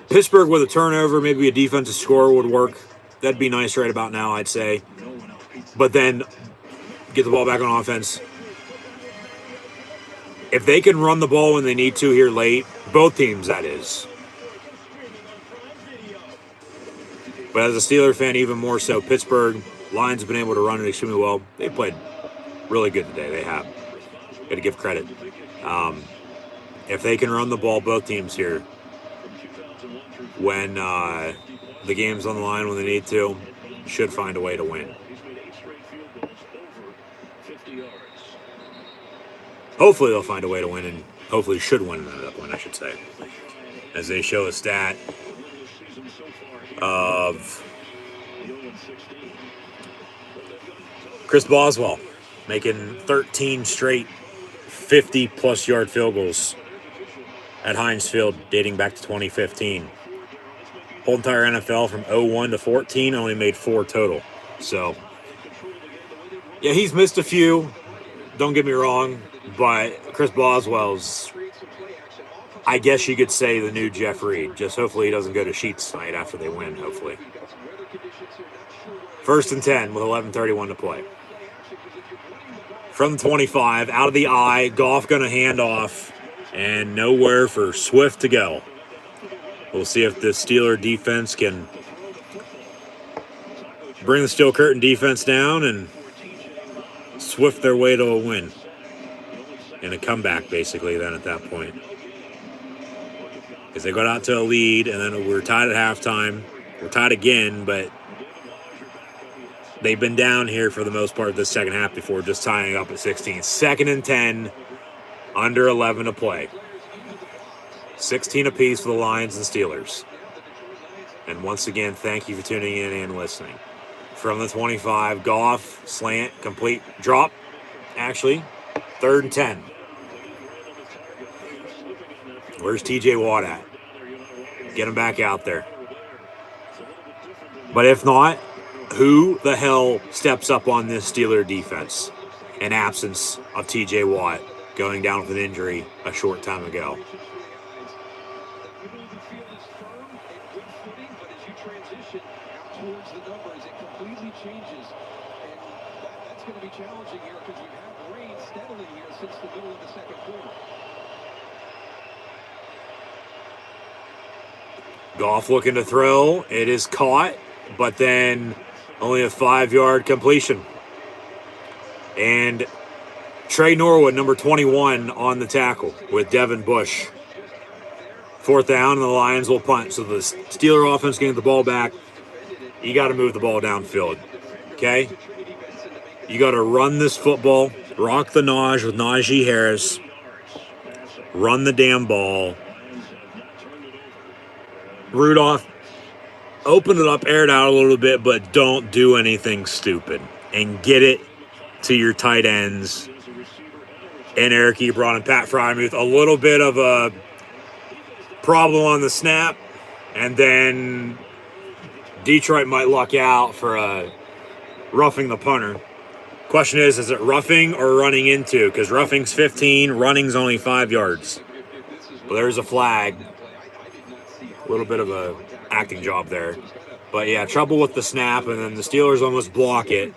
Pittsburgh with a turnover, maybe a defensive score would work. That'd be nice right about now, I'd say. But then get the ball back on offense. If they can run the ball when they need to here late, both teams, that is. But as a Steeler fan, even more so, Pittsburgh, Lions have been able to run it extremely well. They played really good today. They have. Got to give credit. If they can run the ball, both teams here, when the game's on the line, when they need to, should find a way to win. Hopefully they'll find a way to win, and hopefully should win at that point, I should say. As they show a stat of Chris Boswell making 13 straight 50-plus yard field goals at Heinz Field dating back to 2015. Whole entire NFL from 01 to 14 only made 4 total. So, yeah, he's missed a few. Don't get me wrong, but Chris Boswell's, I guess you could say, the new Jeff Reed. Just hopefully he doesn't go to Sheets tonight after they win, hopefully. 1st and 10 with 11:31 to play. From the 25, out of the eye, Goff going to hand off, and nowhere for Swift to go. We'll see if the Steeler defense can bring the Steel Curtain defense down and Swift their way to a win. And a comeback, basically, then at that point. Because they got out to a lead, and then we're tied at halftime. We're tied again, but they've been down here for the most part of the second half before just tying up at 16. 2nd and 10, under 11 to play. 16 apiece for the Lions and Steelers. And once again, thank you for tuning in and listening. From the 25, Goff, slant, complete, drop. Actually, 3rd and 10. Where's TJ Watt at? Get him back out there. But if not, who the hell steps up on this Steeler defense in absence of TJ Watt going down with an injury a short time ago? Goff looking to throw. It is caught, but then only a 5-yard completion. And Trey Norwood, number 21, on the tackle with Devin Bush. 4th down, and the Lions will punt. So the Steeler offense getting the ball back you got to move the ball downfield. Okay? You got to run this football, rock the Naj with Najee Harris, run the damn ball. Rudolph, open it up, air it out a little bit, but don't do anything stupid. And get it to your tight ends and Eric Ebron and Pat Frymuth. A little bit of a problem on the snap, and then Detroit might luck out for roughing the punter. Question is it roughing or running into? Because roughing's 15, running's only 5 yards. Well, there's a flag. A little bit of a acting job there. But yeah, trouble with the snap, and then the Steelers almost block it.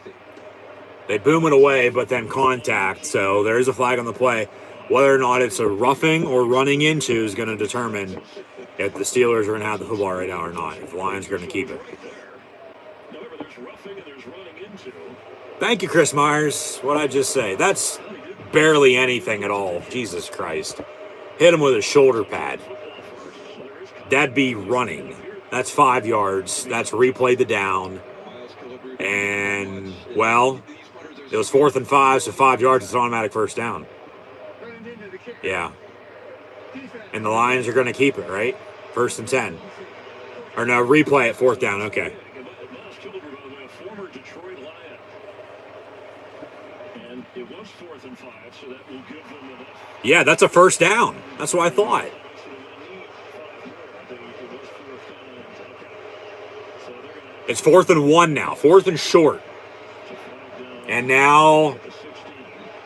They boom it away, but then contact. So there's a flag on the play. Whether or not it's a roughing or running into is going to determine if the Steelers are going to have the football right now or not. If the Lions are going to keep it. Thank you, Chris Myers. What'd I just say? That's barely anything at all. Jesus Christ. Hit him with a shoulder pad. That'd be running. That's 5 yards. That's replay the down. And, well, it was 4th and 5, so 5 yards is an automatic first down. Yeah. And the Lions are going to keep it, right? 1st and 10. Or no, replay at 4th down. Okay. Yeah, that's a first down. That's what I thought. It's 4th and 1 now. 4th and short. And now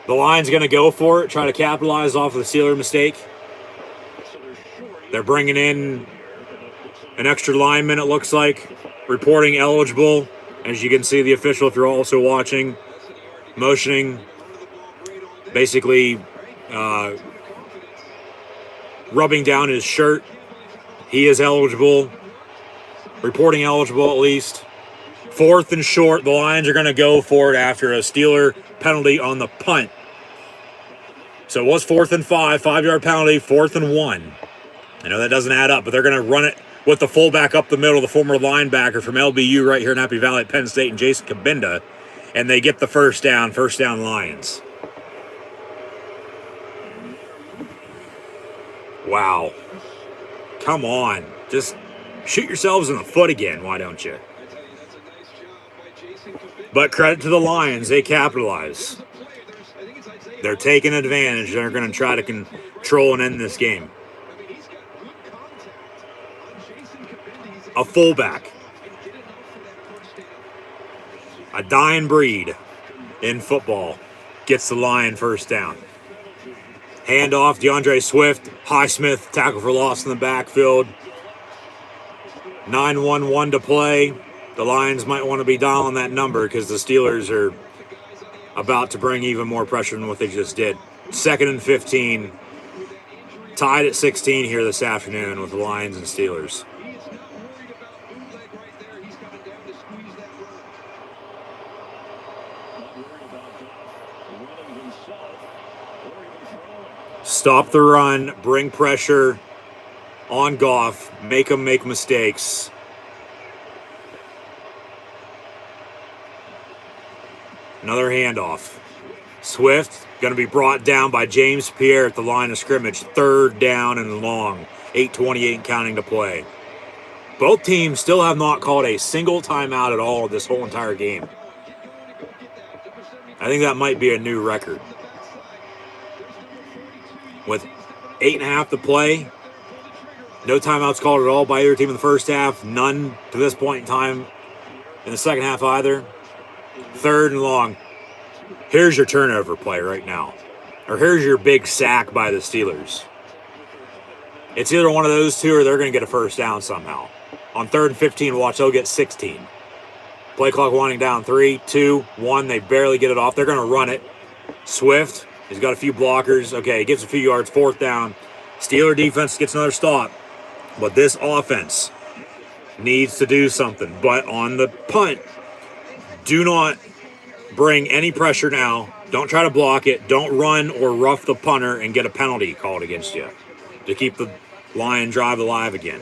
the Lions going to go for it, try to capitalize off of the Steeler mistake. They're bringing in an extra lineman, it looks like, reporting eligible. As you can see, the official, if you're also watching, motioning, basically rubbing down his shirt. He is eligible, reporting eligible at least. 4th and short, the Lions are going to go for it after a Steeler penalty on the punt. So it was 4th and 5, 5-yard penalty, 4th and 1. I know that doesn't add up, but they're going to run it with the fullback up the middle, the former linebacker from LBU right here in Happy Valley at Penn State, and Jason Kabinda, and they get the first down Lions. Wow. Come on. Just shoot yourselves in the foot again, why don't you? But credit to the Lions, they capitalize. They're taking advantage. They're going to try to control and end this game. A fullback. A dying breed in football gets the Lion first down. Handoff, DeAndre Swift, Highsmith, tackle for loss in the backfield. 9-1-1 to play. The Lions might want to be dialing that number because the Steelers are about to bring even more pressure than what they just did. 2nd and 15. Tied at 16 here this afternoon with the Lions and Steelers. Stop the run, bring pressure on Goff, make him make mistakes. Another handoff. Swift going to be brought down by James Pierre at the line of scrimmage. 3rd down and long. 8:28 counting to play. Both teams still have not called a single timeout at all this whole entire game. I think that might be a new record. With 8.5 to play, no timeouts called at all by either team in the first half. None to this point in time in the second half either. 3rd and long. Here's your turnover play right now. Or here's your big sack by the Steelers. It's either one of those two or they're going to get a first down somehow. On 3rd and 15, watch, they'll get 16. Play clock winding down. 3, 2, 1. They barely get it off. They're going to run it. Swift, he's got a few blockers. Okay, he gets a few yards. 4th down. Steeler defense gets another stop. But this offense needs to do something. But on the punt, do not bring any pressure now. Don't try to block it. Don't run or rough the punter and get a penalty called against you to keep the Lion drive alive again.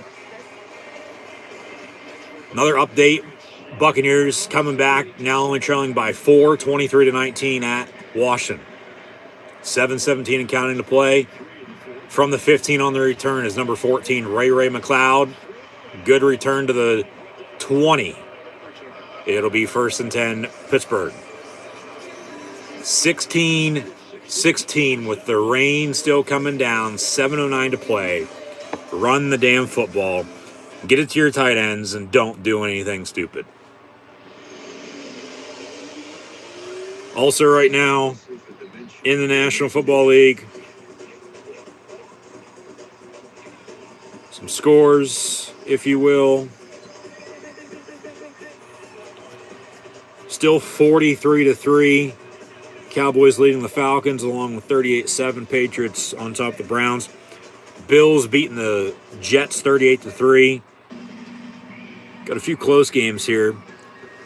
Another update Buccaneers coming back, now only trailing by 4, 23-19 at Washington. 7:17 and counting to play. From the 15 on the return is number 14, Ray McLeod. Good return to the 20. It'll be 1st and 10, Pittsburgh. 16-16 with the rain still coming down. 7:09 to play. Run the damn football. Get it to your tight ends and don't do anything stupid. Also right now, in the National Football League, some scores, if you will. Still 43-3. Cowboys leading the Falcons along with 38-7. Patriots on top of the Browns. Bills beating the Jets 38-3. Got a few close games here.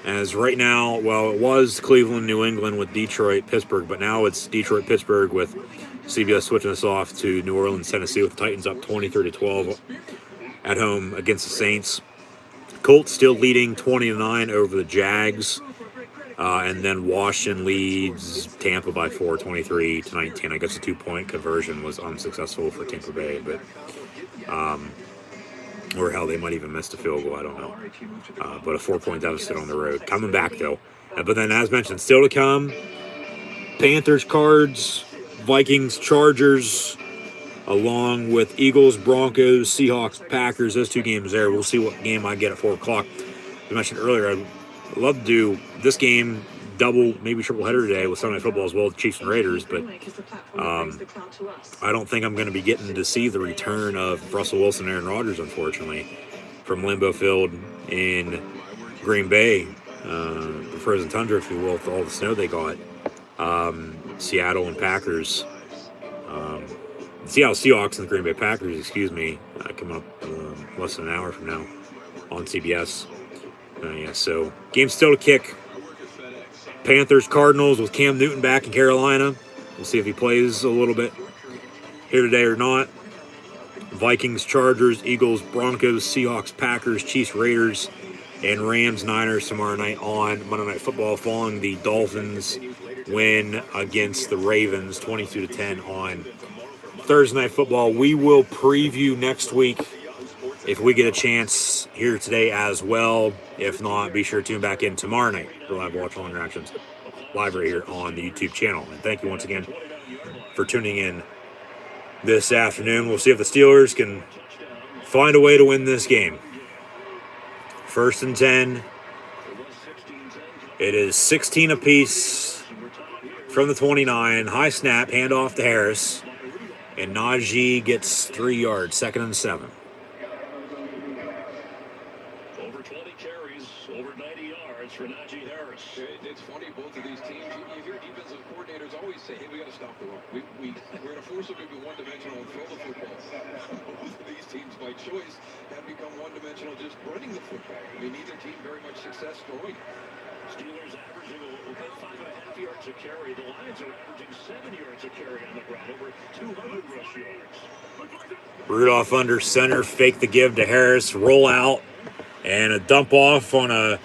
As right now, well, it was Cleveland, New England with Detroit, Pittsburgh, but now it's Detroit, Pittsburgh with CBS switching us off to New Orleans, Tennessee with the Titans up 23-12 at home against the Saints. Colts still leading 20-9 over the Jags. And then Washington leads Tampa by 4, 23-19. I guess the 2-point conversion was unsuccessful for Tampa Bay, but or hell, they might even miss a field goal. I don't know. But a 4-point deficit on the road. Coming back, though. But then, as mentioned, still to come, Panthers, Cards, Vikings, Chargers, along with Eagles, Broncos, Seahawks, Packers. Those 2 games there. We'll see what game I get at 4 o'clock. As I mentioned earlier, I'd love to do this game, double, maybe triple header today with Sunday Night Football as well, the Chiefs and Raiders, but I don't think I'm going to be getting to see the return of Russell Wilson and Aaron Rodgers, unfortunately, from Lambeau Field in Green Bay, the frozen tundra, if you will, with all the snow they got. Seattle and Packers. Seattle Seahawks and the Green Bay Packers, coming up less than an hour from now on CBS. So game's still to kick. Panthers, Cardinals with Cam Newton back in Carolina. We'll see if he plays a little bit here today or not. Vikings, Chargers, Eagles, Broncos, Seahawks, Packers, Chiefs, Raiders, and Rams, Niners tomorrow night on Monday Night Football following the Dolphins win against the Ravens 22-10 on Thursday Night Football. We will preview next week if we get a chance here today as well. If not, be sure to tune back in tomorrow night for live watch-along interactions live right here on the YouTube channel. And thank you once again for tuning in this afternoon. We'll see if the Steelers can find a way to win this game. 1st and 10. It is 16 apiece from the 29. High snap, handoff to Harris. And Najee gets 3 yards, 2nd and 7. Over 20 carries, over 90 yards for Najee Harris. It's funny, both of these teams, you hear defensive coordinators always say, hey, we got to stop the run. We're going to force them to be one-dimensional and throw the football. Both of these teams, by choice, have become one-dimensional just running the football. I mean, neither team very much success throwing. Steelers averaging about 5.5 yards a carry. The Lions are averaging 7 yards a carry on the ground, over 200 rush yards. Rudolph under center, fake the give to Harris, roll out, and a dump off on a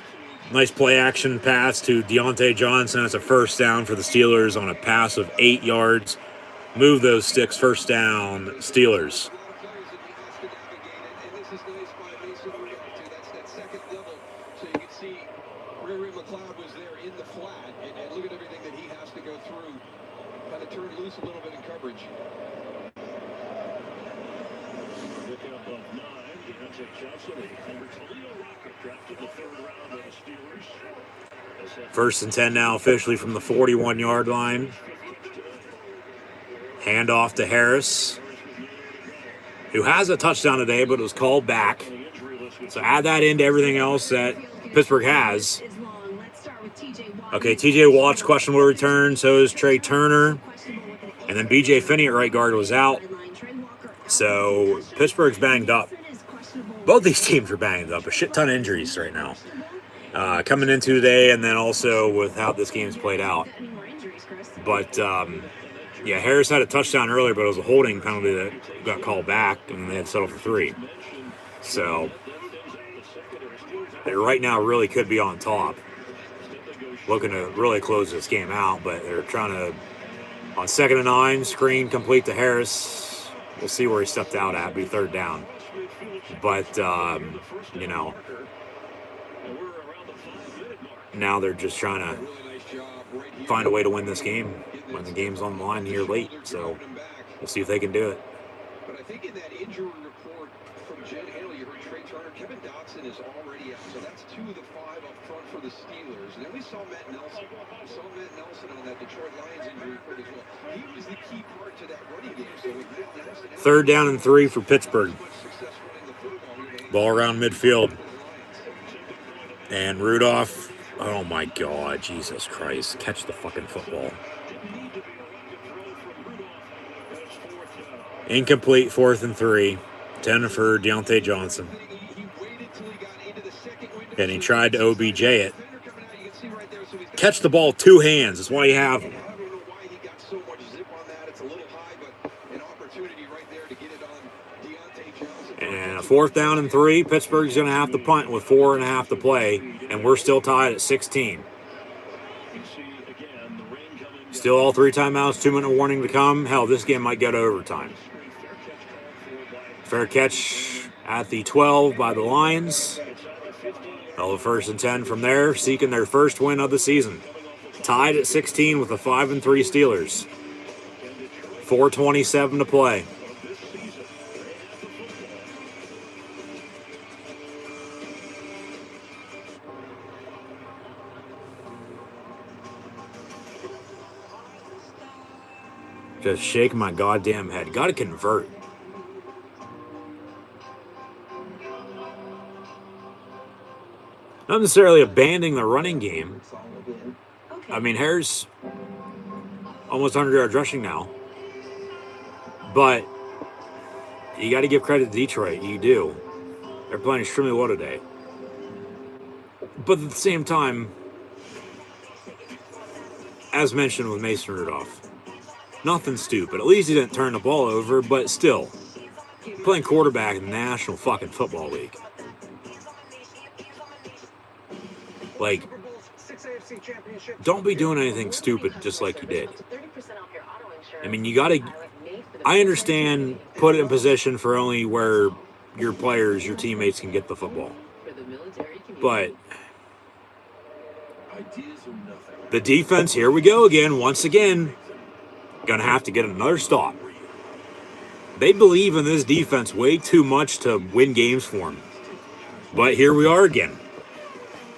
nice play action pass to Deontay Johnson. That's a 1st down for the Steelers on a pass of 8 yards. Move those sticks, 1st down, Steelers. McLeod was there in the flat, and look at everything that he has to go through. Kind of turned loose a little bit in coverage. Pickup of 9, Deontay Johnson, number Toledo Rocket, drafted the 3rd round of the Steelers. 1st and 10 now officially from the 41-yard line. Handoff to Harris, who has a touchdown today, but it was called back. So add that into everything else that Pittsburgh has. Okay, TJ Watt's questionable return. So is Trey Turner. And then BJ Finney at right guard was out. So Pittsburgh's banged up. Both these teams are banged up. A shit ton of injuries right now. Coming into today, and then also with how this game's played out. But, yeah, Harris had a touchdown earlier, but it was a holding penalty that got called back, and they had to settle for 3. So They right now really could be on top. Looking to really close this game out, but they're trying to, on 2nd and 9, screen complete to Harris. We'll see where he stepped out at. Be 3rd down. But, you know, now they're just trying to find a way to win this game when the game's on the line here late. So we'll see if they can do it. But I think in that injury report from Jen Hale, you heard Trey Turner. Kevin Dotson is already out. So that's 2 of the 5 up front for the Steelers. And then we saw Matt Nelson. We saw Matt Nelson on that Detroit Lions injury report as well. He was the key part to that running game. So with Matt Nelson, 3rd down and 3 for Pittsburgh. Ball around midfield. And Rudolph, oh my God, Jesus Christ. Catch the fucking football. Incomplete, 4th and 3. 10 for Deontay Johnson. And he tried to OBJ it. Catch the ball 2 hands. That's why you have him. And a 4th down and 3. Pittsburgh's going to have to punt with 4.5 to play. And we're still tied at 16. Still all 3 timeouts, 2-minute warning to come. Hell, this game might go to overtime. Fair catch at the 12 by the Lions. Well, the 1st and 10 from there, seeking their first win of the season. Tied at 16 with the 5-3 Steelers. 4:27 to play. Just shaking my goddamn head. Got to convert. Not necessarily abandoning the running game. I mean, Harris almost 100 yards rushing now. But you got to give credit to Detroit. You do. They're playing extremely well today. But at the same time, as mentioned with Mason Rudolph, nothing stupid. At least he didn't turn the ball over, but still, playing quarterback in the National fucking Football League. Like, don't be doing anything stupid just like you did. I mean, you got to... I understand put it in position for only where your players, your teammates can get the football. But the defense, here we go again, once again, going to have to get another stop. They believe in this defense way too much to win games for them. But here we are again.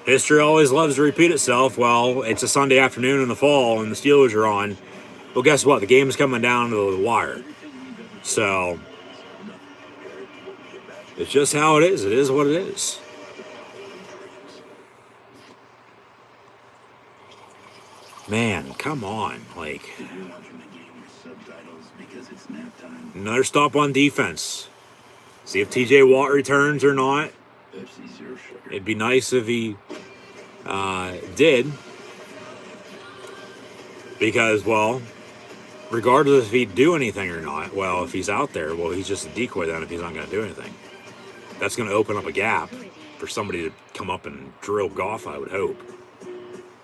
History always loves to repeat itself. Well, it's a Sunday afternoon in the fall and the Steelers are on. Well, guess what? The game's coming down to the wire. So, it's just how it is. It is what it is. Man, come on. Like, another stop on defense. See if TJ Watt returns or not. It'd be nice if he did. Because, well, regardless if he'd do anything or not, well, if he's out there, well, he's just a decoy then if he's not going to do anything. That's going to open up a gap for somebody to come up and drill Goff, I would hope.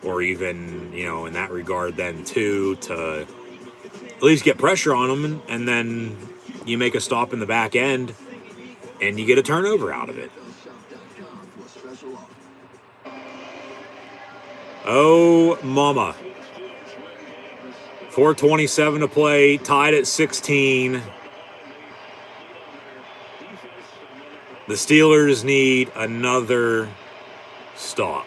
Or even, you know, in that regard then, too, to at least get pressure on him, and then you make a stop in the back end, and you get a turnover out of it. Oh, mama. 4:27 to play, tied at 16. The Steelers need another stop.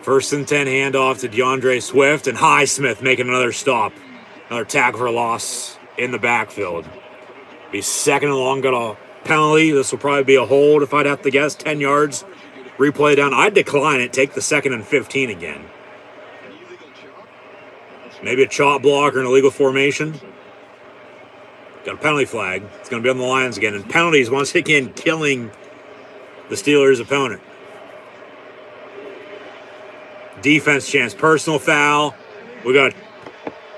1st and 10 handoff to DeAndre Swift, and Highsmith making another stop. Another tackle for loss in the backfield. Be 2nd and long, got a penalty. This will probably be a hold if I'd have to guess. 10 yards. Replay down. I'd decline it. Take the 2nd and 15 again. Maybe a chop block or an illegal formation. Got a penalty flag. It's going to be on the Lions again. And penalties once again killing the Steelers' opponent. Defense chance. Personal foul. We got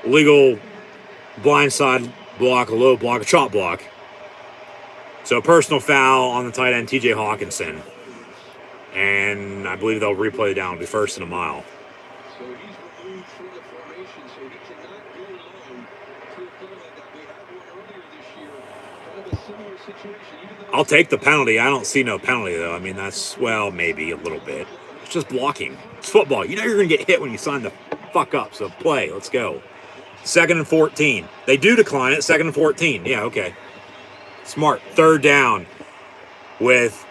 illegal blindside block, a low block, a chop block. So personal foul on the tight end, TJ Hawkinson. And I believe they'll replay it down. It'll be first and a mile. So he's removed from the formation, so he cannot go long to a play like that. We had one earlier this year, kind of a similar situation. I'll take the penalty. I don't see no penalty, though. I mean, that's, well, maybe a little bit. It's just blocking. It's football. You know you're going to get hit when you sign the fuck up, so play. Let's go. 2nd and 14. They do decline it. 2nd and 14. Yeah, okay. Smart. 3rd down with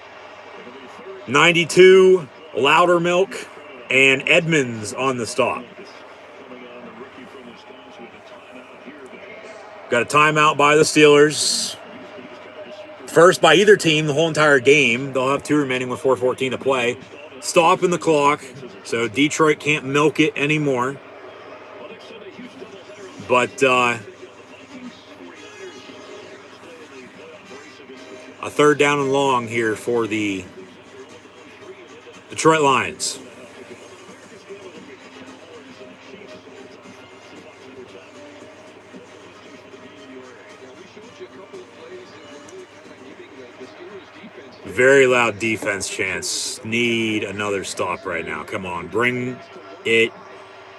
92, Loudermilk, and Edmonds on the stop. Got a timeout by the Steelers. First by either team the whole entire game. They'll have 2 remaining with 4:14 to play. Stopping the clock, so Detroit can't milk it anymore. But a 3rd down and long here for the Detroit Lions. Very loud defense chants. Need another stop right now. Come on, bring it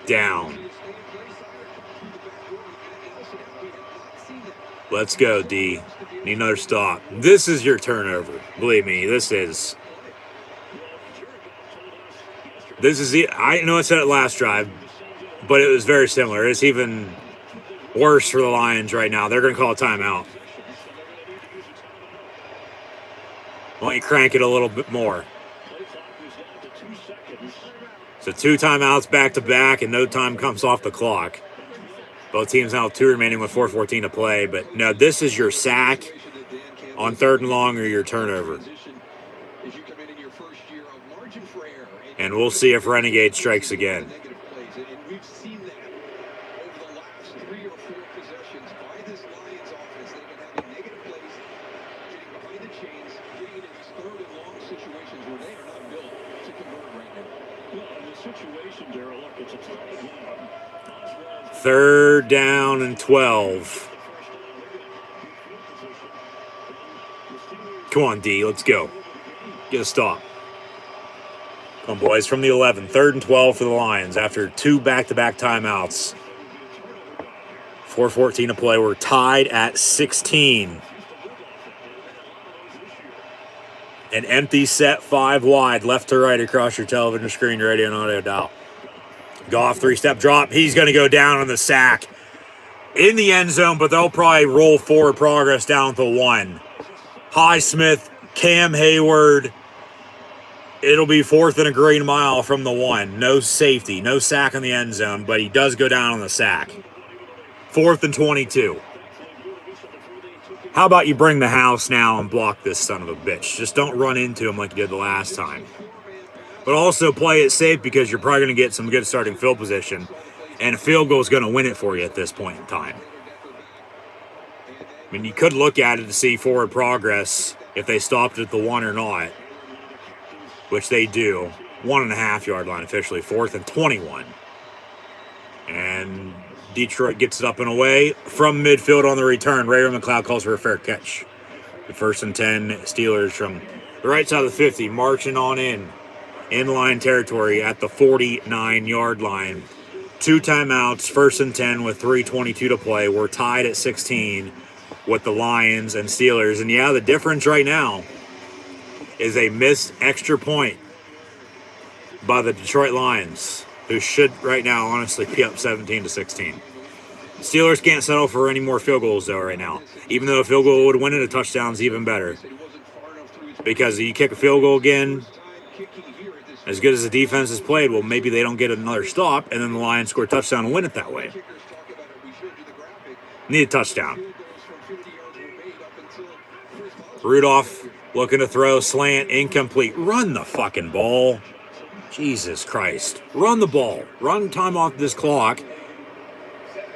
down. Let's go, D. Need another stop. This is your turnover. Believe me, this is it. I know I said it last drive, but it was very similar. It's even worse for the Lions right now. They're going to call a timeout. Why don't you crank it a little bit more? So 2 timeouts back to back, and no time comes off the clock. Both teams now have 2 remaining with 4:14 to play. But no, this is your sack on 3rd and long or your turnover. And we'll see if Renegade strikes again. Third down and 12. Come on, D. Let's go. Get a stop. Come on, boys. From the 11. 3rd and 12 for the Lions after 2 back-to-back timeouts. 4:14 to play. We're tied at 16. An empty set 5 wide, left to right across your television screen, radio and audio dial. Goff, 3-step drop. He's going to go down on the sack in the end zone, but they'll probably roll forward progress down to 1. Highsmith, Cam Hayward. It'll be 4th and a green mile from the 1. No safety, no sack in the end zone, but he does go down on the sack. 4th and 22. How about you bring the house now and block this son of a bitch? Just don't run into him like you did the last time. But also play it safe because you're probably going to get some good starting field position. And a field goal is going to win it for you at this point in time. I mean, you could look at it to see forward progress if they stopped at the 1 or not. Which they do. 1.5 yard line officially. 4th and 21. And Detroit gets it up and away from midfield on the return. Ray McLeod calls for a fair catch. The 1st and 10 Steelers from the right side of the 50 marching on in. In-line territory at the 49-yard line. 2 timeouts, 1st and 10 with 3:22 to play. We're tied at 16 with the Lions and Steelers. And yeah, the difference right now is a missed extra point by the Detroit Lions, who should right now honestly be up 17-16. Steelers can't settle for any more field goals though right now. Even though a field goal would win it, a touchdown's even better. Because you kick a field goal again, as good as the defense has played, well, maybe they don't get another stop, and then the Lions score a touchdown and win it that way. Need a touchdown. Rudolph looking to throw, slant, incomplete. Run the fucking ball. Jesus Christ. Run the ball. Run time off this clock.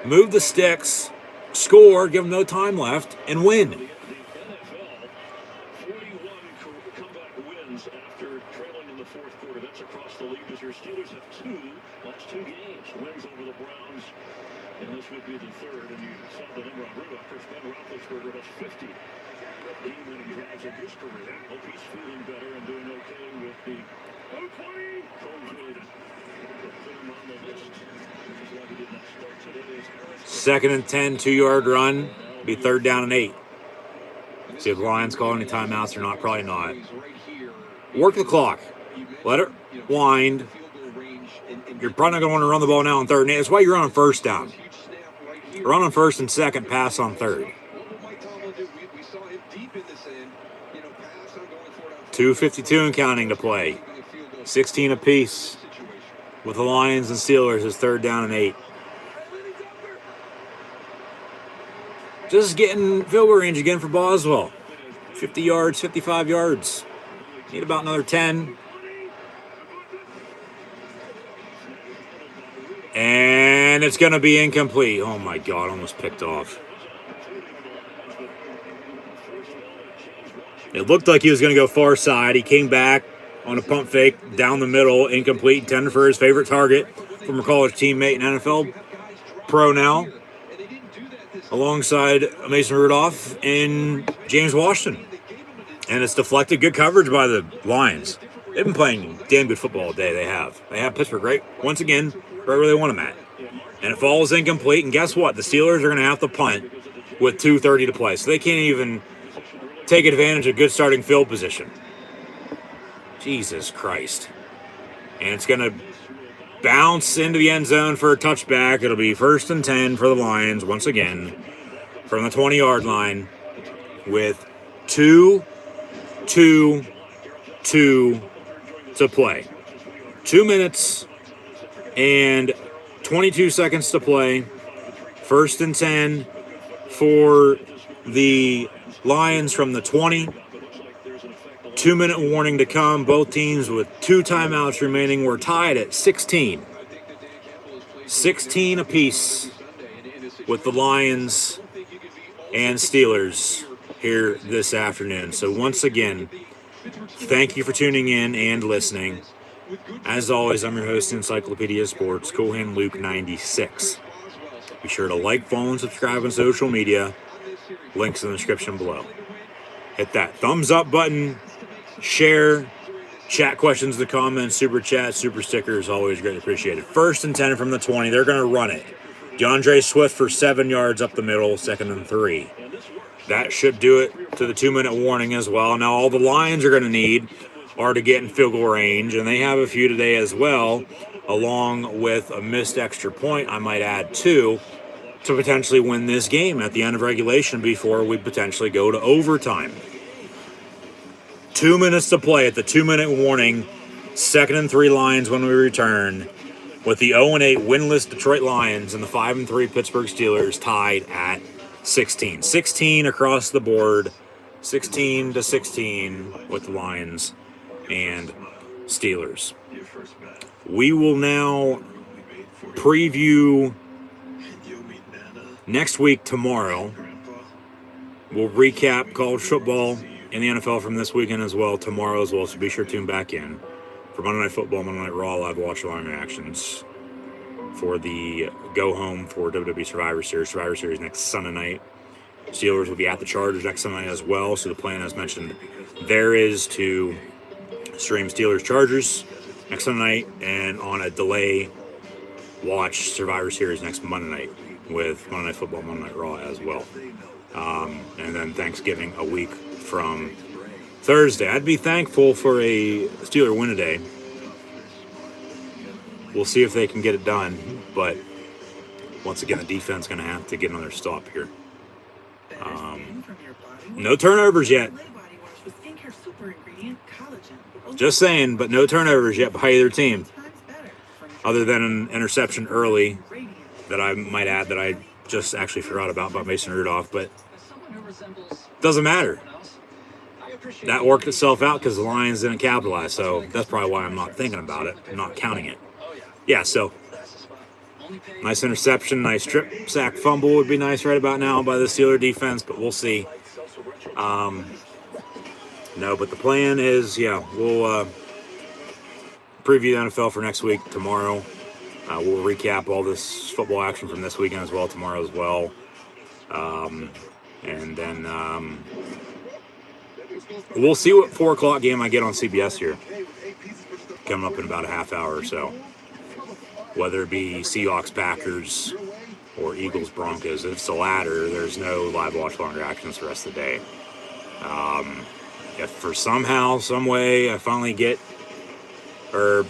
Move the sticks. Score, give them no time left, and win. Steelers have 2 last 2 games, wins over the Browns, and this would be the 3rd. And you saw the number on Rudolph. First Ben Roethlisberger has 50 game-winning drives of his career. Hope he's feeling better and doing okay with the COVID. Put him on the list. Which is why he did not start today. Second and 10, 2-yard run. Be third down and 8. See if the Lions call any timeouts or not. Probably not. Work the clock. Let it wind. You're probably not going to want to run the ball now on third and 8. That's why you're on first down. Run on first and second, pass on third. 2:52 and counting to play. 16 apiece with the Lions and Steelers is third down and 8. Just getting field goal range again for Boswell. 50 yards, 55 yards. Need about another 10. And it's going to be incomplete. Oh my God, almost picked off. It looked like he was going to go far side. He came back on a pump fake down the middle, incomplete, intended for his favorite target, former college teammate and NFL pro now, alongside Mason Rudolph and James Washington. And it's deflected. Good coverage by the Lions. They've been playing damn good football all day. They have. They have Pittsburgh right once again, right where they want them at. And it falls incomplete. And guess what? The Steelers are going to have to punt with 2:30 to play. So they can't even take advantage of good starting field position. Jesus Christ. And it's going to bounce into the end zone for a touchback. It'll be first and 10 for the Lions once again from the 20-yard line with 2 to play. 2 minutes and 22 seconds to play. First and 10 for the Lions from the 20. 2-minute warning to come. Both teams with 2 timeouts remaining. We're tied at 16. 16 apiece with the Lions and Steelers here this afternoon. So once again, thank you for tuning in and listening. As always, I'm your host, Encyclopedia Sports, Cohan Luke 96. Be sure to like, follow, and subscribe on social media. Links in the description below. Hit that thumbs up button, share, chat questions in the comments, super chat, super stickers, always greatly appreciated. First and 10 from the 20, they're going to run it. DeAndre Swift for 7 yards up the middle, second and 3. That should do it to the 2-minute warning as well. Now all the Lions are going to need are to get in field goal range, and they have a few today as well, along with a missed extra point, I might add, too, to potentially win this game at the end of regulation before we potentially go to overtime. 2 minutes to play at the 2-minute warning. Second and 3 Lions when we return, with the 0-8 winless Detroit Lions and the 5-3 Pittsburgh Steelers tied at 16. 16 across the board. 16-16 with the Lions and Steelers. We will now preview next week tomorrow. We'll recap college football and the NFL from this weekend as well tomorrow as well, so be sure to tune back in for Monday Night Football, Monday Night Raw, live watch along reactions for the go-home for WWE Survivor Series. Survivor Series next Sunday night. Steelers will be at the Chargers next Sunday night as well, so the plan, as mentioned, there is to stream Steelers-Chargers next Sunday night and on a delay watch Survivor Series next Monday night with Monday Night Football, Monday Night Raw as well. And then Thanksgiving a week from Thursday. I'd be thankful for a Steeler win today. We'll see if they can get it done, but once again, the defense is going to have to get another stop here. No turnovers yet. Just saying, but no turnovers yet by either team. Other than an interception early that I might add that I just actually forgot about Mason Rudolph, but doesn't matter. That worked itself out because the Lions didn't capitalize, so that's probably why I'm not thinking about it. I'm not counting it. Yeah, so nice interception, nice strip sack fumble would be nice right about now by the Steeler defense, but we'll see. No, but the plan is, we'll preview the NFL for next week tomorrow. We'll recap all this football action from this weekend as well tomorrow as well. And then we'll see what 4 o'clock game I get on CBS here. Coming up in about a half hour or so. Whether it be Seahawks, Packers, or Eagles, Broncos. If it's the latter, there's no live watch long reactions the rest of the day. If for somehow, some way, I finally get, or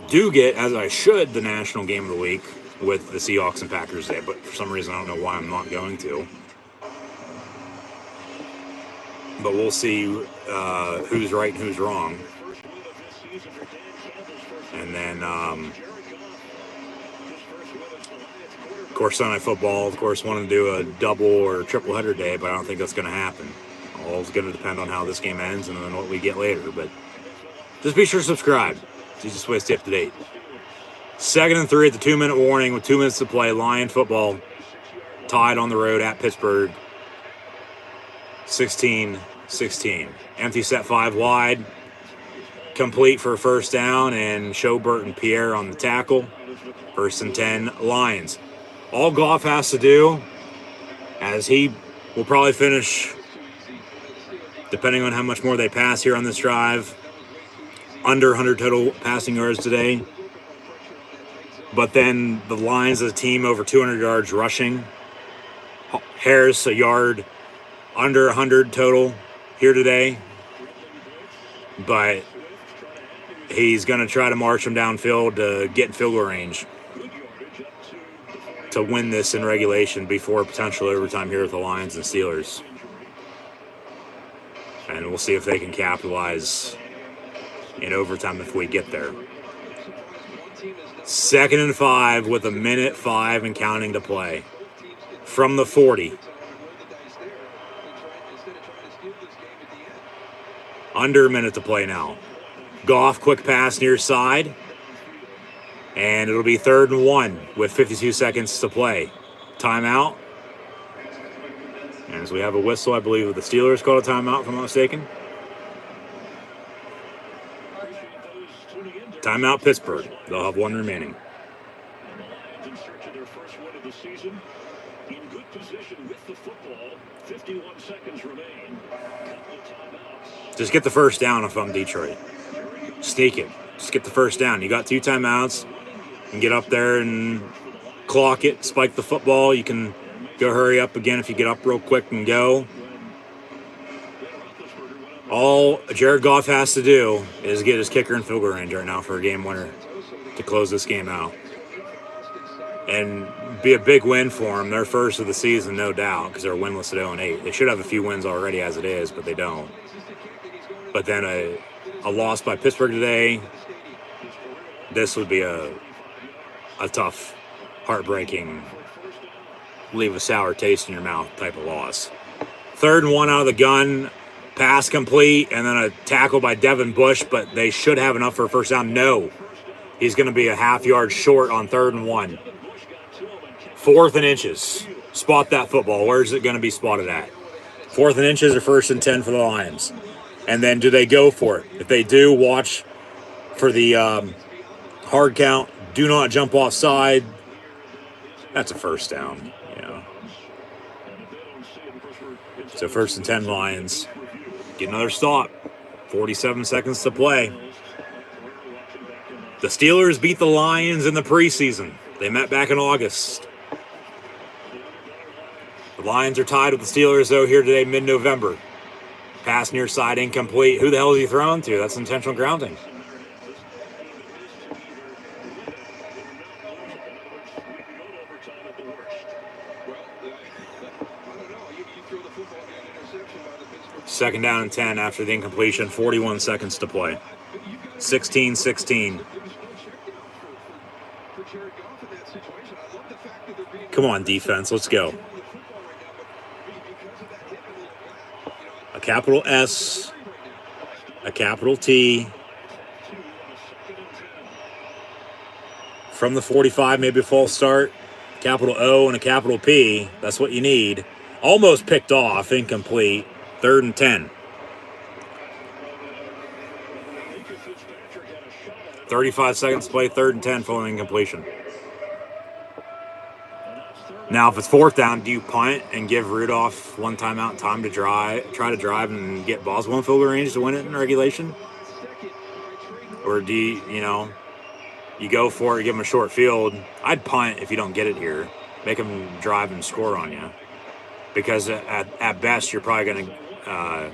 do get, as I should, the national game of the week with the Seahawks and Packers Day, but for some reason I don't know why I'm not going to. But we'll see who's right and who's wrong. And then, of course, Sunday football, of course, wanted to do a double or triple header day, but I don't think that's going to happen. All is going to depend on how this game ends and then what we get later. But just be sure to subscribe. It's the easiest way to stay up to date. 2nd and 3 at the 2-minute warning with 2 minutes to play. Lion football tied on the road at Pittsburgh. 16-16. Empty set 5 wide. Complete for a first down, and Schobert and Pierre on the tackle. 1st and 10, Lions. All Goff has to do, as he will probably finish, depending on how much more they pass here on this drive, under 100 total passing yards today. But then the Lions as a team over 200 yards rushing. Harris a yard under 100 total here today. But he's going to try to march them downfield to get in field goal range to win this in regulation before potential overtime here with the Lions and Steelers. And we'll see if they can capitalize in overtime if we get there. 2nd and 5 with 1:05 and counting to play. From the 40. Under a minute to play now. Goff, quick pass near side. And it'll be 3rd and 1 with 52 seconds to play. Timeout. And as we have a whistle, I believe the Steelers called a timeout, if I'm not mistaken. Timeout, Pittsburgh. They'll have 1 remaining. In search of their first win of the season. In good position with the football. 51 seconds remain. Couple of timeouts. Just get the first down if I'm Detroit. Sneak it. Just get the first down. You got 2 timeouts. You can get up there and clock it, spike the football. You can go hurry up again if you get up real quick and go. All Jared Goff has to do is get his kicker in field goal range right now for a game winner to close this game out. And be a big win for them. Their first of the season, no doubt, because they're winless at 0-8. They should have a few wins already as it is, but they don't. But then a loss by Pittsburgh today, this would be a tough, heartbreaking, leave a sour taste in your mouth type of loss. 3rd and 1 out of the gun. Pass complete, and then a tackle by Devin Bush, but they should have enough for a first down. No. He's going to be a half yard short on 3rd and 1. 4th and inches. Spot that football. Where's it going to be spotted at? 4th and inches or 1st and 10 for the Lions. And then do they go for it? If they do, watch for the hard count. Do not jump offside. That's a first down. Yeah. So 1st and 10 Lions. Get another stop. 47 seconds to play. The Steelers beat the Lions in the preseason. They met back in August. The Lions are tied with the Steelers, though, here today, mid-November. Pass near side, incomplete. Who the hell is he throwing to? That's intentional grounding. Second down and 10 after the incompletion. 41 seconds to play. 16-16. Come on, defense. Let's go. A capital S. A capital T. From the 45, maybe a false start. Capital O and a capital P. That's what you need. Almost picked off. Incomplete. 3rd and 10. 35 seconds to play. 3rd and 10 following incompletion. Now, if it's fourth down, do you punt and give Rudolph one timeout, time to try to drive and get Boswell in field goal range to win it in regulation? Or do you go for it, give him a short field? I'd punt if you don't get it here. Make him drive and score on you. Because at best, you're probably going to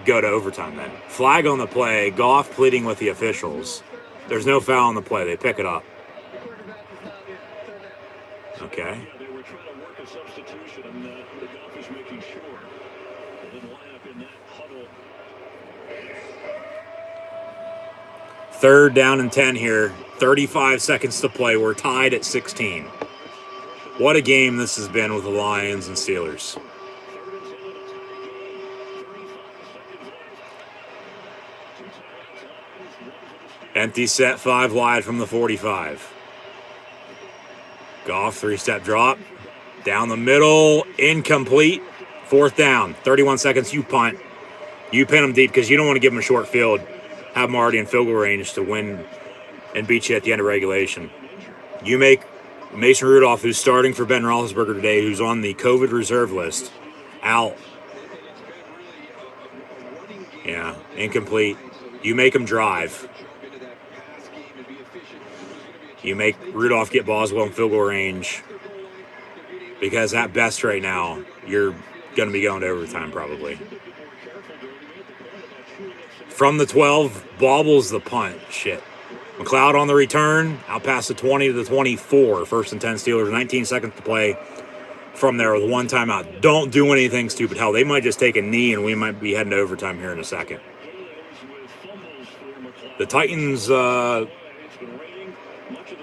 go to overtime then. Flag on the play, Goff pleading with the officials. There's no foul on the play. They pick it up. Okay. They were trying to work a substitution, and the Goff is making sure they didn't line up in that huddle. 3rd down and 10 here. 35 seconds to play. We're tied at 16. What a game this has been with the Lions and Steelers. Empty set, 5 wide from the 45. Goff, 3-step drop. Down the middle, incomplete. 4th down, 31 seconds, you punt. You pin them deep because you don't want to give them a short field. Have them already in field goal range to win and beat you at the end of regulation. You make Mason Rudolph, who's starting for Ben Roethlisberger today, who's on the COVID reserve list, out. Yeah, incomplete. You make him drive. You make Rudolph get Boswell in field goal range. Because at best right now, you're going to be going to overtime probably. From the 12, bobbles the punt. Shit. McLeod on the return, out past the 20 to the 24. 1st and 10 Steelers, 19 seconds to play from there with 1 timeout. Don't do anything stupid. Hell, they might just take a knee and we might be heading to overtime here in a second. The Titans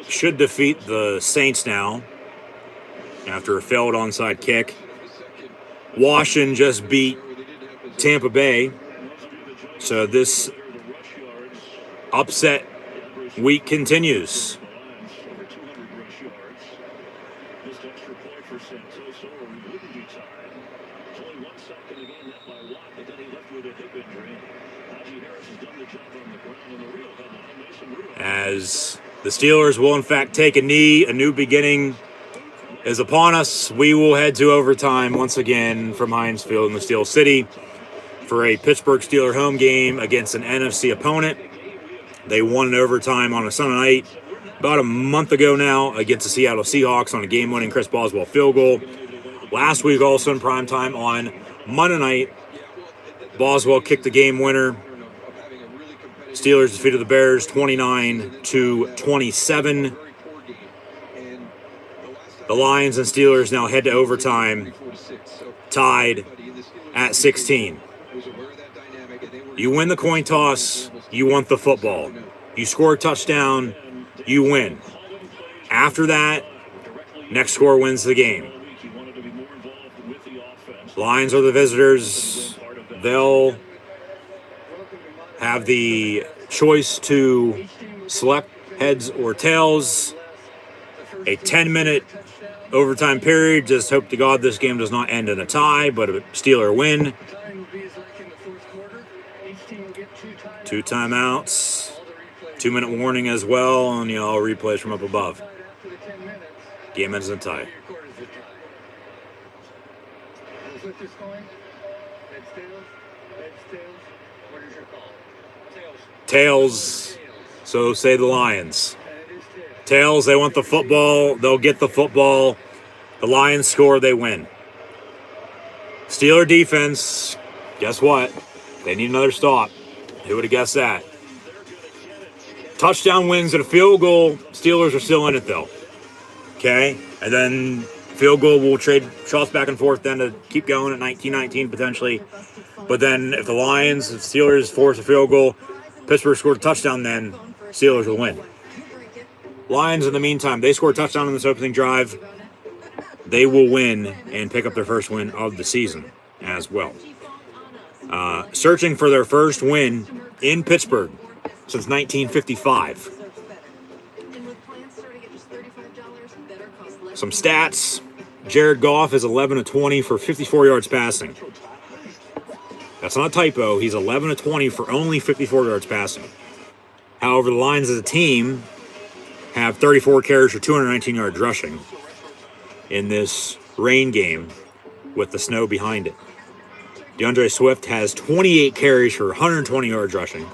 should defeat the Saints now after a failed onside kick. Washington just beat Tampa Bay. So this upset week continues. As the Steelers will in fact take a knee, a new beginning is upon us. We will head to overtime once again from Heinz Field in the Steel City for a Pittsburgh Steelers home game against an NFC opponent. They won in overtime on a Sunday night about a month ago now against the Seattle Seahawks on a game-winning Chris Boswell field goal. Last week also in primetime on Monday night, Boswell kicked the game winner. Steelers defeated the Bears 29-27. The Lions and Steelers now head to overtime, tied at 16. You win the coin toss, you want the football. You score a touchdown, you win. After that, next score wins the game. Lions are the visitors. They'll have the choice to select heads or tails. A 10-minute overtime period. Just hope to God this game does not end in a tie, but a Steeler win. 2 timeouts. 2-minute warning as well, and all replays from up above. Game ends in a tie. Tails, so say the Lions. Tails, they want the football. They'll get the football. The Lions score, they win. Steeler defense, guess what? They need another stop. Who would have guessed that? Touchdown wins and a field goal. Steelers are still in it, though. Okay? And then field goal will trade shots back and forth then to keep going at 19-19 potentially. But then if the Lions, if Steelers force a field goal, Pittsburgh scored a touchdown, then Steelers will win. Lions, in the meantime, they score a touchdown in this opening drive. They will win and pick up their first win of the season as well. Searching for their first win in Pittsburgh since 1955. Some stats. Jared Goff is 11-20 for 54 yards passing. That's not a typo. He's 11-20 for only 54 yards passing. However, the Lions as a team have 34 carries for 219 yards rushing. in this rain game with the snow behind it. DeAndre Swift has 28 carries for 120 yards rushing.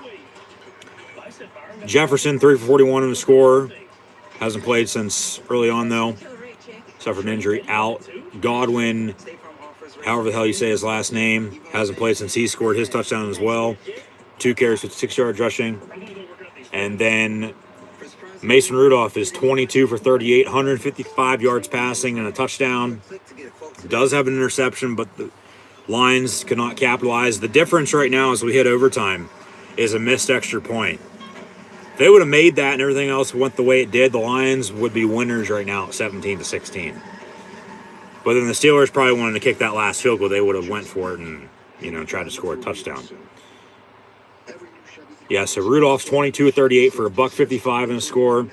Jefferson, 3 for 41 in the score. Hasn't played since early on, though. Suffered an injury, out. Godwin, however the hell you say his last name, hasn't played since he scored his touchdown as well. 2 carries with 6 yards rushing. And then Mason Rudolph is 22 for 38, 155 yards passing and a touchdown. Does have an interception, but the Lions could not capitalize. The difference right now as we hit overtime is a missed extra point. If they would have made that and everything else went the way it did, the Lions would be winners right now at 17-16. But then the Steelers probably wanted to kick that last field goal. They would have went for it and, tried to score a touchdown. Yeah, so Rudolph's 22-38 for $155 in a score.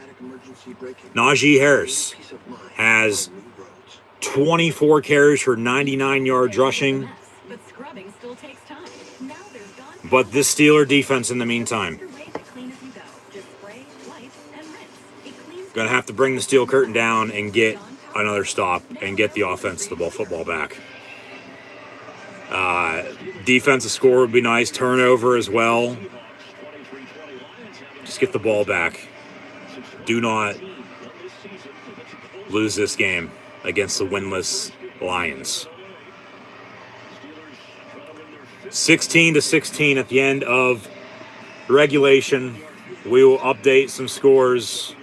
Najee Harris has 24 carries for 99 yards rushing. But this Steeler defense in the meantime, going to have to bring the steel curtain down and get another stop and get the offense the football back. Defensive score would be nice. Turnover as well. Just get the ball back. Do not lose this game against the winless Lions. 16-16 at the end of regulation. We will update some scores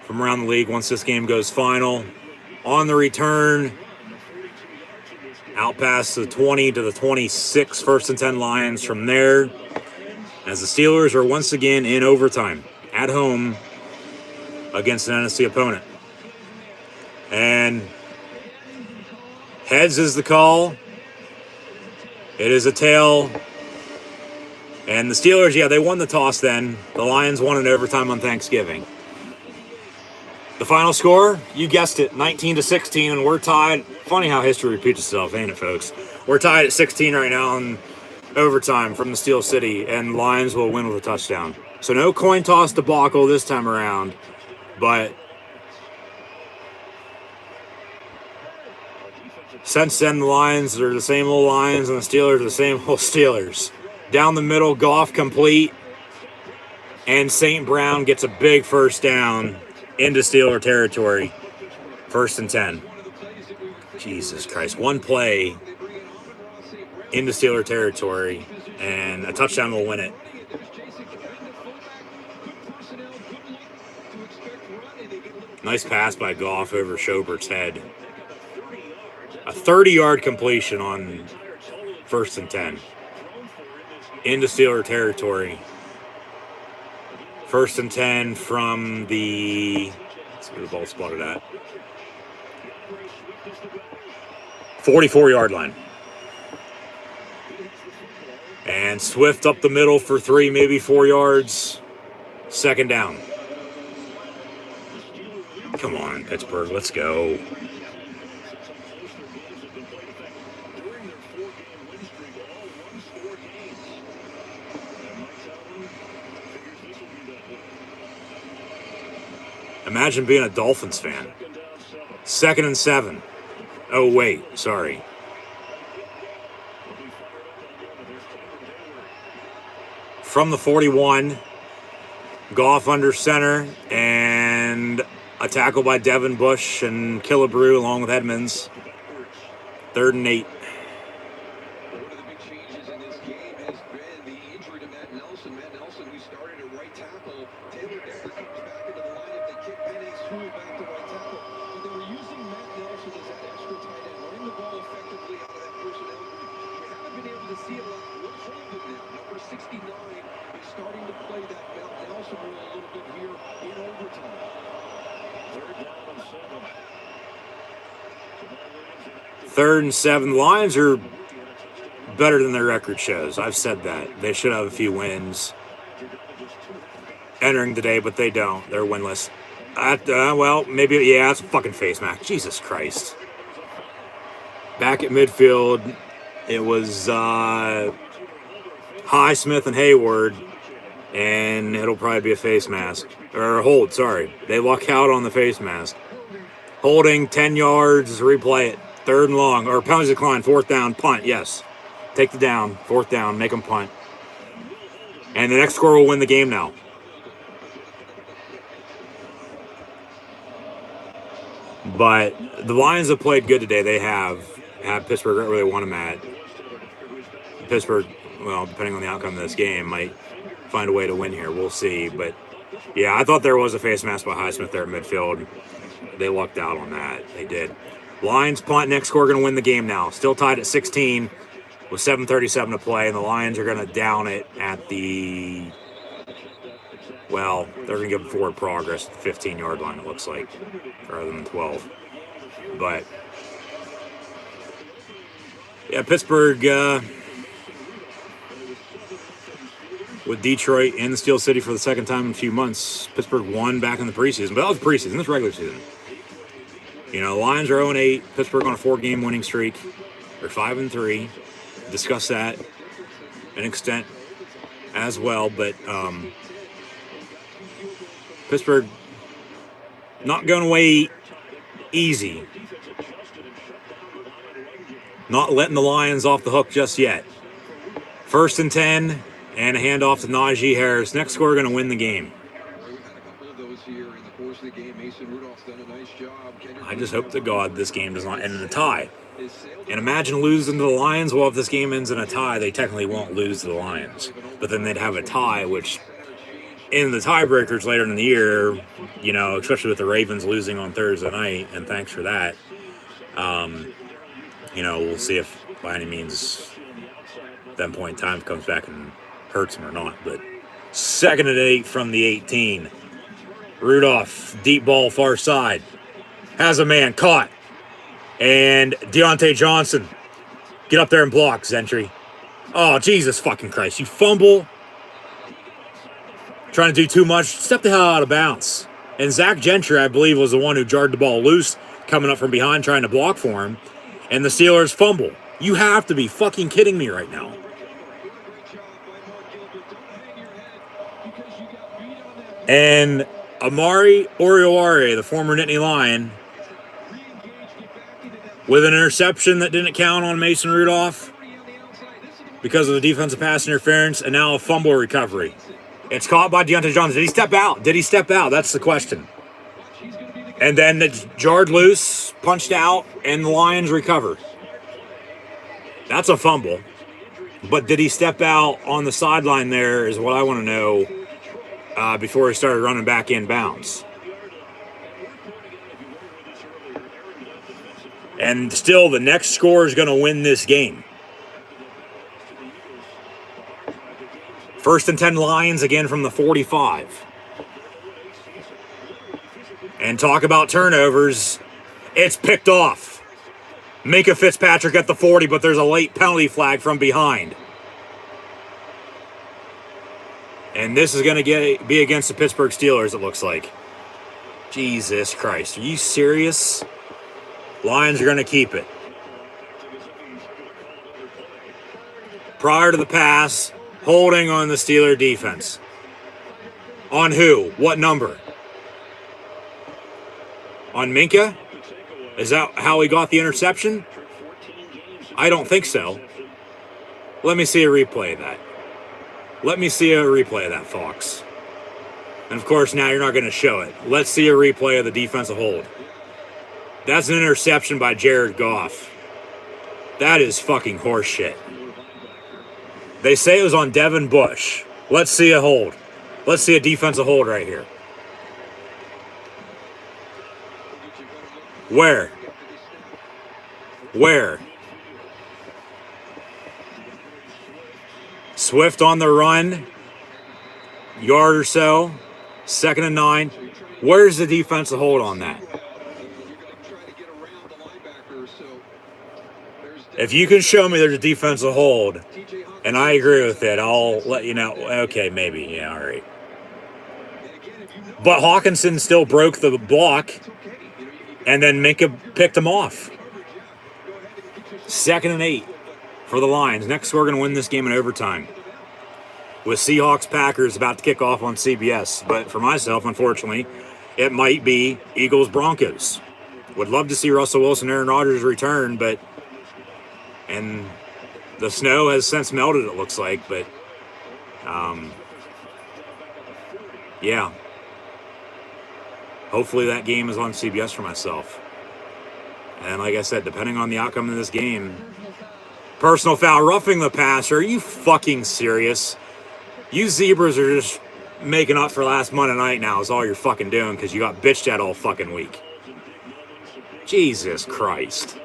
from around the league once this game goes final. On the return, out past the 20 to the 26, 1st and 10 Lions from there, as the Steelers are once again in overtime at home against an NFC opponent. And heads is the call. It is a tail. And the Steelers, they won the toss then. The Lions won in overtime on Thanksgiving. The final score, you guessed it, 19-16, and we're tied. Funny how history repeats itself, ain't it, folks? We're tied at 16 right now in overtime from the Steel City, and Lions will win with a touchdown. So no coin toss debacle this time around, but since then the Lions are the same old Lions, and the Steelers are the same old Steelers. Down the middle, Goff complete, and St. Brown gets a big first down into Steeler territory. 1st and 10. Jesus Christ. One play into Steeler territory, and a touchdown will win it. Nice pass by Goff over Schobert's head. A 30-yard completion on 1st and 10. Into Steeler territory. 1st and 10 from the... Let's see where the ball spotted at. 44-yard line. And Swift up the middle for 3, maybe 4 yards. 2nd down. Come on, Pittsburgh, let's go. Imagine being a Dolphins fan. 2nd and 7. Oh, wait, sorry. From the 41, Goff under center, and a tackle by Devin Bush and Killebrew along with Edmonds. 3rd and 8. One of the big changes in this game has been the injury to Matt Nelson. Matt Nelson, who started at right tackle. Taylor Decker comes back into the lineup. They kick Penny Sewell back to right tackle. But they were using Matt Nelson as that extra tight end, running the ball effectively out of that personnel group. We haven't been able to see a lot. Will Holden now, number 69, is starting to play that Matt Nelson role a little bit here in overtime. 3rd down and 7. 3rd and 7. The Lions are better than their record shows. I've said that. They should have a few wins entering the day, but they don't. They're winless. It's a fucking face mask. Jesus Christ. Back at midfield, it was Highsmith and Hayward, and it'll probably be a face mask. Or a hold, sorry. They luck out on the face mask. Holding 10 yards, replay it. 3rd and long, or penalty decline, 4th down, punt, yes. Take the down, 4th down, make them punt. And the next score will win the game now. But the Lions have played good today. They have Pittsburgh right where they want them at. Pittsburgh, well, depending on the outcome of this game, might find a way to win here. We'll see. But, yeah, I thought there was a face mask by Highsmith there at midfield. They lucked out on that. They did. Lions punt, next score going to win the game now. Still tied at 16 with 7:37 to play, and the Lions are going to down it at the, well, they're going to give forward progress at the 15-yard line, it looks like, rather than 12. But, yeah, Pittsburgh with Detroit in the Steel City for the second time in a few months. Pittsburgh won back in the preseason, but that was preseason. This regular season. You know, Lions are 0-8. Pittsburgh on a 4-game winning streak. They're 5-3. Discuss that an extent as well, but Pittsburgh not going away easy. Not letting the Lions off the hook just yet. 1st and 10, and a handoff to Najee Harris. Next score going to win the game. I just hope to God this game does not end in a tie. And imagine losing to the Lions. Well, if this game ends in a tie, they technically won't lose to the Lions. But then they'd have a tie, which in the tiebreakers later in the year, you know, especially with the Ravens losing on Thursday night, and thanks for that, you know, we'll see if by any means at that point in time comes back and hurts them or not. But 2nd and 8 from the 18. Rudolph, deep ball, far side. Has a man caught. And Deontay Johnson, get up there and block, Gentry. Oh, Jesus fucking Christ. You fumble. Trying to do too much. Step the hell out of bounds. And Zach Gentry, I believe, was the one who jarred the ball loose, coming up from behind trying to block for him. And the Steelers fumble. You have to be fucking kidding me right now. And Amari Oriolare, the former Nittany Lion, with an interception that didn't count on Mason Rudolph because of the defensive pass interference, and now a fumble recovery. It's caught by Deontay Johnson. Did he step out? Did he step out? That's the question. And then it's jarred loose, punched out, and the Lions recover. That's a fumble. But did he step out on the sideline there is what I want to know before he started running back in bounds. And still, the next score is going to win this game. 1st and 10 Lions again from the 45. And talk about turnovers. It's picked off. Minka Fitzpatrick at the 40, but there's a late penalty flag from behind. And this is going to be against the Pittsburgh Steelers, it looks like. Jesus Christ. Are you serious? Lions are going to keep it. Prior to the pass, holding on the Steeler defense. On who? What number? On Minka? Is that how he got the interception? I don't think so. Let me see a replay of that. Let me see a replay of that, Fox. And of course, now you're not going to show it. Let's see a replay of the defensive hold. That's an interception by Jared Goff. That is fucking horseshit. They say it was on Devin Bush. Let's see a hold. Let's see a defensive hold right here. Where? Where? Swift on the run. Yard or so. 2nd and 9. Where's the defensive hold on that? If you can show me there's a defensive hold, and I agree with it, I'll let you know. Okay, maybe. Yeah, all right. But Hawkinson still broke the block, and then Minka picked him off. 2nd and 8 for the Lions. Next, we're going to win this game in overtime. With Seahawks-Packers about to kick off on CBS. But for myself, unfortunately, it might be Eagles-Broncos. Would love to see Russell Wilson, Aaron Rodgers return, and the snow has since melted, it looks like, but yeah. Hopefully that game is on CBS for myself. And like I said, depending on the outcome of this game, personal foul, roughing the passer. Are you fucking serious? You zebras are just making up for last Monday night now is all you're fucking doing because you got bitched at all fucking week. Jesus Christ.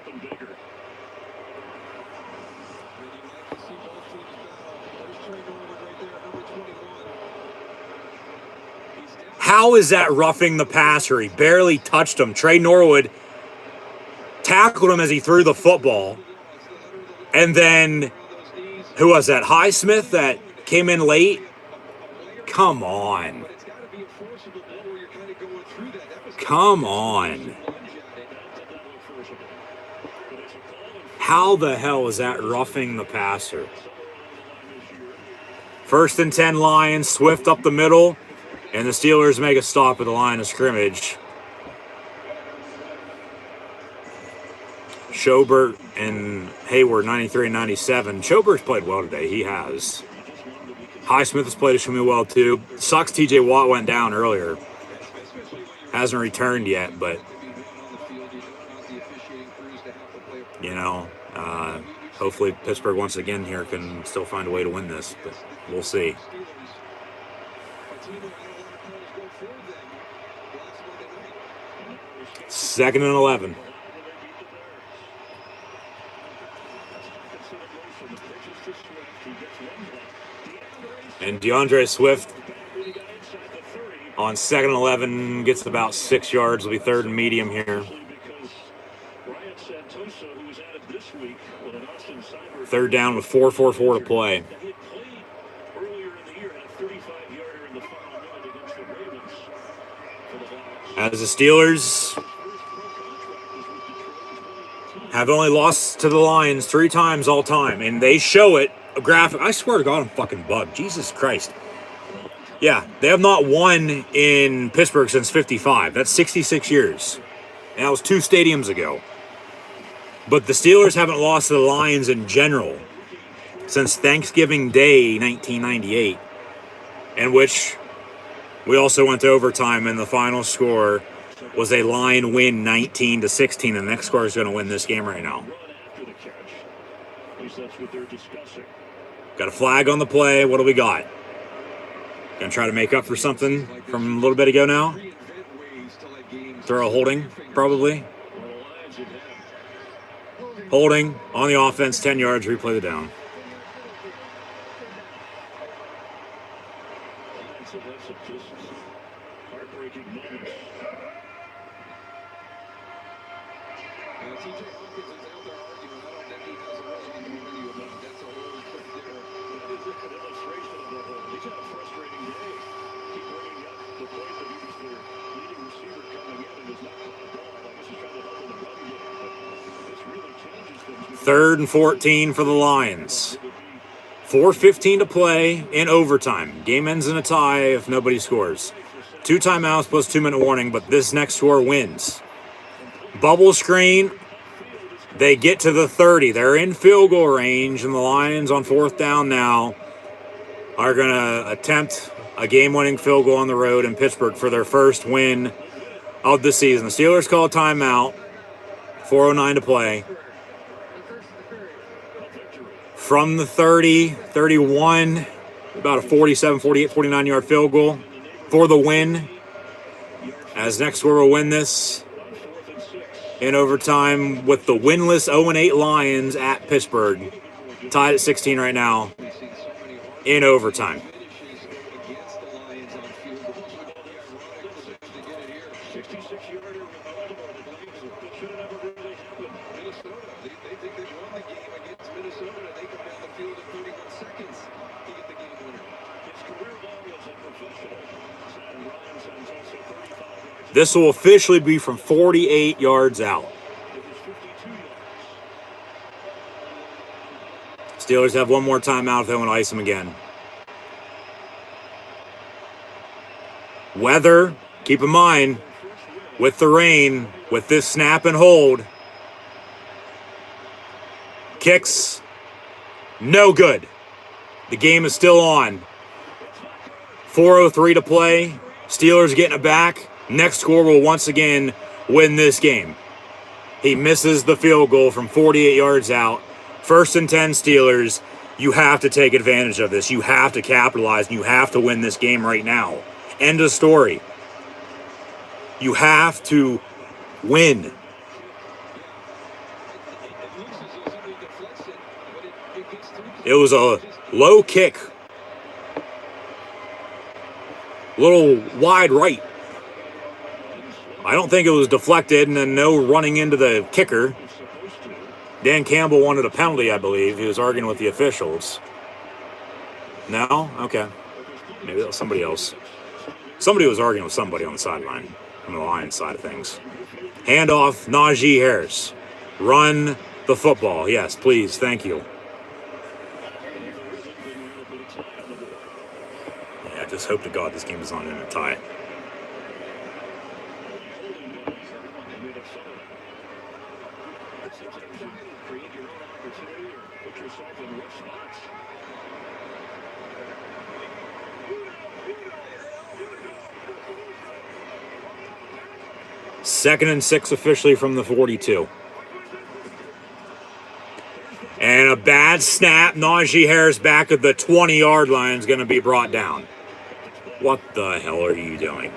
How is that roughing the passer? He barely touched him. Trey Norwood tackled him as he threw the football. And then, who was that? Highsmith that came in late? Come on. Come on. How the hell is that roughing the passer? 1st and 10 Lions, Swift up the middle, and the Steelers make a stop at the line of scrimmage. Schobert and Hayward, 93 and 97. Schobert's played well today. He has. Highsmith has played extremely well, too. Sucks TJ Watt went down earlier. Hasn't returned yet, but, you know, hopefully Pittsburgh once again here can still find a way to win this, but we'll see. Second and 11. And DeAndre Swift on 2nd and 11 gets about 6 yards. Will be 3rd and medium here. 3rd down with 4:44 to play. As the Steelers have only lost to the Lions 3 times all time, and they show it. A graphic. I swear to God, I'm fucking bugged. Jesus Christ. Yeah, they have not won in Pittsburgh since 55. That's 66 years. And that was 2 stadiums ago. But the Steelers haven't lost to the Lions in general since Thanksgiving Day 1998, in which we also went to overtime, and the final score was a Lion win 19-16. And the next score is going to win this game right now. Got a flag on the play. What do we got? Gonna try to make up for something from a little bit ago now. Throw a holding, probably. Holding on the offense, 10 yards, replay the down. Third and 14 for the Lions. 4:15 to play in overtime. Game ends in a tie if nobody scores. 2 timeouts plus 2-minute warning, but this next score wins. Bubble screen. They get to the 30. They're in field goal range, and the Lions on 4th down now are going to attempt a game-winning field goal on the road in Pittsburgh for their first win of the season. The Steelers call a timeout. 4:09 to play. From the 30, 31, about a 47, 48, 49-yard field goal for the win. As next score will win this in overtime with the winless 0-8 Lions at Pittsburgh. Tied at 16 right now in overtime. This will officially be from 48 yards out. Steelers have one more timeout if they want to ice them again. Weather, keep in mind, with the rain, with this snap and hold. Kicks. No good. The game is still on. 4:03 to play. Steelers getting it back. Next score will once again win this game. He misses the field goal from 48 yards out. 1st and 10 Steelers. You have to take advantage of this. You have to capitalize, and you have to win this game right now. End of story. You have to win. It was a low kick. Little wide right. I don't think it was deflected, and then no running into the kicker. Dan Campbell wanted a penalty, I believe. He was arguing with the officials. No? Okay. Maybe that was somebody else. Somebody was arguing with somebody on the sideline, on the Lions side of things. Handoff, Najee Harris. Run the football. Yes, please. Thank you. Yeah, just hope to God this game is on in a tie. Second and 6 officially from the 42. And a bad snap. Najee Harris back at the 20-yard line is going to be brought down. What the hell are you doing?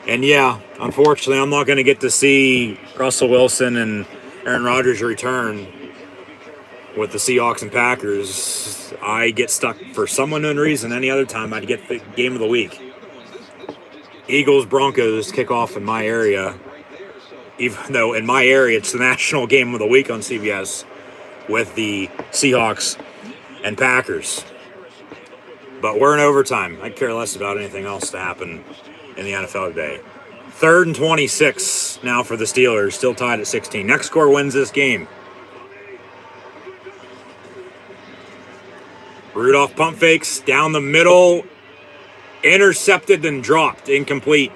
And yeah, unfortunately, I'm not going to get to see Russell Wilson and Aaron Rodgers return with the Seahawks and Packers. I get stuck for some unknown reason. Any other time, I'd get the game of the week. Eagles, Broncos kick off in my area. Even though in my area, it's the national game of the week on CBS with the Seahawks and Packers. But we're in overtime. I care less about anything else to happen in the NFL today. 3rd and 26 now for the Steelers, still tied at 16. Next score wins this game. Rudolph pump fakes down the middle. Intercepted and dropped. Incomplete.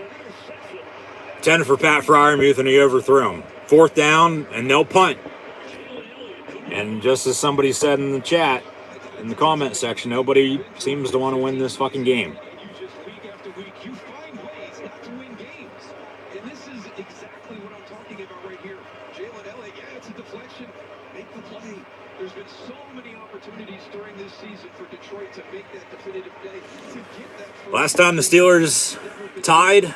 10 for Pat Freiermuth, and he overthrew him. 4th down, and they'll punt. And just as somebody said in the chat, in the comment section, nobody seems to want to win this fucking game. Week after week, you find ways not to win games. And this is exactly what I'm talking about right here. Jalen Elliott, yeah, it's a deflection. Make the play. There's been so many opportunities during this season for Detroit to make that definitive play. To get that Last time the Steelers tied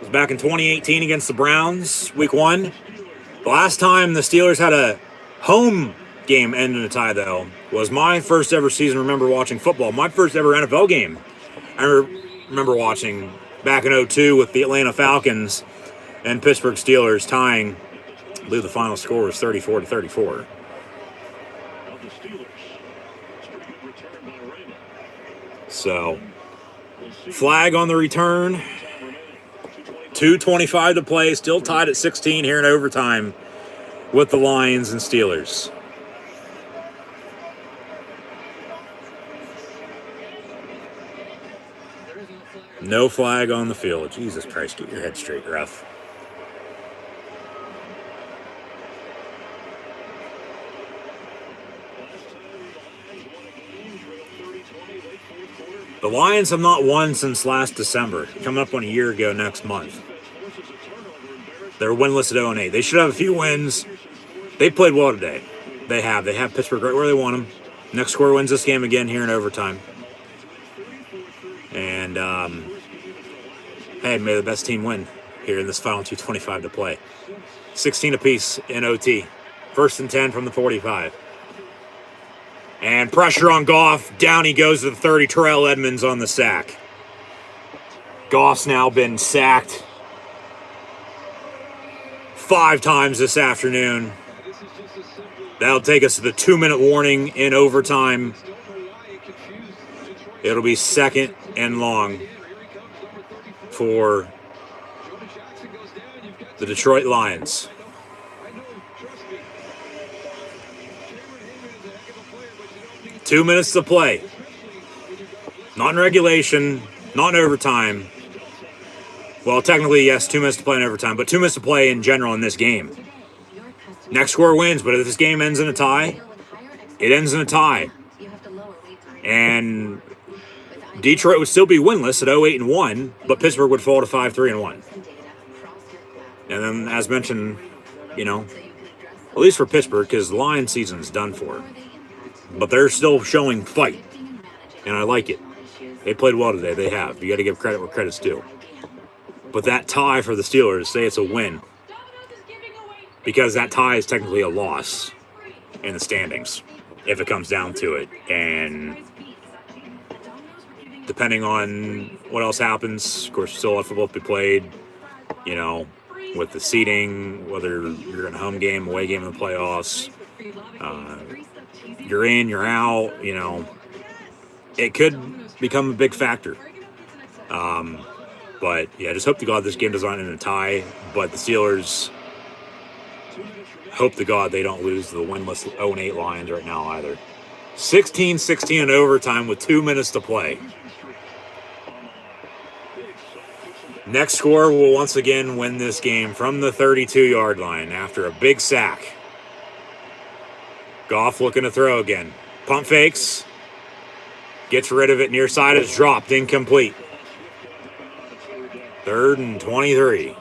was back in 2018 against the Browns, week 1. The last time the Steelers had a home game end in a tie, though, was my first ever season. Remember watching football. My first ever NFL game I remember watching back in 2002 with the Atlanta Falcons and Pittsburgh Steelers tying. I believe the final score was 34-34. So, flag on the return. 2:25 to play. Still tied at 16 here in overtime with the Lions and Steelers. No flag on the field. Jesus Christ, get your head straight, ref. The Lions have not won since last December. Coming up on a year ago next month. They're winless at 0-8. They should have a few wins. They played well today. They have. They have Pittsburgh right where they want them. Next score wins this game again here in overtime. And, hey, may the best team win here in this final 2:25 to play. 16 apiece in OT. 1st and 10 from the 45. And pressure on Goff. Down he goes to the 30. Terrell Edmonds on the sack. Goff's now been sacked 5 times this afternoon. That'll take us to the 2-minute warning in overtime. It'll be 2nd and long for the Detroit Lions. 2 minutes to play. Not in regulation, not in overtime. Well, technically, yes, 2 minutes to play in overtime, but 2 minutes to play in general in this game. Next score wins, but if this game ends in a tie, it ends in a tie. And Detroit would still be winless at 0-8-1, but Pittsburgh would fall to 5-3-1. And then, as mentioned, at least for Pittsburgh, because the Lions season's done for. But they're still showing fight, and I like it. They played well today. They have. You got to give credit where credit's due. But that tie for the Steelers, say it's a win, because that tie is technically a loss in the standings, if it comes down to it. And depending on what else happens, of course, still have football to be played, with the seeding, whether you're in a home game, away game in the playoffs, you're in, you're out, it could become a big factor. But, yeah, just hope to God this game doesn't end in a tie. But the Steelers, hope to God they don't lose to the winless 0-8 Lions right now either. 16-16 in overtime with 2 minutes to play. Next score will once again win this game from the 32-yard line after a big sack. Goff looking to throw again. Pump fakes. Gets rid of it. Near side is dropped. Incomplete. 3rd and 23.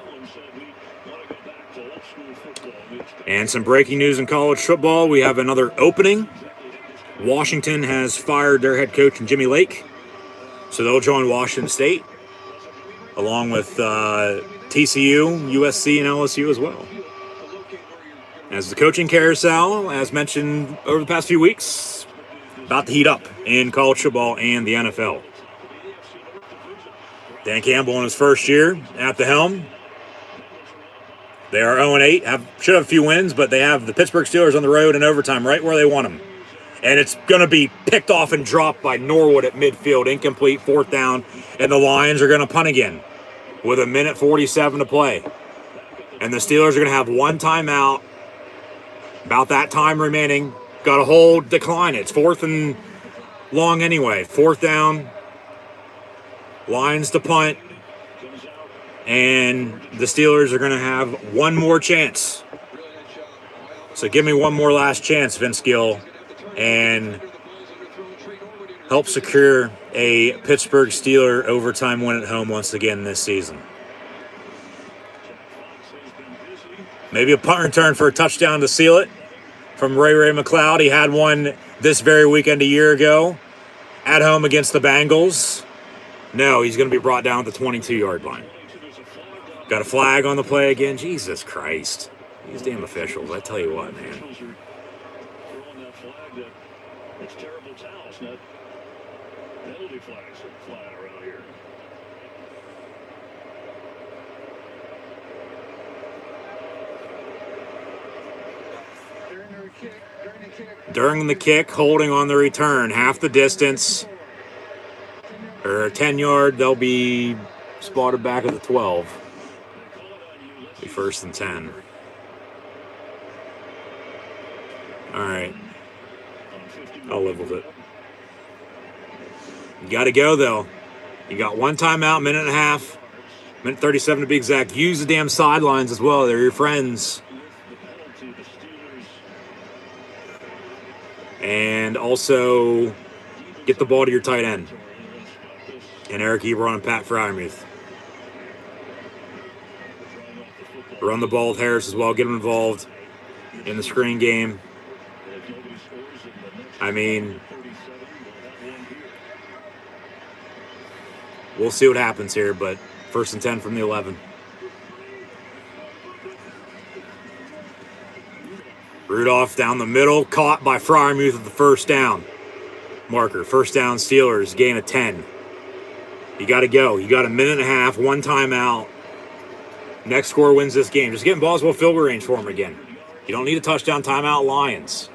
And some breaking news in college football. We have another opening. Washington has fired their head coach, Jimmy Lake. So they'll join Washington State, along with TCU, USC, and LSU as well. As the coaching carousel, as mentioned over the past few weeks, about to heat up in college football and the NFL. Dan Campbell in his first year at the helm. They are 0-8, should have a few wins, but they have the Pittsburgh Steelers on the road in overtime right where they want them. And it's going to be picked off and dropped by Norwood at midfield, incomplete, 4th down, and the Lions are going to punt again with 1:47 to play. And the Steelers are going to have one timeout, about that time remaining. Got a hold, decline it. It's 4th and long anyway. 4th down, Lions to punt, and the Steelers are going to have one more chance. So give me one more last chance, Vince Gill, and help secure a Pittsburgh Steeler overtime win at home once again this season. Maybe a punt return for a touchdown to seal it from Ray McLeod. He had one this very weekend a year ago at home against the Bengals. No, he's going to be brought down at the 22-yard line. Got a flag on the play again. Jesus Christ. These damn officials, I tell you what, man. It's terrible towels, not penalty flags flying around here. During the kick, holding on the return, half the distance, or 10-yard, they'll be spotted back at the 12. Be 1st and 10. All right. I'll live with it. You got to go, though. You got one timeout, minute and a half, minute 37 to be exact. Use the damn sidelines as well. They're your friends. And also get the ball to your tight end. And Eric Ebron and Pat Fryermuth. Run the ball with Harris as well. Get him involved in the screen game. I mean, we'll see what happens here, but 1st and 10 from the 11. Rudolph down the middle, caught by Fryermuth at the 1st down marker. 1st down Steelers, gain of 10. You got to go. You got a minute and a half, one timeout. Next score wins this game. Just get in Boswell field goal range for him again. You don't need a touchdown, timeout, Lions.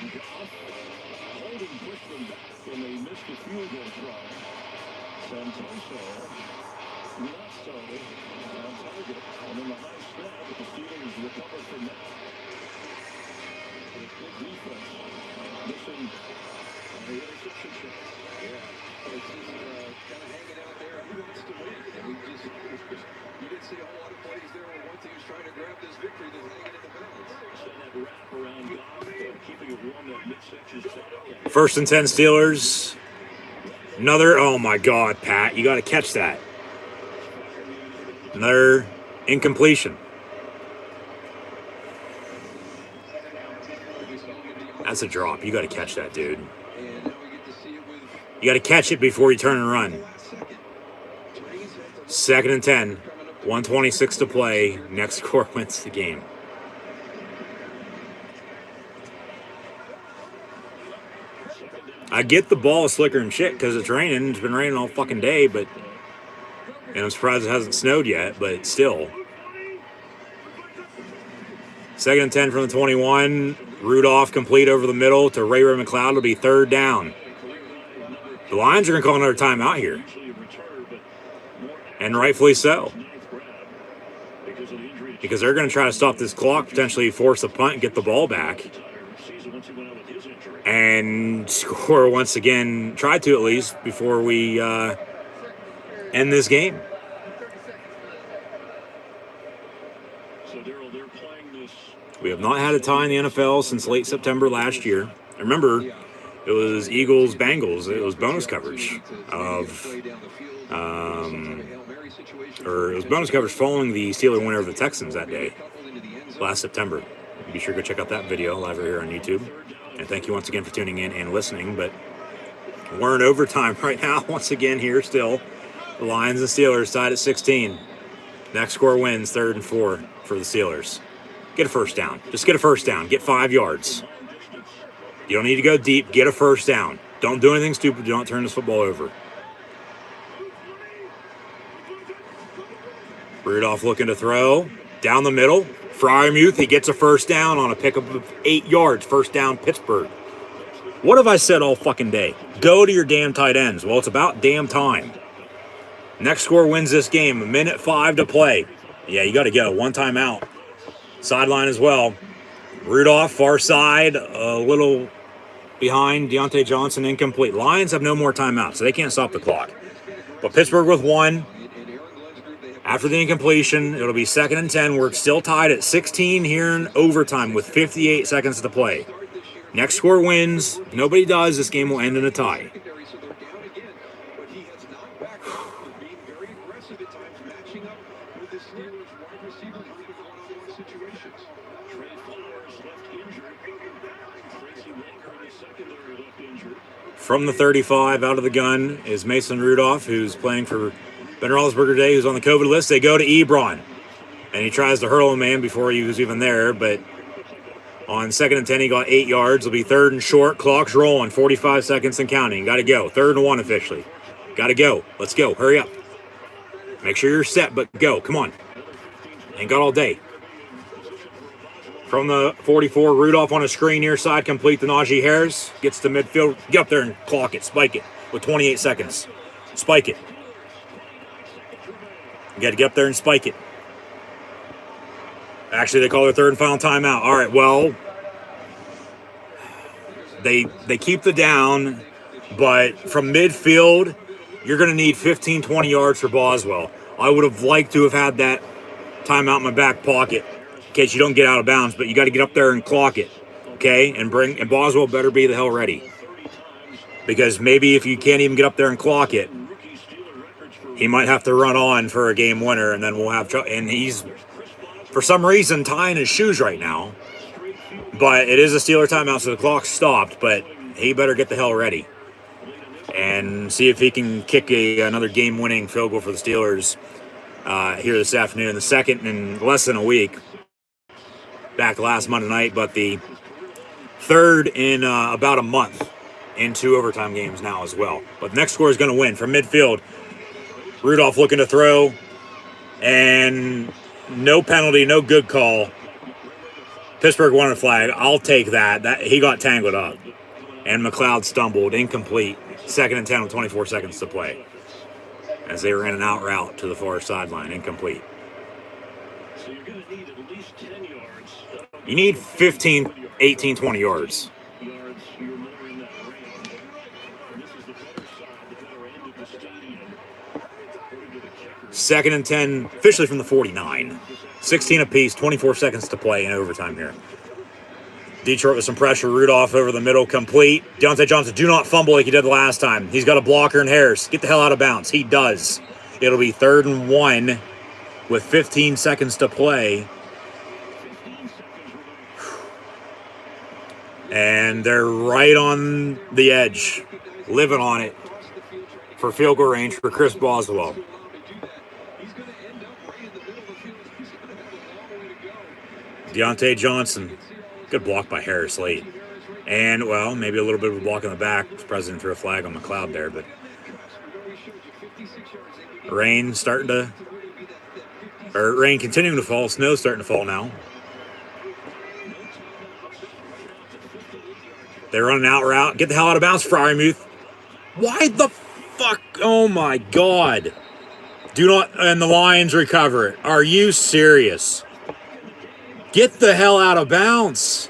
Holding pushed them back, and they missed the field goal try. Santoso, not so, on target, and then the high snap, but the Steelers recover from that. Good defense, missing the interception chance. Yeah, it's just kind of hanging out there. Who wants to win? And you didn't see a whole lot of plays there where one team's trying to grab this victory that's hanging in the balance. Send that wrap around Goff, keeping it warm, that midsection shot. First and 10 Steelers. Another, oh my God, Pat, you got to catch that. Another incompletion. That's a drop. You got to catch that, dude. You got to catch it before you turn and run. Second and 10. 1:26 to play. Next score wins the game. I get the ball is slicker and shit because it's raining. It's been raining all fucking day, but and I'm surprised it hasn't snowed yet, but still. Second and 10 from the 21. Rudolph complete over the middle to Ray McLeod. It'll be third down. The Lions are going to call another timeout here. And rightfully so. Because they're going to try to stop this clock, potentially force a punt and get the ball back. And score once again, try to at least, before we end this game. We have not had a tie in the NFL since late September last year. I remember it was Eagles-Bengals. It was bonus coverage of, or it was bonus coverage following the Steeler winner of the Texans that day, last September. Be sure to go check out that video live right here on YouTube. And thank you once again for tuning in and listening. But we're in overtime right now, once again here still. The Lions and Steelers tied at 16. Next score wins, 3rd and 4 for the Steelers. Get a first down. Just get a first down. Get 5 yards. You don't need to go deep. Get a first down. Don't do anything stupid. Do not turn this football over. Rudolph looking to throw. Down the middle. Fryermuth, he gets a first down on a pickup of 8 yards. First down, Pittsburgh. What have I said all fucking day? Go to your damn tight ends. Well, it's about damn time. Next score wins this game. 1:05 to play. Yeah, you got to go. One timeout. Sideline as well. Rudolph, far side, a little behind. Deontay Johnson, incomplete. Lions have no more timeouts, so they can't stop the clock. But Pittsburgh with 1. After the incompletion, it'll be 2nd and 10. We're still tied at 16 here in overtime with 58 seconds to play. Next score wins. If nobody does, this game will end in a tie. From the 35, out of the gun, is Mason Rudolph, who's playing for Ben Roethlisberger today, who's on the COVID list. They go to Ebron, and he tries to hurl a man before he was even there, but on 2nd and 10, he got 8 yards. It'll be 3rd and short. Clock's rolling, 45 seconds and counting. Got to go. 3rd and 1 officially. Got to go. Let's go. Hurry up. Make sure you're set, but go. Come on. Ain't got all day. From the 44, Rudolph on a screen near side, complete to Najee Harris. Gets to midfield. Get up there and clock it. Spike it with 28 seconds. Spike it. You got to get up there and spike it. Actually, they call their 3rd and final timeout. All right, well, they keep the down, but from midfield, you're going to need 15, 20 yards for Boswell. I would have liked to have had that timeout in my back pocket in case you don't get out of bounds, but you got to get up there and clock it, okay? And Boswell better be the hell ready, because maybe if you can't even get up there and clock it, he might have to run on for a game winner, and then we'll have trouble. And he's, for some reason, tying his shoes right now. But it is a Steeler timeout, so the clock stopped. But he better get the hell ready and see if he can kick another game-winning field goal for the Steelers here this afternoon. The second in less than a week, back last Monday night, but the 3rd in about a month in 2 overtime games now as well. But the next score is going to win from midfield. Rudolph looking to throw, and no penalty, no good call. Pittsburgh won a flag. I'll take that. He got tangled up. And McLeod stumbled, incomplete. 2nd and 10 with 24 seconds to play. As they ran an out route to the far sideline, incomplete. So you're going to need at least 10 yards. You need 15, 18, 20 yards. Yards, you're more in that range. And this is the better side, the better end of the stadium. According to the kicker. 2nd and 10, officially from the 49. 16 apiece, 24 seconds to play in overtime here. Detroit with some pressure. Rudolph over the middle, complete. Deontay Johnson, do not fumble like he did the last time. He's got a blocker in Harris. Get the hell out of bounds. He does. It'll be 3rd and 1 with 15 seconds to play. And they're right on the edge, living on it for field goal range for Chris Boswell. Deontay Johnson. Good block by Harris late. And, well, maybe a little bit of a block in the back. The president threw a flag on McLeod there, but rain continuing to fall. Snow's starting to fall now. They run an out route. Get the hell out of bounds, Fryermuth. Why the fuck? Oh, my God. Do not, and the Lions recover it. Are you serious? Get the hell out of bounds.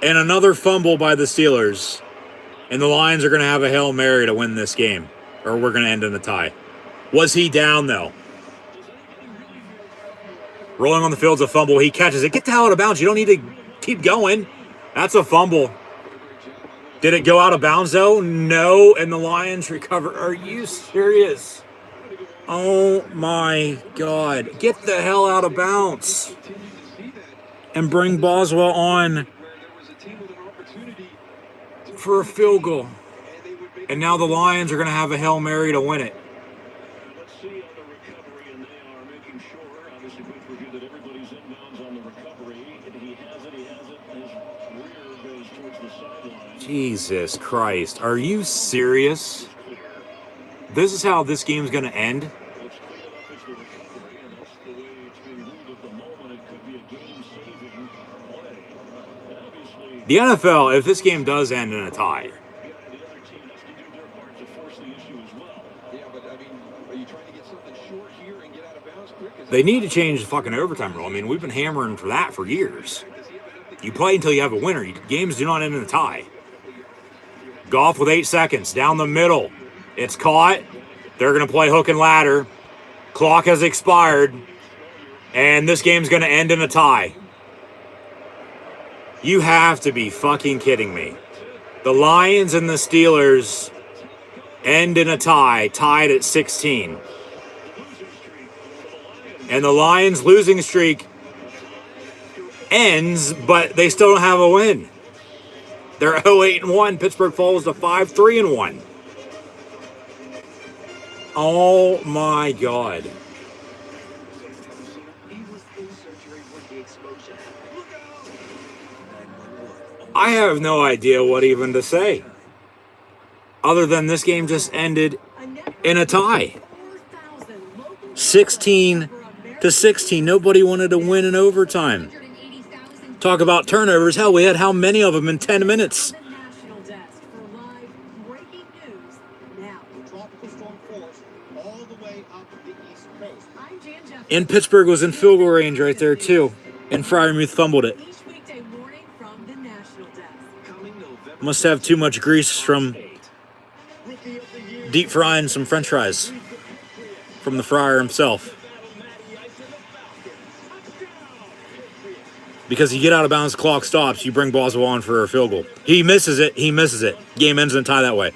And another fumble by the Steelers. And the Lions are going to have a Hail Mary to win this game. Or we're going to end in a tie. Was he down, though? Rolling on the field's a fumble. He catches it. Get the hell out of bounds. You don't need to keep going. That's a fumble. Did it go out of bounds, though? No. And the Lions recover. Are you serious? Oh, my God. Get the hell out of bounds. And bring Boswell on for a field goal. And now the Lions are going to have a Hail Mary to win it. Let's see on the recovery, and they are making sure, obviously, good for you that everybody's inbounds on the recovery. And he has it. His rear goes towards the sideline. Jesus Christ. Are you serious? This is how this game's going to end? What's clear enough is the recovery, and that's the way it's being ruled at the moment. It could be a game-saving play. And obviously, The NFL, if this game does end in a tie, the other team has to do their part to force the issue as well. Yeah, but I mean, are you trying to get something short here and get out of bounds quick? they need to change the fucking overtime rule. I mean, we've been hammering for that for years. You play until you have a winner. Games do not end in a tie. Goff with 8 seconds. Down the middle. It's caught. They're going to play hook and ladder. Clock has expired. And this game's going to end in a tie. You have to be fucking kidding me. The Lions and the Steelers end in a tie, tied at 16. And the Lions' losing streak ends, but they still don't have a win. They're 0-8-1. Pittsburgh falls to 5-3-1. Oh my God. I have no idea what even to say. Other than this game just ended in a tie. 16-16. Nobody wanted to win in overtime. Talk about turnovers. Hell, we had how many of them in 10 minutes? And Pittsburgh was in field goal range right there, too. And Fryermuth fumbled it. Must have too much grease from deep frying some french fries from the fryer himself. Because you get out of bounds, the clock stops, you bring Boswell on for a field goal. He misses it. Game ends in a tie that way.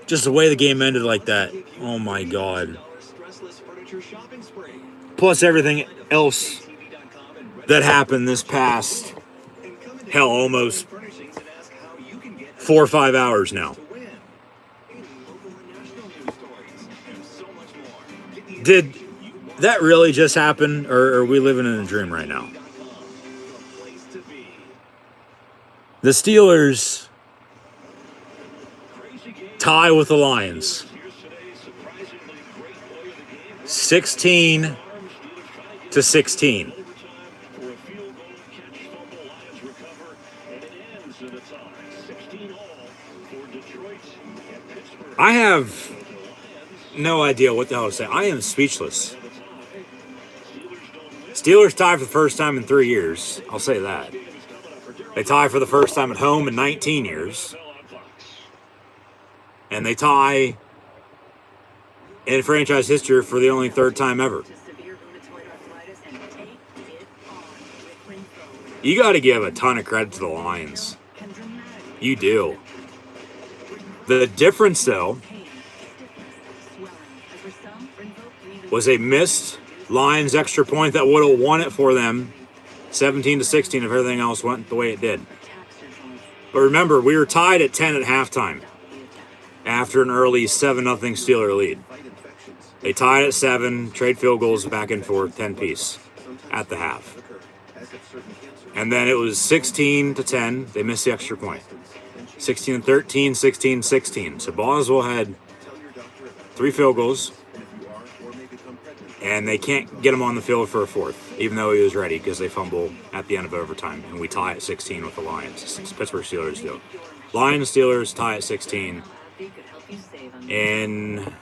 Just the way the game ended like that. Oh, my God. Plus everything else that happened this past, hell, almost 4 or 5 hours now. Did that really just happen, or are we living in a dream right now? The Steelers tie with the Lions. 16-16. to the tie. 16 all for Detroit and Pittsburgh. I have no idea what the hell to say. I am speechless. Steelers tie for the first time in 3 years. I'll say that. They tie for the first time at home in 19 years. And they tie in franchise history for the only third time ever. You got to give a ton of credit to the Lions. You do. The difference, though, was a missed Lions extra point that would have won it for them 17-16 if everything else went the way it did. But remember, we were tied at 10 at halftime after an early 7-0 Steeler lead. They tied at 7, trade field goals back and forth, 10-piece at the half. And then it was 16-10. They missed the extra point. 16-13, 16-16. So Boswell had 3 field goals, and they can't get him on the field for a fourth, even though he was ready because they fumble at the end of overtime. And we tie at 16 with the Lions. Pittsburgh Steelers do. Lions Steelers tie at 16 in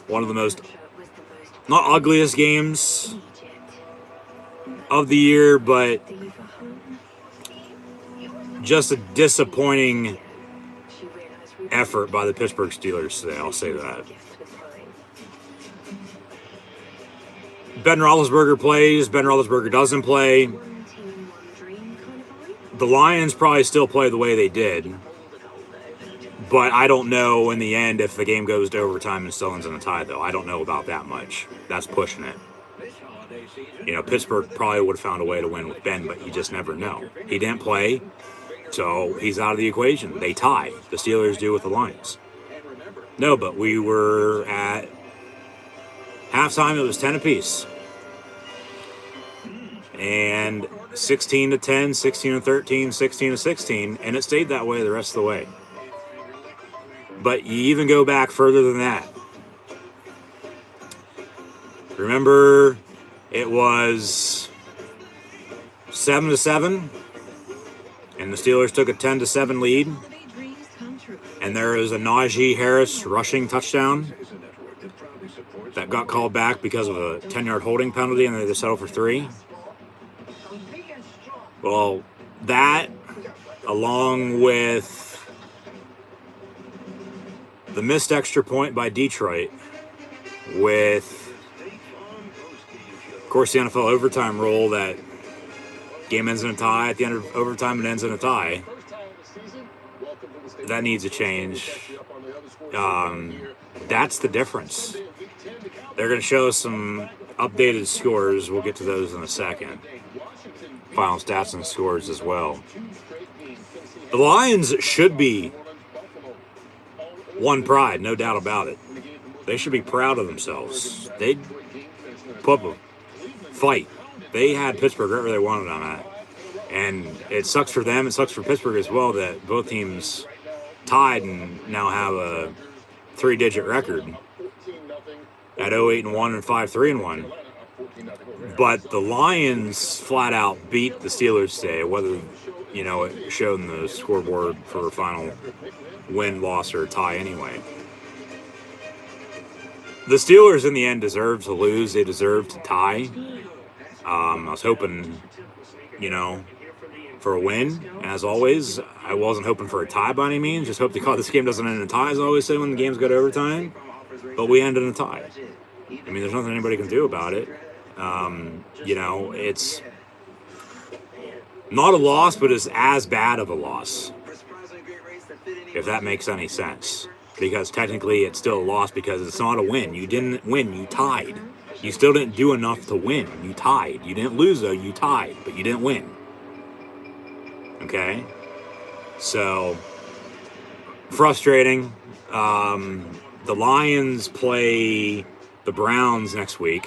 one of the most, not ugliest games of the year, but just a disappointing effort by the Pittsburgh Steelers today. I'll say that. Ben Roethlisberger plays. Ben Roethlisberger doesn't play. The Lions probably still play the way they did. But I don't know in the end if the game goes to overtime and still ends in a tie, though. I don't know about that much. That's pushing it. You know, Pittsburgh probably would have found a way to win with Ben, but you just never know. He didn't play, so he's out of the equation. They tie. The Steelers do with the Lions. No, but we were at halftime. It was 10 apiece. And 16-10, 16-13, 16-16, and it stayed that way the rest of the way. But you even go back further than that. Remember, it was 7-7, and the Steelers took a 10-7 lead. And there was a Najee Harris rushing touchdown that got called back because of a 10-yard holding penalty, and they just settled for 3. Well, that, along with the missed extra point by Detroit, with, of course, the NFL overtime rule that game ends in a tie. At the end of overtime, it ends in a tie. That needs a change. That's the difference. They're going to show us some updated scores. We'll get to those in a second. Final stats and scores as well. The Lions should be one pride, no doubt about it. They should be proud of themselves. They put up a fight. They had Pittsburgh right where they wanted them at. And it sucks for them. It sucks for Pittsburgh as well that both teams tied and now have a 3-digit record at 0-8-1 and 5-3-1. But the Lions flat out beat the Steelers today, whether, you know, it showed in the scoreboard for a final win, loss, or tie anyway. The Steelers in the end deserved to lose. They deserved to tie. I was hoping, you know, for a win. As always, I wasn't hoping for a tie by any means. Just hope this game doesn't end in a tie, as I always say when the games go to overtime. But we ended in a tie. I mean, there's nothing anybody can do about it. You know, it's not a loss, but it's as bad of a loss, if that makes any sense. Because technically it's still a loss because it's not a win. You didn't win, you tied. You still didn't do enough to win. You tied. You didn't lose, though. You tied, but you didn't win. Okay? So, frustrating. The Lions play the Browns next week.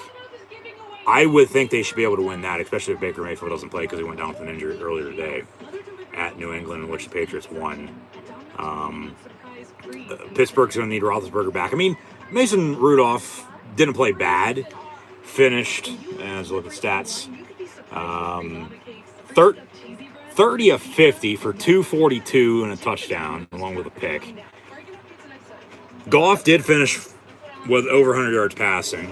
I would think they should be able to win that, especially if Baker Mayfield doesn't play because he went down with an injury earlier today at New England, in which the Patriots won. Pittsburgh's going to need Roethlisberger back. I mean, Mason Rudolph didn't play bad. Finished, as look at stats, 30 of 50 for 242 and a touchdown, along with a pick. Goff did finish with over 100 yards passing,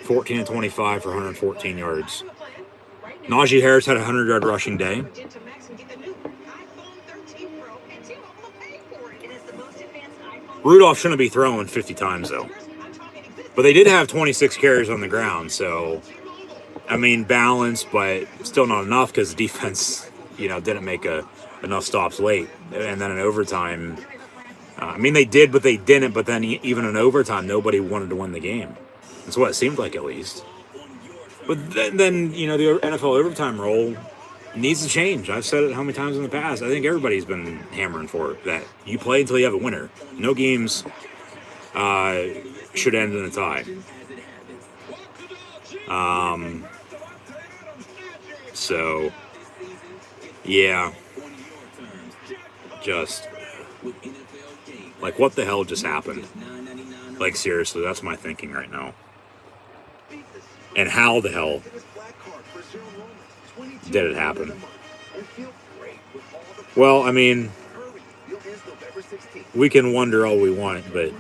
14 and 25 for 114 yards. Najee Harris had a 100-yard rushing day. Rudolph shouldn't be throwing 50 times, though. But they did have 26 carries on the ground, so, I mean, balanced, but still not enough because the defense, didn't make enough stops late. And then in overtime, I mean, they did, but they didn't. But then even in overtime, nobody wanted to win the game. That's what it seemed like, at least. But then the NFL overtime rule needs to change. I've said it how many times in the past. I think everybody's been hammering for it, that you play until you have a winner. No games should end in a tie. So, yeah. Just, like, what the hell just happened? Like, seriously, that's my thinking right now. And how the hell did it happen? Well, I mean, we can wonder all we want, but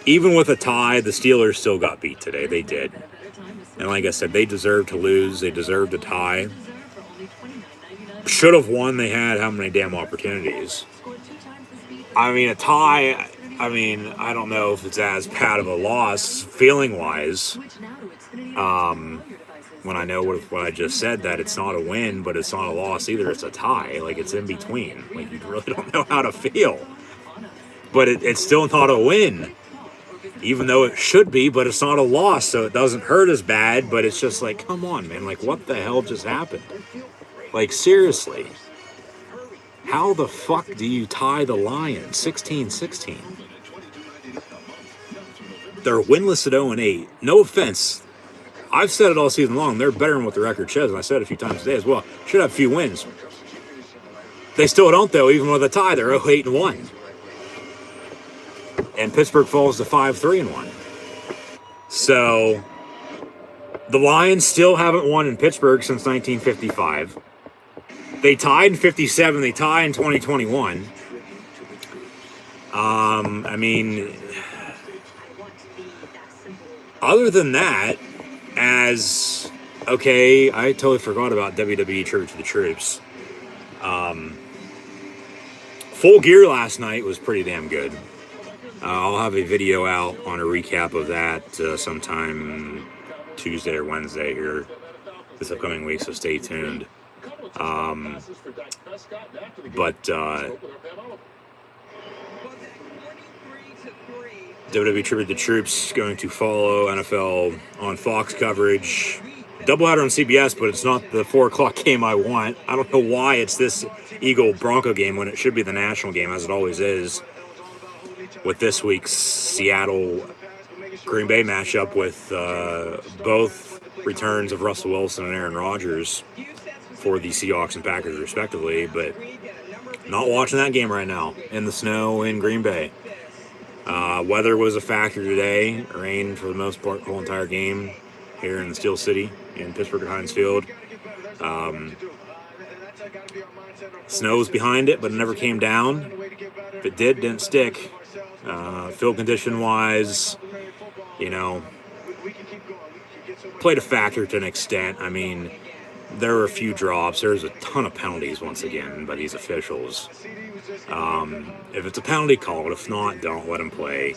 even with a tie, the Steelers still got beat today. They did. And like I said, they deserved to lose. They deserved a tie. Should have won. They had how many damn opportunities? I mean, a tie, I don't know if it's as bad of a loss, feeling-wise, when I know what I just said, that it's not a win, but it's not a loss either. It's a tie. Like, it's in between. Like, you really don't know how to feel. But it's still not a win, even though it should be, but it's not a loss, so it doesn't hurt as bad, but it's just like, come on, man. Like, what the hell just happened? Like, seriously. How the fuck do you tie the Lions 16-16? They're winless at 0-8. No offense. I've said it all season long. They're better than what the record shows, and I said it a few times today as well. Should have a few wins. They still don't, though, even with a tie. They're 0-8-1. And Pittsburgh falls to 5-3-1. So, the Lions still haven't won in Pittsburgh since 1955. They tied in 57. They tie in 2021. I mean, other than that, okay, I totally forgot about WWE Tribute to the Troops. Full Gear last night was pretty damn good. I'll have a video out on a recap of that sometime Tuesday or Wednesday here this upcoming week, so stay tuned. WWE Tribute to the Troops going to follow NFL on Fox coverage. Doubleheader on CBS, but it's not the 4 o'clock game I want. I don't know why it's this Eagle-Bronco game when it should be the national game, as it always is, with this week's Seattle-Green Bay matchup with both returns of Russell Wilson and Aaron Rodgers for the Seahawks and Packers, respectively, but not watching that game right now in the snow in Green Bay. Weather was a factor today. Rain for the most part the whole entire game here in the Steel City in Pittsburgh at Heinz Field. Snow was behind it, but it never came down. If it did, didn't stick. Field condition-wise, played a factor to an extent. I mean, there were a few drops. There's a ton of penalties, once again, by these officials. If it's a penalty, call it. If not, don't let them play.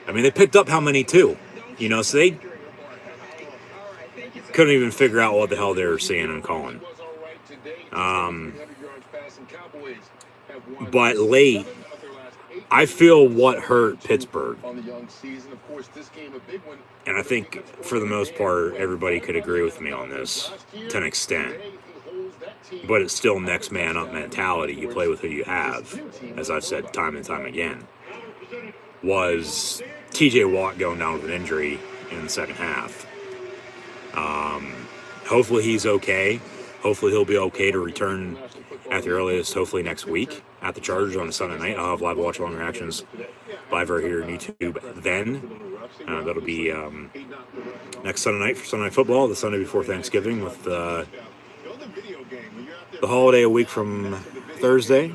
I mean, they picked up how many, too? So they couldn't even figure out what the hell they were seeing and calling. But late, I feel what hurt Pittsburgh. And I think, for the most part, everybody could agree with me on this to an extent. But it's still next man up mentality. You play with who you have, as I've said time and time again. Was TJ Watt going down with an injury in the second half. Hopefully he's okay. Hopefully he'll be okay to return at the earliest, hopefully next week, at the Chargers on a Sunday night. I'll have live watch-along reactions live right here on YouTube then. That'll be next Sunday night for Sunday Night Football, the Sunday before Thanksgiving, with the holiday a week from Thursday.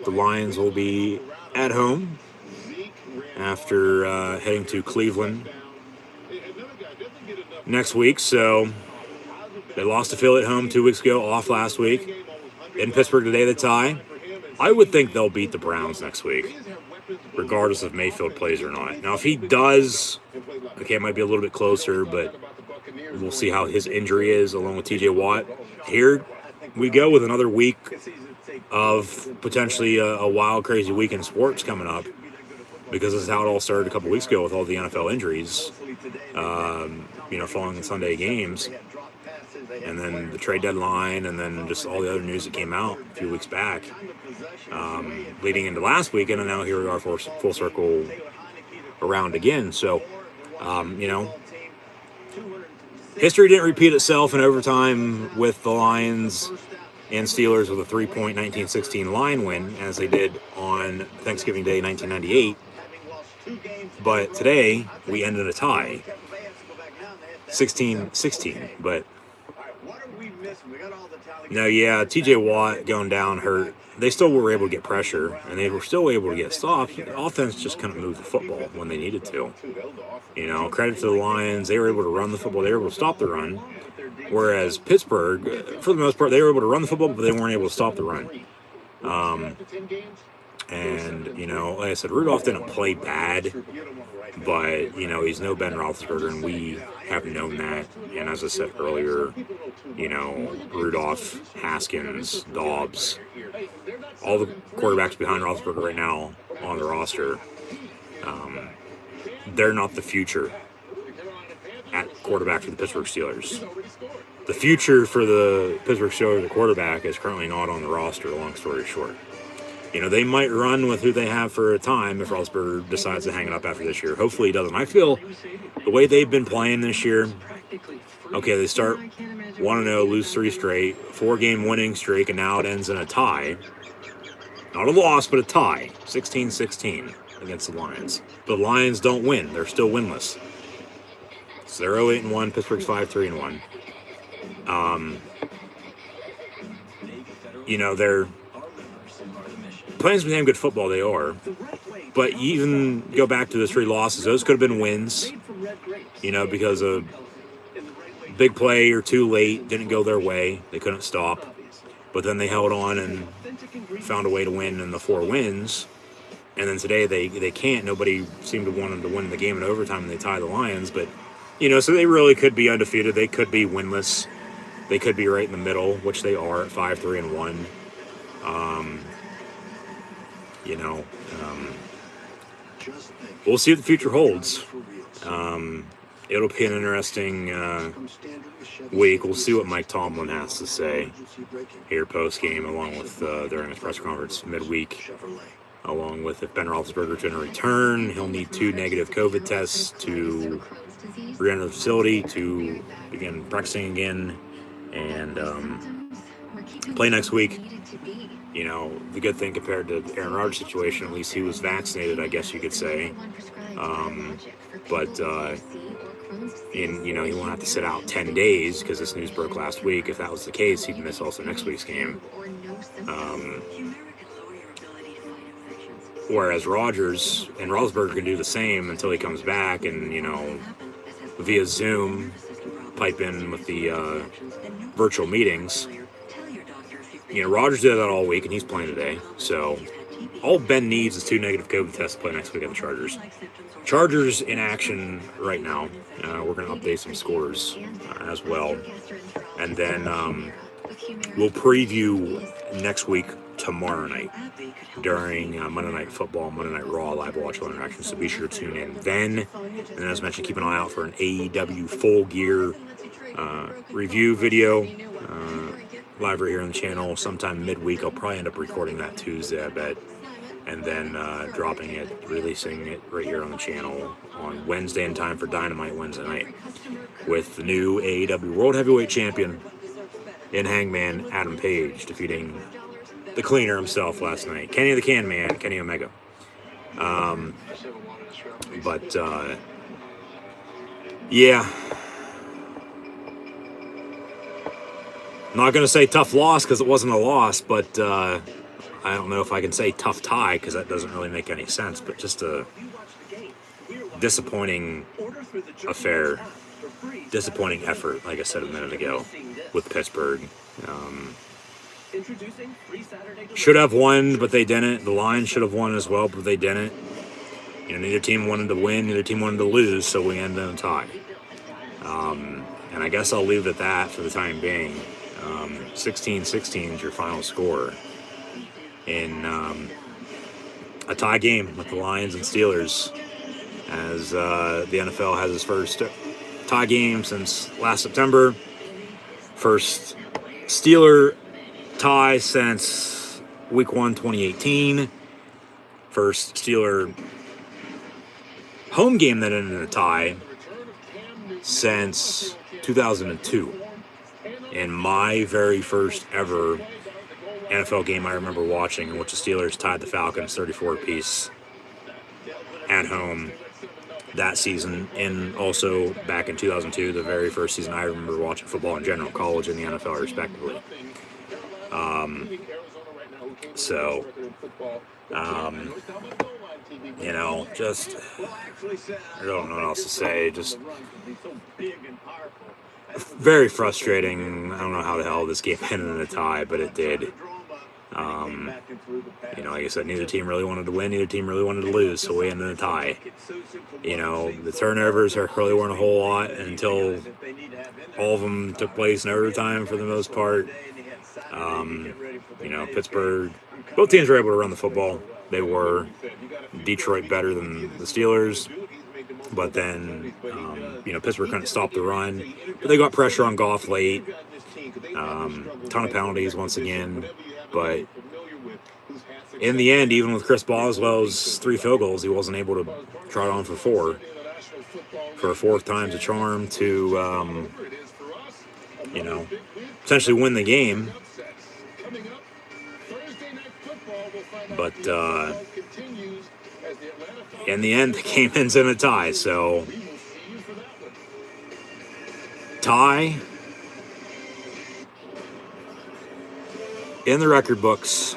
The Lions will be at home after heading to Cleveland next week. So they lost to Philly at home 2 weeks ago, off last week. In Pittsburgh today, the tie. I would think they'll beat the Browns next week, regardless if Mayfield plays or not. Now, if he does, okay, it might be a little bit closer, but we'll see how his injury is, along with TJ Watt. Here we go with another week of potentially a wild, crazy week in sports coming up, because this is how it all started a couple weeks ago with all the NFL injuries, following the Sunday games, and then the trade deadline, and then just all the other news that came out a few weeks back, leading into last weekend, and now here we are full circle around again. So, history didn't repeat itself in overtime with the Lions and Steelers with a 3-point 1916 line win, as they did on Thanksgiving Day 1998. But today, we ended a tie, 16-16. But no, yeah, TJ Watt going down hurt. They still were able to get pressure, and they were still able to get stops. The offense just couldn't move the football when they needed to. Credit to the Lions. They were able to run the football. They were able to stop the run. Whereas Pittsburgh, for the most part, they were able to run the football, but they weren't able to stop the run. Like I said, Rudolph didn't play bad, but, he's no Ben Roethlisberger, and we have known that. And as I said earlier, Rudolph, Haskins, Dobbs, all the quarterbacks behind Roethlisberger right now on the roster, they're not the future at quarterback for the Pittsburgh Steelers. The future for the Pittsburgh Steelers at quarterback is currently not on the roster, long story short. They might run with who they have for a time if Roethlisberger decides to hang it up after this year. Hopefully he doesn't. I feel the way they've been playing this year, okay, they start 1-0, lose 3 straight, 4-game winning streak, and now it ends in a tie. Not a loss, but a tie, 16-16 against the Lions. The Lions don't win. They're still winless. So they're 0-8-1, Pittsburgh's 5-3-1. They're playing some damn good football, they are. But even go back to the 3 losses, those could have been wins, because a big play or 2 late didn't go their way. They couldn't stop. But then they held on and found a way to win in the 4 wins. And then today they can't. Nobody seemed to want them to win the game in overtime, and they tie the Lions. But, so they really could be undefeated. They could be winless. They could be right in the middle, which they are at 5-3-1. We'll see what the future holds. It'll be an interesting week. We'll see what Mike Tomlin has to say here post-game, along with during his press conference midweek, along with if Ben Roethlisberger's going to return. He'll need 2 negative COVID tests to re-enter the facility, to begin practicing again, and play next week. The good thing compared to Aaron Rodgers' situation, at least he was vaccinated, I guess you could say. He won't have to sit out 10 days because this news broke last week. If that was the case, he'd miss also next week's game. Whereas Rodgers and Roethlisberger can do the same until he comes back and, via Zoom, pipe in with the virtual meetings. Rodgers did that all week, and he's playing today. So all Ben needs is 2 negative COVID tests to play next week at the Chargers. Chargers in action right now. We're going to update some scores as well. And then we'll preview next week tomorrow night during Monday Night Football, Monday Night Raw, live watchable interaction. So be sure to tune in then. And as mentioned, keep an eye out for an AEW Full Gear review video. Live right here on the channel sometime midweek. I'll probably end up recording that Tuesday, I bet, and then dropping it, releasing it right here on the channel on Wednesday in time for Dynamite Wednesday night with the new AEW World Heavyweight Champion in Hangman Adam Page defeating the Cleaner himself last night, Kenny the Can Man, Kenny Omega. not going to say tough loss because it wasn't a loss, but I don't know if I can say tough tie because that doesn't really make any sense. But just a disappointing affair, disappointing effort, like I said a minute ago, with Pittsburgh. Should have won, but they didn't. The Lions should have won as well, but they didn't. You know, neither team wanted to win, neither team wanted to lose, so we ended in a tie. And I guess I'll leave it at that for the time being. 16-16 is your final score in a tie game with the Lions and Steelers, as the NFL has its first tie game since last September. First Steeler tie since Week 1, 2018. First Steeler home game that ended in a tie since 2002. And my very first ever NFL game I remember watching, in which the Steelers tied the Falcons 34 apiece at home that season, and also back in 2002, the very first season I remember watching football in general, college and the NFL respectively. You know, just, I don't know what else to say, just very frustrating. I don't know how the hell this game ended in a tie, but it did. You know, like I said, neither team really wanted to win, neither team really wanted to lose, so we ended in a tie. You know, the turnovers really weren't a whole lot until all of them took place in overtime for the most part. You know, Pittsburgh, both teams were able to run the football. They were. Detroit better than the Steelers, but then, you know, Pittsburgh couldn't stop the run. But they got pressure on Goff late. Ton of penalties once again. But in the end, even with Chris Boswell's 3 field goals, he wasn't able to trot on for 4. For a 4th time's a charm to, you know, essentially win the game. But in the end, the game ends in a tie. So, tie in the record books.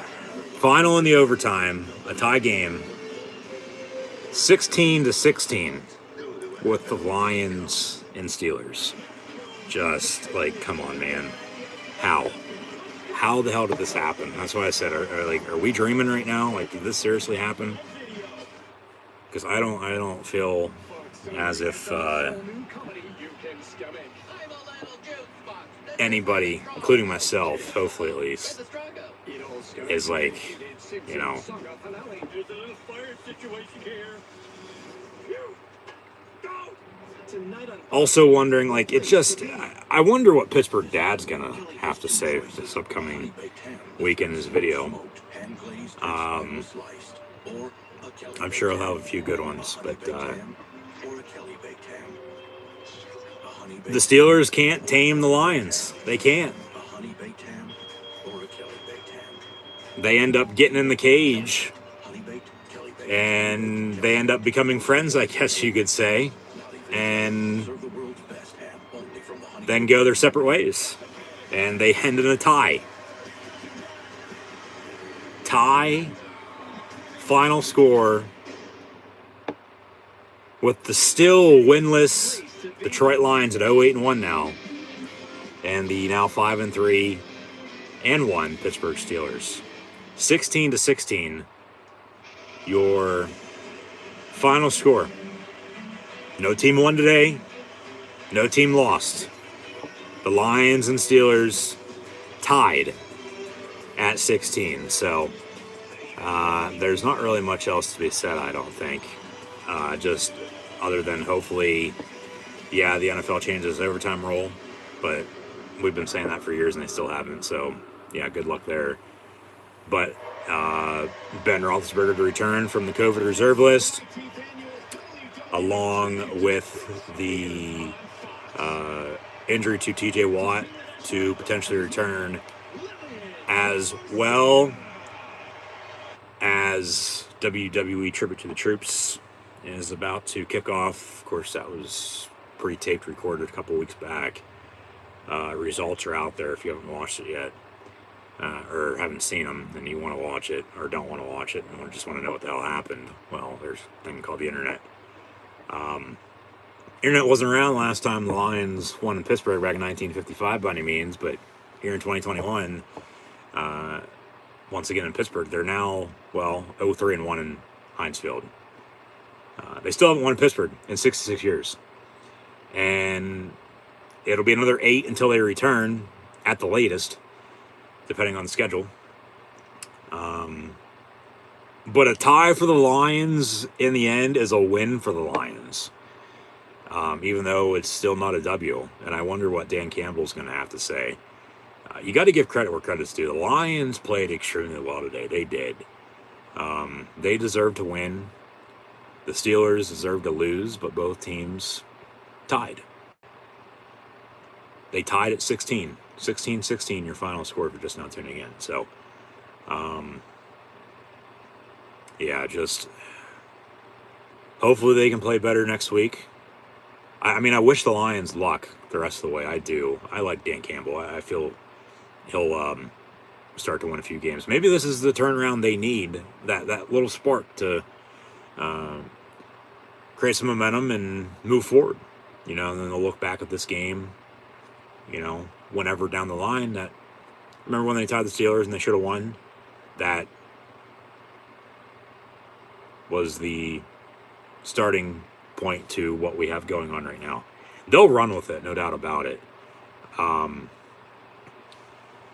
Final in the overtime, a tie game. 16-16 with the Lions and Steelers. Just like, come on, man. How? How the hell did this happen? That's why I said, are we dreaming right now? Like, did this seriously happen? Because I don't feel as if anybody, including myself, hopefully at least, is like, you know, also wondering, like, it just, I wonder what Pittsburgh Dad's gonna have to say this upcoming week in his video. I'm sure he'll have a few good ones, but the Steelers can't tame the Lions. They can't. They end up getting in the cage, and they end up becoming friends, I guess you could say, and then go their separate ways. And they end in a tie. Tie. Final score with the still winless Detroit Lions at 0-8-1 now, and the now 5-3-1 Pittsburgh Steelers. 16-16, your final score. No team won today. No team lost. The Lions and Steelers tied at 16. So there's not really much else to be said, I don't think. Just other than hopefully, yeah, the NFL changes the overtime rule. But we've been saying that for years and they still haven't. So, yeah, good luck there. But Ben Roethlisberger to return from the COVID reserve list, along with the injury to T.J. Watt to potentially return, as well as WWE Tribute to the Troops is about to kick off. Of course, that was pre-taped, recorded a couple weeks back. Results are out there if you haven't watched it yet, or haven't seen them, and you want to watch it, or don't want to watch it, and just want to know what the hell happened. Well, there's a thing called the internet. Internet wasn't around last time the Lions won in Pittsburgh back in 1955 by any means, but here in 2021, once again in Pittsburgh, they're now, 0-3-1 in Heinz Field. They still haven't won in Pittsburgh in 66 years. And it'll be another 8 until they return, at the latest, depending on the schedule. But a tie for the Lions in the end is a win for the Lions. Even though it's still not a W. And I wonder what Dan Campbell's going to have to say. You got to give credit where credit's due. The Lions played extremely well today. They did. They deserved to win. The Steelers deserved to lose, but both teams tied. They tied at 16. 16-16, your final score if you're just now tuning in. So, just hopefully they can play better next week. I mean, I wish the Lions luck the rest of the way. I do. I like Dan Campbell. I feel he'll start to win a few games. Maybe this is the turnaround they need, that little spark to create some momentum and move forward. And then they'll look back at this game, whenever down the line. Remember when they tied the Steelers and they should have won? That was the starting point to what we have going on right now. They'll run with it, no doubt about it.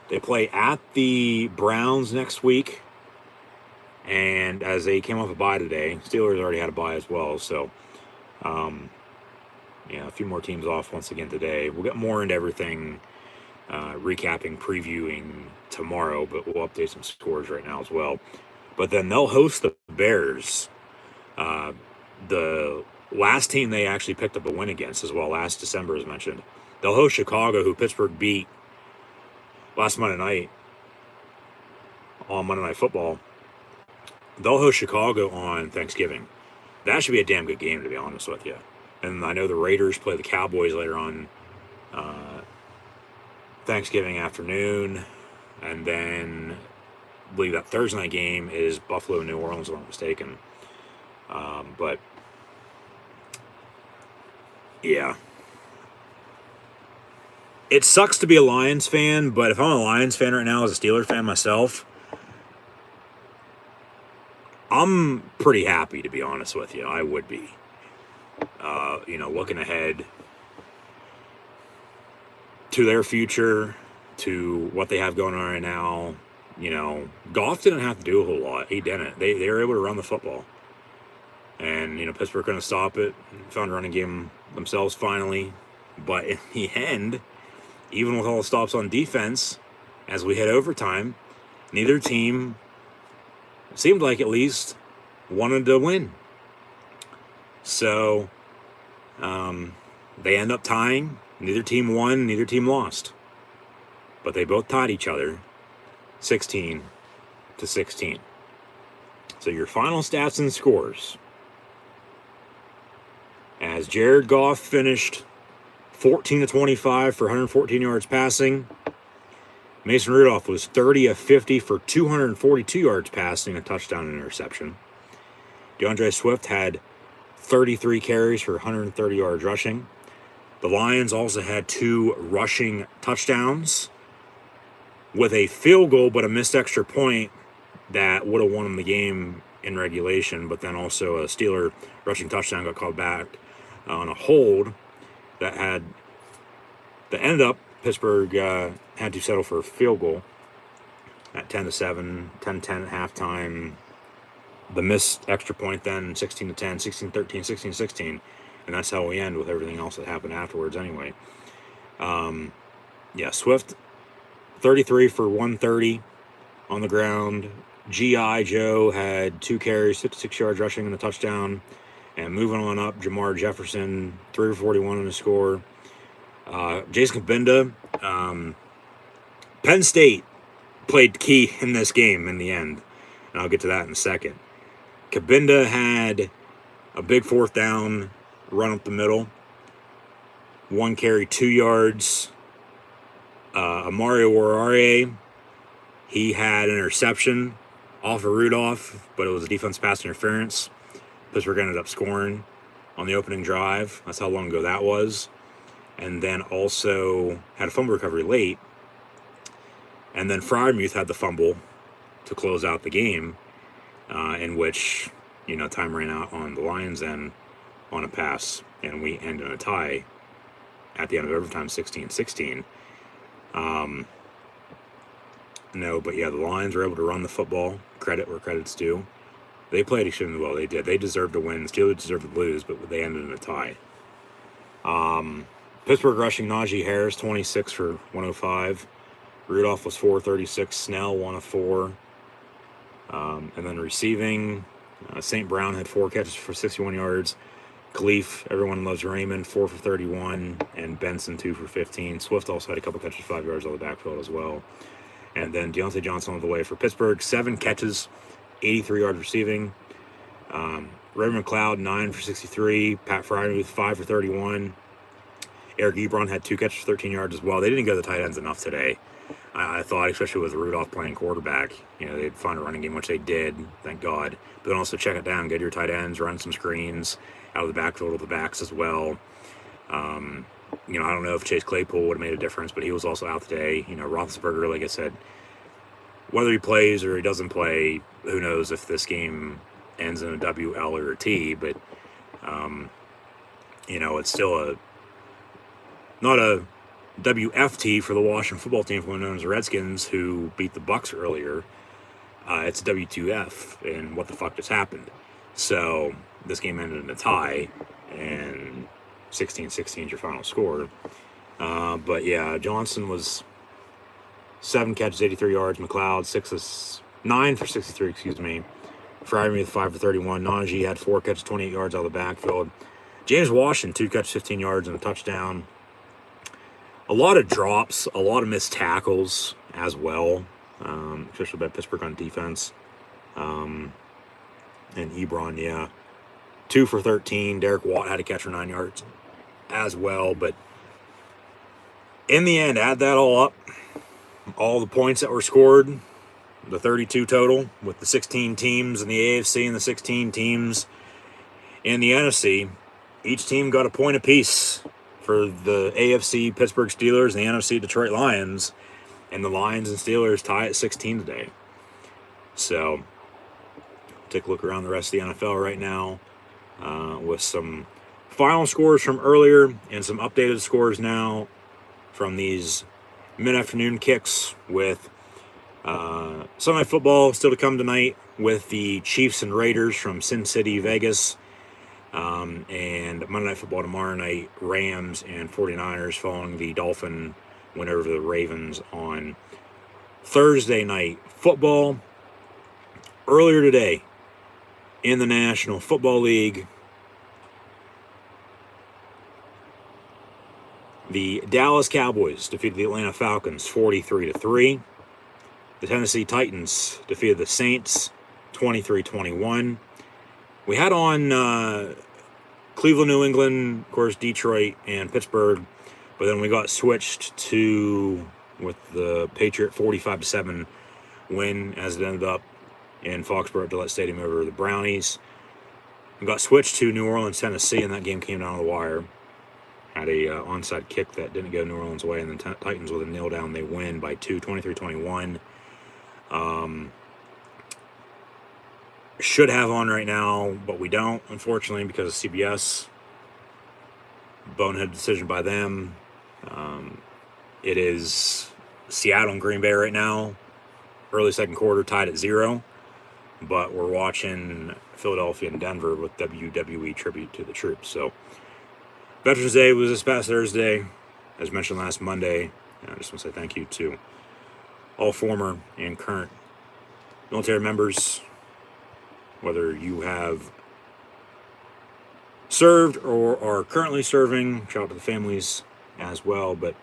They play at the Browns next week, and as they came off a bye today, Steelers already had a bye as well, so a few more teams off once again today. We'll get more into everything, recapping, previewing tomorrow, but we'll update some scores right now as well. But then they'll host the Bears. The last team they actually picked up a win against as well, last December as mentioned. They'll host Chicago, who Pittsburgh beat last Monday night on Monday Night Football. They'll host Chicago on Thanksgiving. That should be a damn good game, to be honest with you. And I know the Raiders play the Cowboys later on Thanksgiving afternoon. And then I believe that Thursday night game is Buffalo and New Orleans, if I'm not mistaken. But yeah. It sucks to be a Lions fan, but if I'm a Lions fan right now as a Steelers fan myself, I'm pretty happy, to be honest with you. I would be. Looking ahead to their future, to what they have going on right now. Goff didn't have to do a whole lot. He didn't. They were able to run the football. And, Pittsburgh couldn't stop it. Found a running game themselves finally. But in the end, even with all the stops on defense, as we hit overtime, neither team seemed like at least wanted to win. So, they end up tying. Neither team won, neither team lost. But they both tied each other 16-16. So your final stats and scores. As Jared Goff finished 14-25 for 114 yards passing. Mason Rudolph was 30 of 50 for 242 yards passing, a touchdown and interception. DeAndre Swift had 33 carries for 130 yards rushing. The Lions also had 2 rushing touchdowns with a field goal but a missed extra point that would have won them the game in regulation, but then also a Steeler rushing touchdown got called back on a hold that ended up Pittsburgh had to settle for a field goal at 10-7, 10-10 at halftime. The missed extra point then 16-10, 16-13, 16-16, and that's how we end with everything else that happened afterwards anyway. Swift 33 for 130 on the ground. G.I. Joe had 2 carries, 56 yards rushing and a touchdown. And moving on up, Jamar Jefferson, 3 for 41 on the score. Jason Kabinda, Penn State played key in this game in the end. And I'll get to that in a second. Kabinda had a big 4th down run up the middle. 1 carry, 2 yards. Mario Warare, he had an interception off of Rudolph, but it was a defense pass interference. Pittsburgh ended up scoring on the opening drive. That's how long ago that was. And then also had a fumble recovery late. And then Freiermuth had the fumble to close out the game, in which, time ran out on the Lions' end on a pass, and we ended in a tie at the end of overtime, 16-16. No, but yeah, the Lions were able to run the football. Credit where credit's due. They played extremely well. They did. They deserved to win. The Steelers deserved to lose, but they ended in a tie. Pittsburgh rushing Najee Harris, 26 for 105. Rudolph was 436. Snell, 1 of 4. And then receiving, St. Brown had 4 catches for 61 yards. Khalif, everyone loves Raymond, 4 for 31. And Benson, 2 for 15. Swift also had a couple catches, 5 yards on the backfield as well. And then Deontay Johnson on the way for Pittsburgh, 7 catches, 83 yards receiving. Raymond McLeod, 9 for 63. Pat Freiermuth, 5 for 31. Eric Ebron had 2 catches for 13 yards as well. They didn't go to the tight ends enough today. I thought, especially with Rudolph playing quarterback, they'd find a running game, which they did, thank God. But then also check it down, get your tight ends, run some screens out of the backfield of the backs as well. I don't know if Chase Claypool would have made a difference, but he was also out today. Roethlisberger, like I said, whether he plays or he doesn't play, who knows if this game ends in a W, L, or a T, but, it's still not a WFT for the Washington football team, formerly known as the Redskins, who beat the Bucs earlier. It's W2F, and what the fuck just happened? So this game ended in a tie, and 16-16 is your final score. But yeah, Johnson was 7 catches, 83 yards. McLeod 9 for 63. Freiermuth 5 for 31. Najee had 4 catches, 28 yards out of the backfield. James Washington 2 catches, 15 yards and a touchdown. A lot of drops, a lot of missed tackles as well, especially by Pittsburgh on defense. And Ebron, 2 for 13. Derek Watt had a catch for 9 yards as well. But in the end, add that all up, all the points that were scored, the 32 total, with the 16 teams in the AFC and the 16 teams in the NFC, each team got a point apiece. For the AFC Pittsburgh Steelers and the NFC Detroit Lions, and the Lions and Steelers tie at 16 today. So, take a look around the rest of the NFL right now with some final scores from earlier and some updated scores now from these mid-afternoon kicks with Sunday Night Football still to come tonight with the Chiefs and Raiders from Sin City, Vegas. And Monday Night Football tomorrow night, Rams and 49ers following the Dolphin win over the Ravens on Thursday night football. Earlier today in the National Football League, the Dallas Cowboys defeated the Atlanta Falcons 43-3. The Tennessee Titans defeated the Saints 23-21. We had on Cleveland, New England, of course, Detroit, and Pittsburgh, but then we got switched to, with the Patriot 45-7 win, as it ended up in Foxborough at Gillette Stadium over the Brownies. We got switched to New Orleans, Tennessee, and that game came down to the wire. Had a onside kick that didn't go New Orleans' way, and the Titans with a nail down, they win by 2, 23-21. Should have on right now, but we don't, unfortunately, because of CBS. Bonehead decision by them. It is Seattle and Green Bay right now. Early second quarter, tied at 0. But we're watching Philadelphia and Denver with WWE tribute to the troops. So, Veterans Day was this past Thursday, as mentioned last Monday. I just want to say thank you to all former and current military members, whether you have served or are currently serving. Shout out to the families as well. But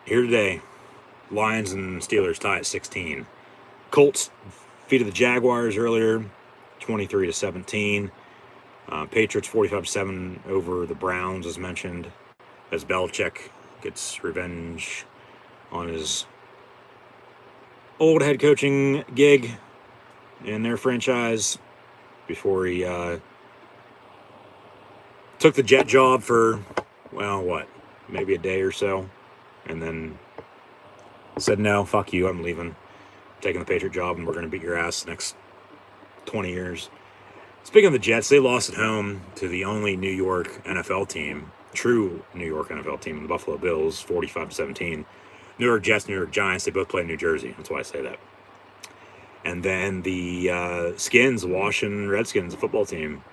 here today, Lions and Steelers tie at 16. Colts defeated the Jaguars earlier, 23-17. Patriots 45-7 over the Browns, as mentioned, as Belichick gets revenge on his old head coaching gig in their franchise before he took the Jet job for, well, what, maybe a day or so, and then said, no, fuck you, I'm leaving. Taking the Patriot job, and we're going to beat your ass the next 20 years. Speaking of the Jets, they lost at home to the only New York NFL team, true New York NFL team, the Buffalo Bills, 45-17. New York Jets, New York Giants, they both play in New Jersey. That's why I say that. And then the Skins, Washington Redskins, the football team,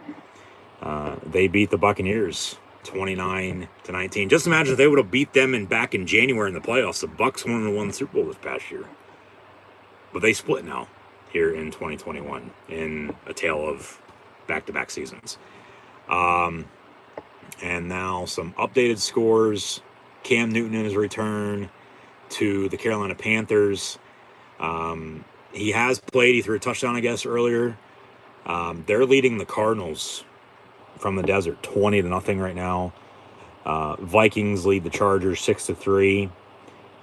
they beat the Buccaneers 29-19. Just imagine if they would have beat them back in January in the playoffs. The Bucs won the Super Bowl this past year. But they split now here in 2021 in a tale of back-to-back seasons. And now some updated scores. Cam Newton in his return to the Carolina Panthers. He has played. He threw a touchdown, I guess, earlier. They're leading the Cardinals from the desert 20-0 right now. Vikings lead the Chargers 6-3.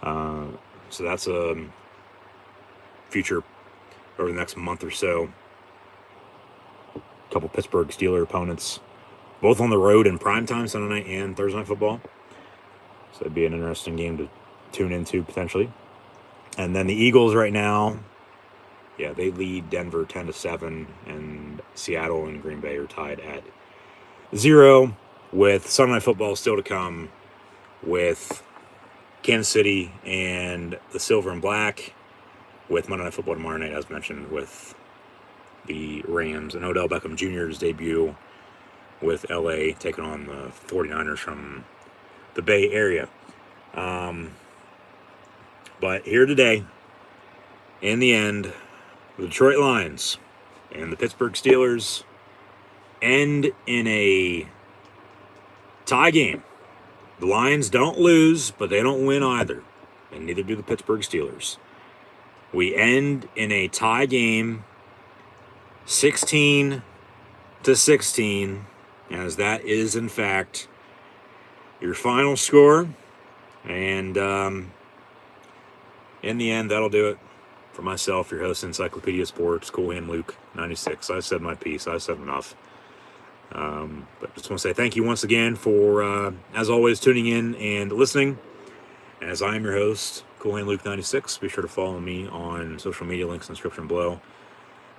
So that's a future over the next month or so. A couple Pittsburgh Steelers opponents, both on the road in primetime Sunday night and Thursday night football. So it'd be an interesting game to tune into potentially. And then the Eagles right now, yeah, they lead Denver 10-7, and Seattle and Green Bay are tied at 0, with Sunday night football still to come with Kansas City and the Silver and Black, with Monday Night Football tomorrow night, as mentioned, with the Rams and Odell Beckham Jr.'s debut with LA taking on the 49ers from the Bay Area. But here today, in the end, the Detroit Lions and the Pittsburgh Steelers end in a tie game. The Lions don't lose, but they don't win either, and neither do the Pittsburgh Steelers. We end in a tie game, 16-16, as that is, in fact, your final score. And in the end, that'll do it for myself, your host, Encyclopedia Sports, Cool Hand Luke 96. I said my piece. I said enough. But just want to say thank you once again for, as always, tuning in and listening. As I am your host, Cool Hand Luke 96. Be sure to follow me on social media, links in the description below.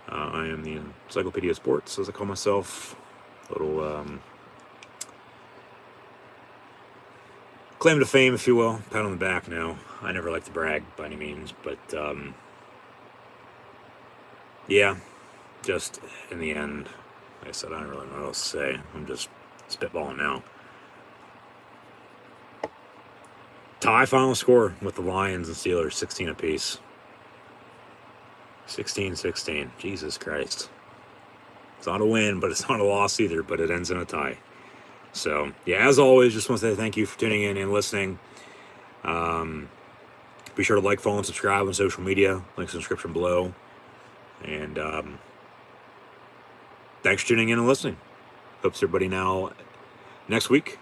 I am the Encyclopedia Sports, as I call myself. Little claim to fame, if you will. Pat on the back now. I never like to brag by any means, but yeah, just in the end, like I said, I don't really know what else to say. I'm just spitballing now. Tie final score with the Lions and Steelers, 16 apiece. 16-16. Jesus Christ. It's not a win, but it's not a loss either, but it ends in a tie. So, yeah, as always, just want to say thank you for tuning in and listening. Be sure to like, follow, and subscribe on social media. Links in the description below. And thanks for tuning in and listening. Hope to see everybody now next week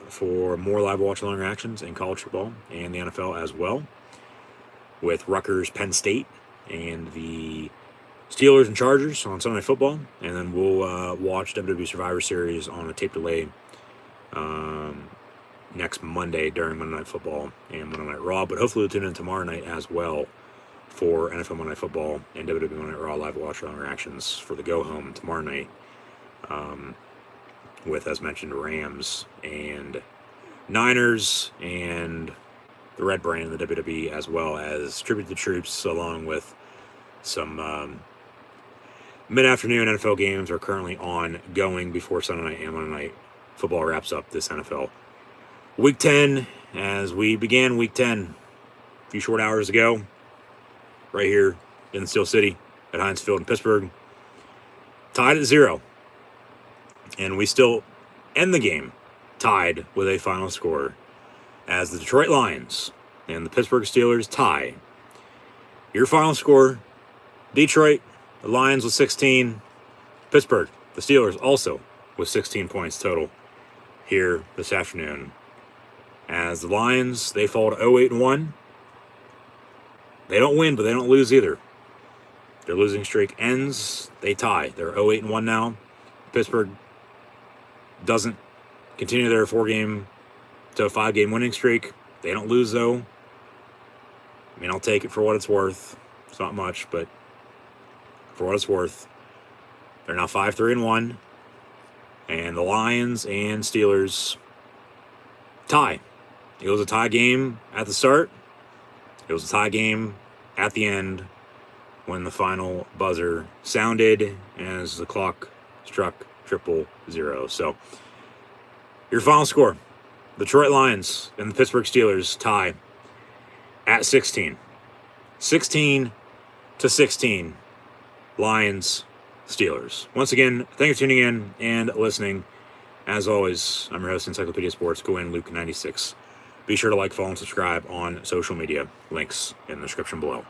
for more live watch-along reactions in college football and the NFL as well, with Rutgers, Penn State, and the Steelers and Chargers on Sunday Night Football. And then we'll watch WWE Survivor Series on a tape delay next Monday during Monday Night Football and Monday Night Raw. But hopefully we'll tune in tomorrow night as well for NFL Monday Night Football and WWE Monday Night Raw live watch-along reactions for the go-home tomorrow night, with, as mentioned, Rams and Niners and the Red Brand in the WWE, as well as Tribute to the Troops, along with some mid-afternoon NFL games are currently ongoing before Sunday night and Monday Night Football wraps up this NFL Week 10, as we began Week 10 a few short hours ago, right here in Steel City at Heinz Field in Pittsburgh, tied at 0. And we still end the game tied with a final score, as the Detroit Lions and the Pittsburgh Steelers tie. Your final score: Detroit, the Lions with 16, Pittsburgh, the Steelers also with 16 points total here this afternoon As the Lions, they fall to 0-8-1. They don't win, but they don't lose either. Their losing streak ends. They tie. They're 0-8-1 now. Pittsburgh doesn't continue their 4-game to a 5-game winning streak. They don't lose, though. I mean, I'll take it for what it's worth. It's not much, but for what it's worth. They're now 5-3-1. And the Lions and Steelers tie. It was a tie game at the start. It was a tie game at the end when the final buzzer sounded as the clock struck 000. So, your final score. Detroit Lions and the Pittsburgh Steelers tie at 16. 16-16. Lions, Steelers. Once again, thank you for tuning in and listening. As always, I'm your host, Encyclopedia Sports. Go in, Luke 96. Be sure to like, follow, and subscribe on social media. Links in the description below.